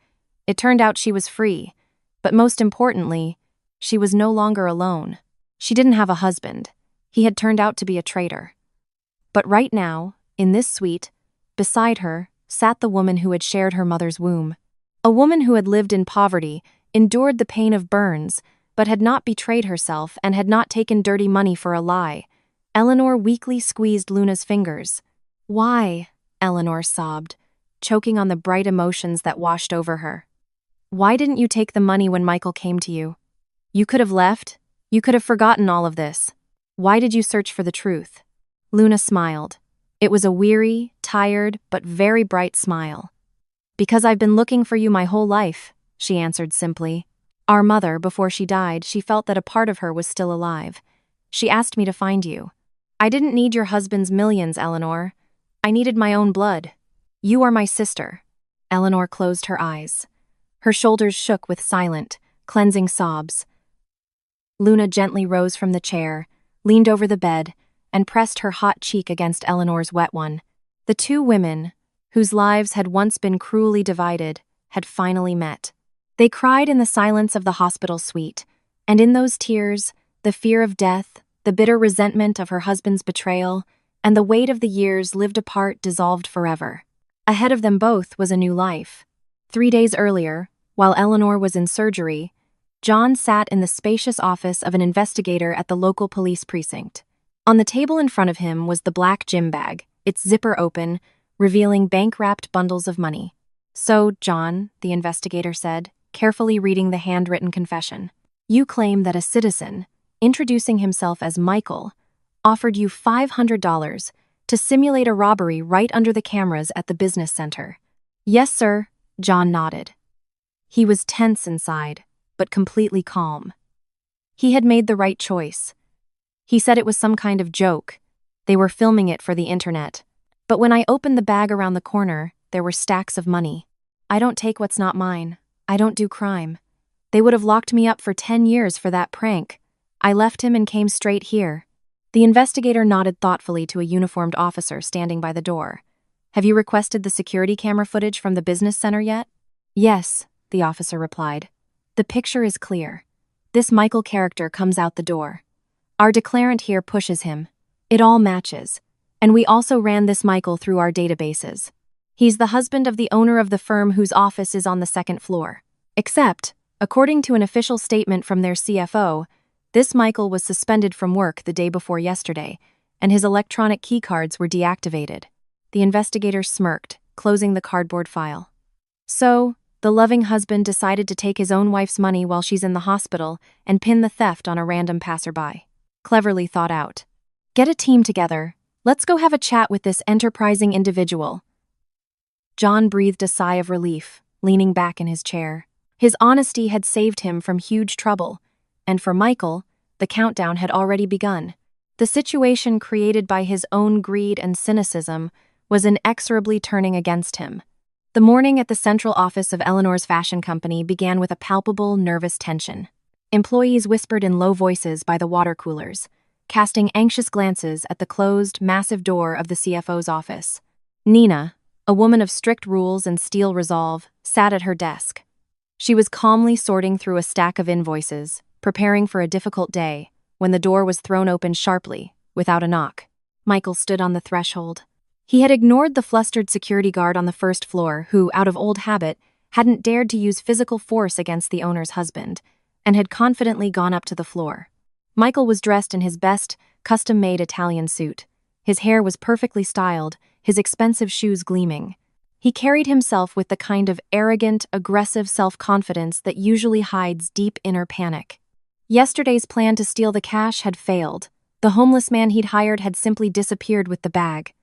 It turned out she was free, but most importantly, she was no longer alone. She didn't have a husband. He had turned out to be a traitor. But right now, in this suite, beside her, sat the woman who had shared her mother's womb. A woman who had lived in poverty, endured the pain of burns, but had not betrayed herself and had not taken dirty money for a lie. Eleanor weakly squeezed Luna's fingers. "Why?" Eleanor sobbed, choking on the bright emotions that washed over her. "Why didn't you take the money when Michael came to you? You could have left. You could have forgotten all of this. Why did you search for the truth?" Luna smiled. It was a weary, tired, but very bright smile. "Because I've been looking for you my whole life," she answered simply. "Our mother, before she died, she felt that a part of her was still alive. She asked me to find you. I didn't need your husband's millions, Eleanor. I needed my own blood. You are my sister." Eleanor closed her eyes. Her shoulders shook with silent, cleansing sobs. Luna gently rose from the chair, leaned over the bed, and pressed her hot cheek against Eleanor's wet one. The 2 women, whose lives had once been cruelly divided, had finally met. They cried in the silence of the hospital suite, and in those tears, the fear of death, the bitter resentment of her husband's betrayal, and the weight of the years lived apart dissolved forever. Ahead of them both was a new life. 3 days earlier, while Eleanor was in surgery, John sat in the spacious office of an investigator at the local police precinct. On the table in front of him was the black gym bag, its zipper open, revealing bank-wrapped bundles of money. "So, John," the investigator said, carefully reading the handwritten confession, "you claim that a citizen, introducing himself as Michael, offered you $500 to simulate a robbery right under the cameras at the business center." "Yes, sir," John nodded. He was tense inside, but completely calm. He had made the right choice. He said it was some kind of joke. They were filming it for the internet. But when I opened the bag around the corner, there were stacks of money. "I don't take what's not mine. I don't do crime. They would have locked me up for 10 years for that prank. I left him and came straight here." The investigator nodded thoughtfully to a uniformed officer standing by the door. "Have you requested the security camera footage from the business center yet?" "Yes," the officer replied. "The picture is clear. This Michael character comes out the door. Our declarant here pushes him. It all matches. And we also ran this Michael through our databases. He's the husband of the owner of the firm whose office is on the second floor. Except, according to an official statement from their CFO, this Michael was suspended from work the day before yesterday, and his electronic keycards were deactivated. The investigator smirked, closing the cardboard file. So, the loving husband decided to take his own wife's money while she's in the hospital and pin the theft on a random passerby. Cleverly thought out. Get a team together. Let's go have a chat with this enterprising individual. John breathed a sigh of relief, leaning back in his chair. His honesty had saved him from huge trouble, and for Michael, the countdown had already begun. The situation created by his own greed and cynicism was inexorably turning against him. The morning at the central office of Eleanor's fashion company began with a palpable, nervous tension. Employees whispered in low voices by the water coolers, casting anxious glances at the closed, massive door of the CFO's office. Nina, a woman of strict rules and steel resolve, sat at her desk. She was calmly sorting through a stack of invoices, preparing for a difficult day, when the door was thrown open sharply, without a knock. Michael stood on the threshold. He had ignored the flustered security guard on the first floor who, out of old habit, hadn't dared to use physical force against the owner's husband, and had confidently gone up to the floor. Michael was dressed in his best, custom-made Italian suit. His hair was perfectly styled, his expensive shoes gleaming. He carried himself with the kind of arrogant, aggressive self-confidence that usually hides deep inner panic. Yesterday's plan to steal the cash had failed. The homeless man he'd hired had simply disappeared with the bag.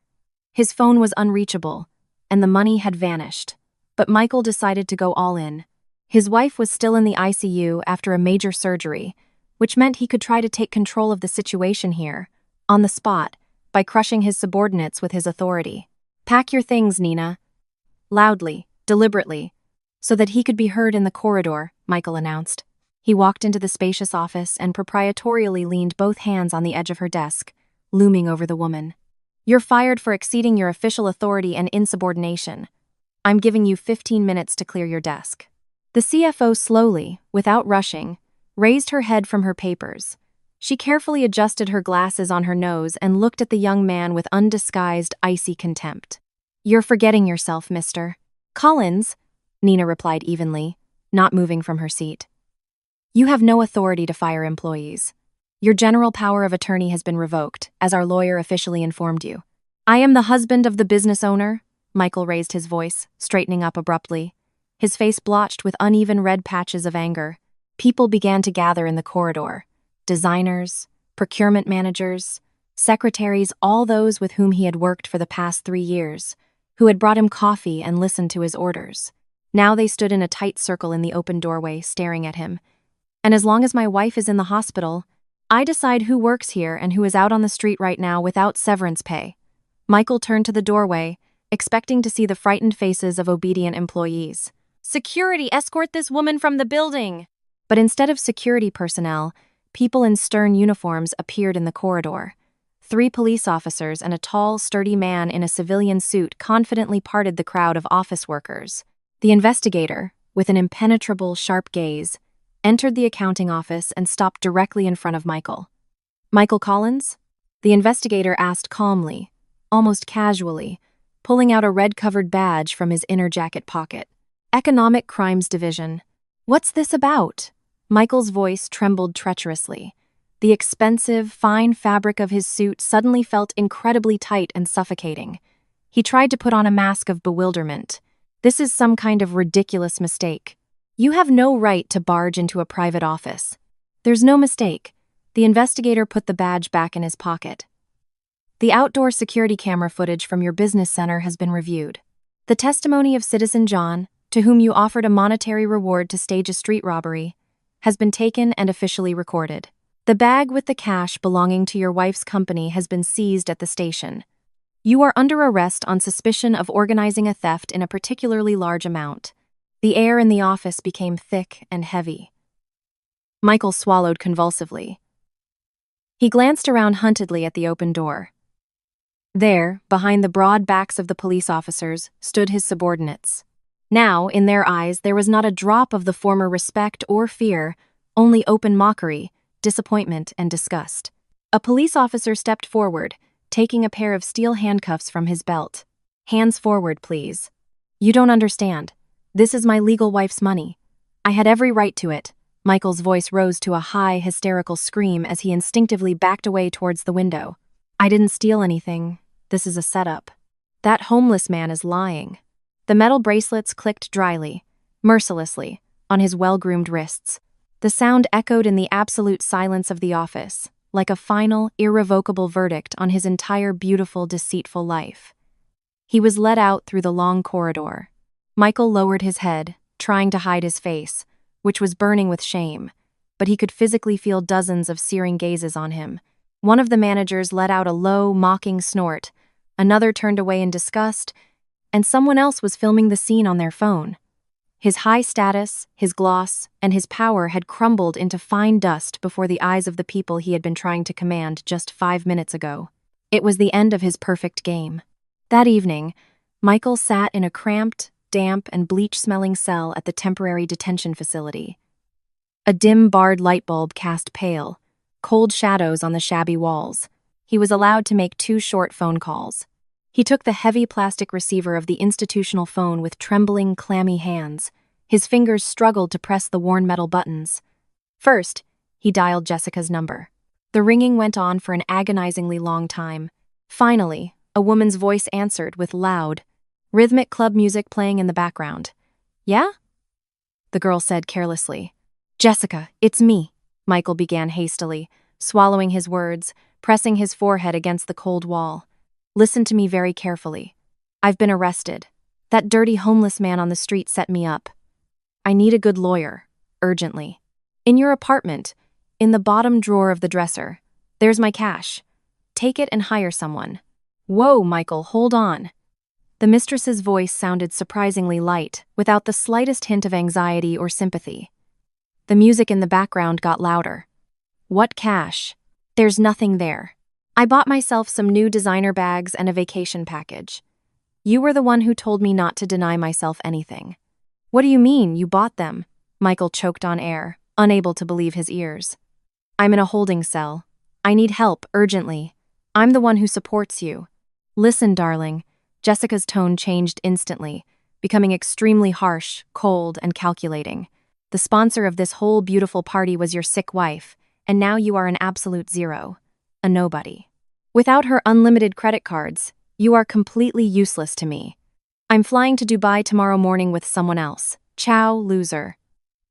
His phone was unreachable, and the money had vanished. But Michael decided to go all in. His wife was still in the ICU after a major surgery, which meant he could try to take control of the situation here, on the spot, by crushing his subordinates with his authority. "Pack your things, Nina." Loudly, deliberately, so that he could be heard in the corridor, Michael announced. He walked into the spacious office and proprietorially leaned both hands on the edge of her desk, looming over the woman. "You're fired for exceeding your official authority and insubordination. I'm giving you 15 minutes to clear your desk." The CFO slowly, without rushing, raised her head from her papers. She carefully adjusted her glasses on her nose and looked at the young man with undisguised, icy contempt. "You're forgetting yourself, Mr. Collins," Nina replied evenly, not moving from her seat. "You have no authority to fire employees. Your general power of attorney has been revoked, as our lawyer officially informed you." "I am the husband of the business owner," Michael raised his voice, straightening up abruptly, his face blotched with uneven red patches of anger. People began to gather in the corridor. Designers, procurement managers, secretaries, all those with whom he had worked for the past 3 years, who had brought him coffee and listened to his orders. Now they stood in a tight circle in the open doorway, staring at him. "And as long as my wife is in the hospital, I decide who works here and who is out on the street right now without severance pay." Michael turned to the doorway, expecting to see the frightened faces of obedient employees. "Security, escort this woman from the building!" But instead of security personnel, people in stern uniforms appeared in the corridor. 3 police officers and a tall, sturdy man in a civilian suit confidently parted the crowd of office workers. The investigator, with an impenetrable, sharp gaze, entered the accounting office and stopped directly in front of Michael. "Michael Collins?" The investigator asked calmly, almost casually, pulling out a red-covered badge from his inner jacket pocket. "Economic Crimes Division." "What's this about?" Michael's voice trembled treacherously. The expensive, fine fabric of his suit suddenly felt incredibly tight and suffocating. He tried to put on a mask of bewilderment. "This is some kind of ridiculous mistake. You have no right to barge into a private office." "There's no mistake." The investigator put the badge back in his pocket. "The outdoor security camera footage from your business center has been reviewed. The testimony of Citizen John, to whom you offered a monetary reward to stage a street robbery, has been taken and officially recorded. The bag with the cash belonging to your wife's company has been seized at the station. You are under arrest on suspicion of organizing a theft in a particularly large amount." The air in the office became thick and heavy. Michael swallowed convulsively. He glanced around huntedly at the open door. There, behind the broad backs of the police officers, stood his subordinates. Now, in their eyes, there was not a drop of the former respect or fear, only open mockery, disappointment, and disgust. A police officer stepped forward, taking a pair of steel handcuffs from his belt. Hands forward, please. You don't understand. This is my legal wife's money. I had every right to it. Michael's voice rose to a high, hysterical scream as he instinctively backed away towards the window. I didn't steal anything. This is a setup. That homeless man is lying. The metal bracelets clicked dryly, mercilessly, on his well-groomed wrists. The sound echoed in the absolute silence of the office, like a final, irrevocable verdict on his entire beautiful, deceitful life. He was led out through the long corridor. Michael lowered his head, trying to hide his face, which was burning with shame, but he could physically feel dozens of searing gazes on him. One of the managers let out a low, mocking snort, another turned away in disgust, and someone else was filming the scene on their phone. His high status, his gloss, and his power had crumbled into fine dust before the eyes of the people he had been trying to command just 5 minutes ago. It was the end of his perfect game. That evening, Michael sat in a cramped, damp, and bleach-smelling cell at the temporary detention facility. A dim, barred light bulb cast pale, cold shadows on the shabby walls. He was allowed to make 2 short phone calls. He took the heavy plastic receiver of the institutional phone with trembling, clammy hands. His fingers struggled to press the worn metal buttons. First, he dialed Jessica's number. The ringing went on for an agonizingly long time. Finally, a woman's voice answered with loud, rhythmic club music playing in the background. Yeah? The girl said carelessly. Jessica, it's me, Michael began hastily, swallowing his words, pressing his forehead against the cold wall. Listen to me very carefully. I've been arrested. That dirty homeless man on the street set me up. I need a good lawyer, urgently. In your apartment, in the bottom drawer of the dresser, there's my cash. Take it and hire someone. Whoa, Michael, hold on. The mistress's voice sounded surprisingly light, without the slightest hint of anxiety or sympathy. The music in the background got louder. What cash? There's nothing there. I bought myself some new designer bags and a vacation package. You were the one who told me not to deny myself anything. What do you mean, you bought them? Michael choked on air, unable to believe his ears. I'm in a holding cell. I need help, urgently. I'm the one who supports you. Listen, darling. Jessica's tone changed instantly, becoming extremely harsh, cold, and calculating. The sponsor of this whole beautiful party was your sick wife, and now you are an absolute zero. A nobody. Without her unlimited credit cards, you are completely useless to me. I'm flying to Dubai tomorrow morning with someone else. Ciao, loser.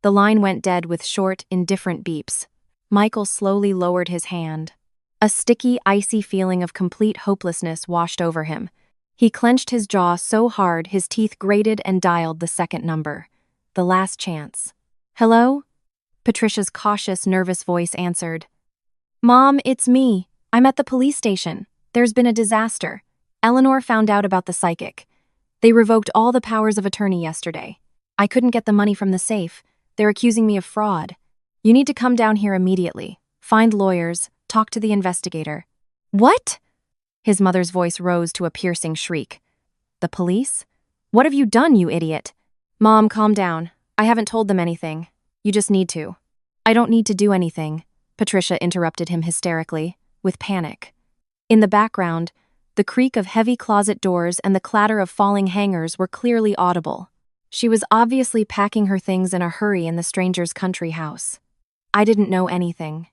The line went dead with short, indifferent beeps. Michael slowly lowered his hand. A sticky, icy feeling of complete hopelessness washed over him. He clenched his jaw so hard his teeth grated and dialed the second number. The last chance. Hello? Patricia's cautious, nervous voice answered. Mom, it's me. I'm at the police station. There's been a disaster. Eleanor found out about the psychic. They revoked all the powers of attorney yesterday. I couldn't get the money from the safe. They're accusing me of fraud. You need to come down here immediately. Find lawyers. Talk to the investigator. What? His mother's voice rose to a piercing shriek. The police? What have you done, you idiot? Mom, calm down. I haven't told them anything. You just need to. I don't need to do anything, Patricia interrupted him hysterically, with panic. In the background, the creak of heavy closet doors and the clatter of falling hangers were clearly audible. She was obviously packing her things in a hurry in the stranger's country house. I didn't know anything.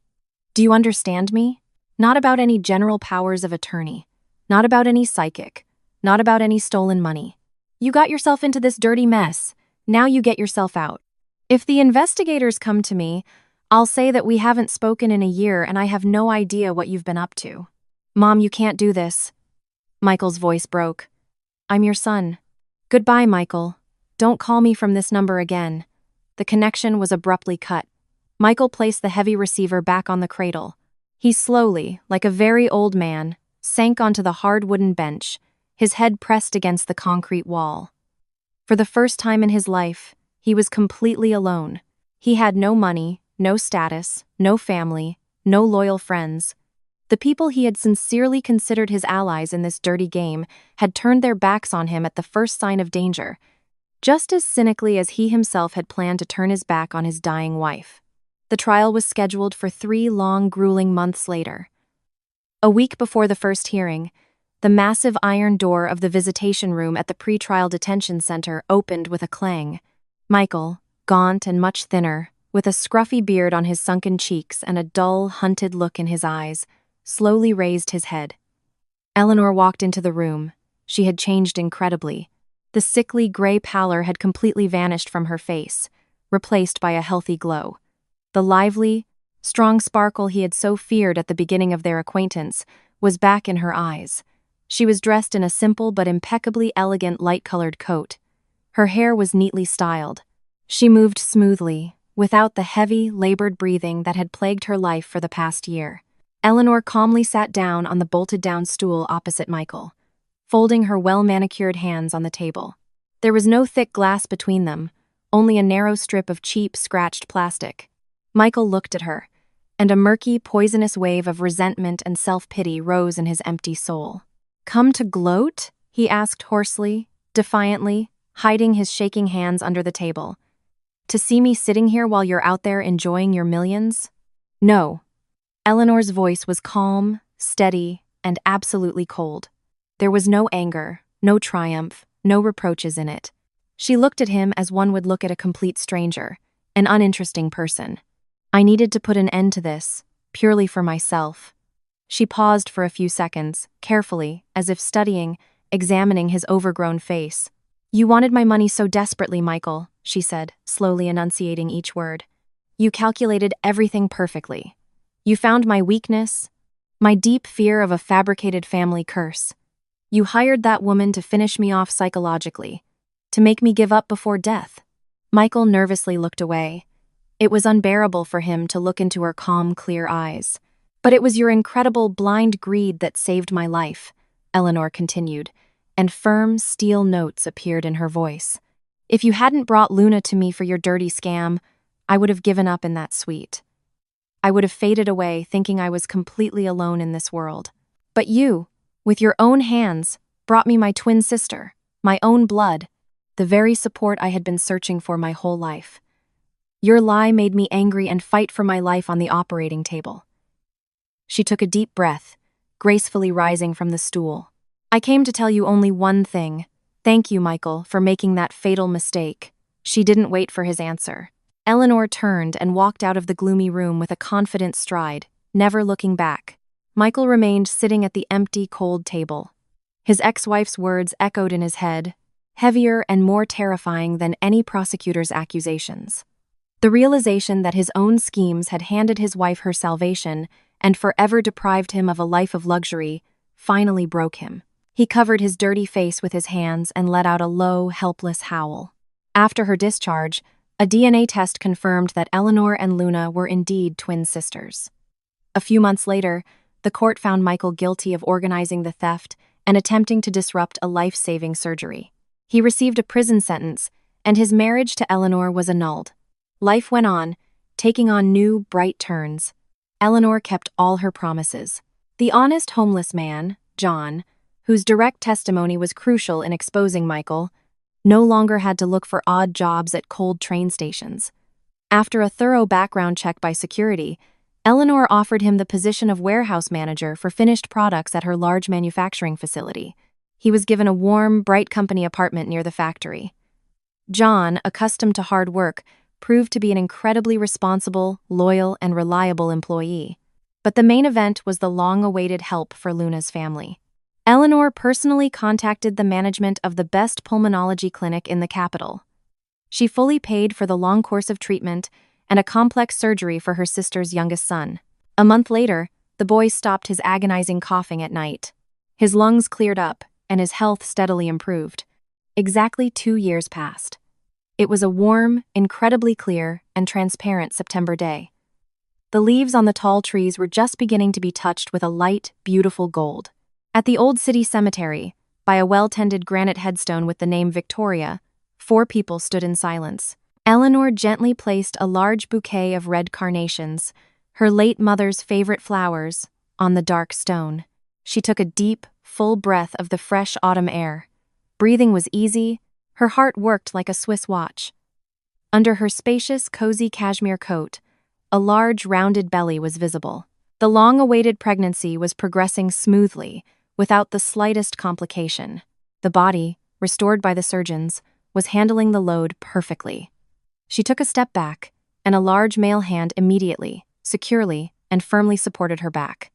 Do you understand me? Not about any general powers of attorney. Not about any psychic. Not about any stolen money. You got yourself into this dirty mess. Now you get yourself out. If the investigators come to me, I'll say that we haven't spoken in a year and I have no idea what you've been up to. Mom, you can't do this. Michael's voice broke. I'm your son. Goodbye, Michael. Don't call me from this number again. The connection was abruptly cut. Michael placed the heavy receiver back on the cradle. He slowly, like a very old man, sank onto the hard wooden bench, his head pressed against the concrete wall. For the first time in his life, he was completely alone. He had no money, no status, no family, no loyal friends. The people he had sincerely considered his allies in this dirty game had turned their backs on him at the first sign of danger, just as cynically as he himself had planned to turn his back on his dying wife. The trial was scheduled for 3 long, grueling months later. A week before the first hearing, the massive iron door of the visitation room at the pretrial detention center opened with a clang. Michael, gaunt and much thinner, with a scruffy beard on his sunken cheeks and a dull, hunted look in his eyes, slowly raised his head. Eleanor walked into the room. She had changed incredibly. The sickly gray pallor had completely vanished from her face, replaced by a healthy glow. The lively, strong sparkle he had so feared at the beginning of their acquaintance was back in her eyes. She was dressed in a simple but impeccably elegant light-colored coat. Her hair was neatly styled. She moved smoothly, without the heavy, labored breathing that had plagued her life for the past year. Eleanor calmly sat down on the bolted-down stool opposite Michael, folding her well-manicured hands on the table. There was no thick glass between them, only a narrow strip of cheap, scratched plastic. Michael looked at her, and a murky, poisonous wave of resentment and self-pity rose in his empty soul. "Come to gloat?" he asked hoarsely, defiantly, hiding his shaking hands under the table. "To see me sitting here while you're out there enjoying your millions?" "No." Eleanor's voice was calm, steady, and absolutely cold. There was no anger, no triumph, no reproaches in it. She looked at him as one would look at a complete stranger, an uninteresting person. "I needed to put an end to this, purely for myself." She paused for a few seconds, carefully, as if studying, examining his overgrown face. "You wanted my money so desperately, Michael," she said, slowly enunciating each word. "You calculated everything perfectly. You found my weakness, my deep fear of a fabricated family curse. You hired that woman to finish me off psychologically, to make me give up before death." Michael nervously looked away. It was unbearable for him to look into her calm, clear eyes. "But it was your incredible blind greed that saved my life," Eleanor continued, and firm, steel notes appeared in her voice. "If you hadn't brought Luna to me for your dirty scam, I would have given up in that suite. I would have faded away thinking I was completely alone in this world. But you, with your own hands, brought me my twin sister, my own blood, the very support I had been searching for my whole life. Your lie made me angry and fight for my life on the operating table." She took a deep breath, gracefully rising from the stool. "I came to tell you only one thing. Thank you, Michael, for making that fatal mistake." She didn't wait for his answer. Eleanor turned and walked out of the gloomy room with a confident stride, never looking back. Michael remained sitting at the empty, cold table. His ex-wife's words echoed in his head, heavier and more terrifying than any prosecutor's accusations. The realization that his own schemes had handed his wife her salvation and forever deprived him of a life of luxury finally broke him. He covered his dirty face with his hands and let out a low, helpless howl. After her discharge, a DNA test confirmed that Eleanor and Luna were indeed twin sisters. A few months later, the court found Michael guilty of organizing the theft and attempting to disrupt a life-saving surgery. He received a prison sentence, and his marriage to Eleanor was annulled. Life went on, taking on new, bright turns. Eleanor kept all her promises. The honest homeless man, John, whose direct testimony was crucial in exposing Michael, no longer had to look for odd jobs at cold train stations. After a thorough background check by security, Eleanor offered him the position of warehouse manager for finished products at her large manufacturing facility. He was given a warm, bright company apartment near the factory. John, accustomed to hard work, proved to be an incredibly responsible, loyal, and reliable employee. But the main event was the long-awaited help for Luna's family. Eleanor personally contacted the management of the best pulmonology clinic in the capital. She fully paid for the long course of treatment and a complex surgery for her sister's youngest son. A month later, the boy stopped his agonizing coughing at night. His lungs cleared up, and his health steadily improved. Exactly 2 years passed. It was a warm, incredibly clear, and transparent September day. The leaves on the tall trees were just beginning to be touched with a light, beautiful gold. At the old city cemetery, by a well-tended granite headstone with the name Victoria, 4 people stood in silence. Eleanor gently placed a large bouquet of red carnations, her late mother's favorite flowers, on the dark stone. She took a deep, full breath of the fresh autumn air. Breathing was easy, her heart worked like a Swiss watch. Under her spacious, cozy cashmere coat, a large, rounded belly was visible. The long-awaited pregnancy was progressing smoothly, without the slightest complication. The body, restored by the surgeons, was handling the load perfectly. She took a step back, and a large male hand immediately, securely, and firmly supported her back.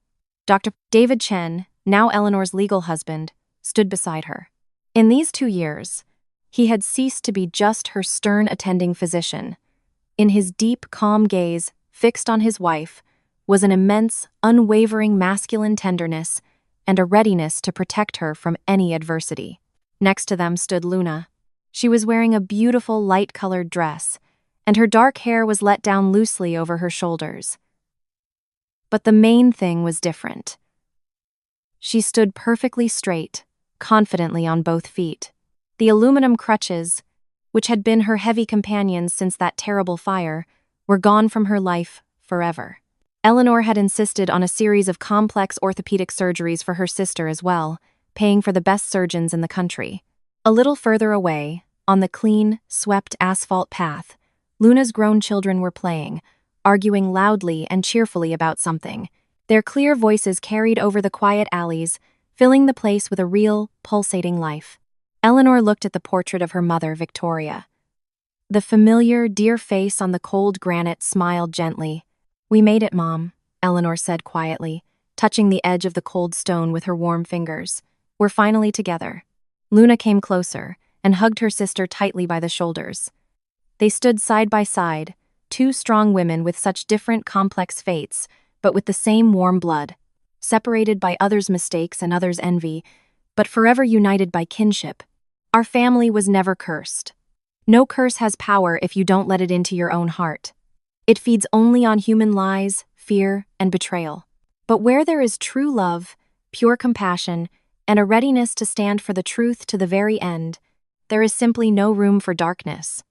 Dr. David Chen, now Eleanor's legal husband, stood beside her. In these 2 years, he had ceased to be just her stern attending physician. In his deep, calm gaze, fixed on his wife, was an immense, unwavering masculine tenderness and a readiness to protect her from any adversity. Next to them stood Luna. She was wearing a beautiful light-colored dress, and her dark hair was let down loosely over her shoulders. But the main thing was different. She stood perfectly straight, confidently on both feet. The aluminum crutches, which had been her heavy companions since that terrible fire, were gone from her life forever. Eleanor had insisted on a series of complex orthopedic surgeries for her sister as well, paying for the best surgeons in the country. A little further away, on the clean, swept asphalt path, Luna's grown children were playing, arguing loudly and cheerfully about something. Their clear voices carried over the quiet alleys, filling the place with a real, pulsating life. Eleanor looked at the portrait of her mother, Victoria. The familiar, dear face on the cold granite smiled gently. "We made it, Mom," Eleanor said quietly, touching the edge of the cold stone with her warm fingers. "We're finally together." Luna came closer and hugged her sister tightly by the shoulders. They stood side by side, two strong women with such different, complex fates, but with the same warm blood, separated by others' mistakes and others' envy, but forever united by kinship. Our family was never cursed. No curse has power if you don't let it into your own heart. It feeds only on human lies, fear, and betrayal. But where there is true love, pure compassion, and a readiness to stand for the truth to the very end, there is simply no room for darkness.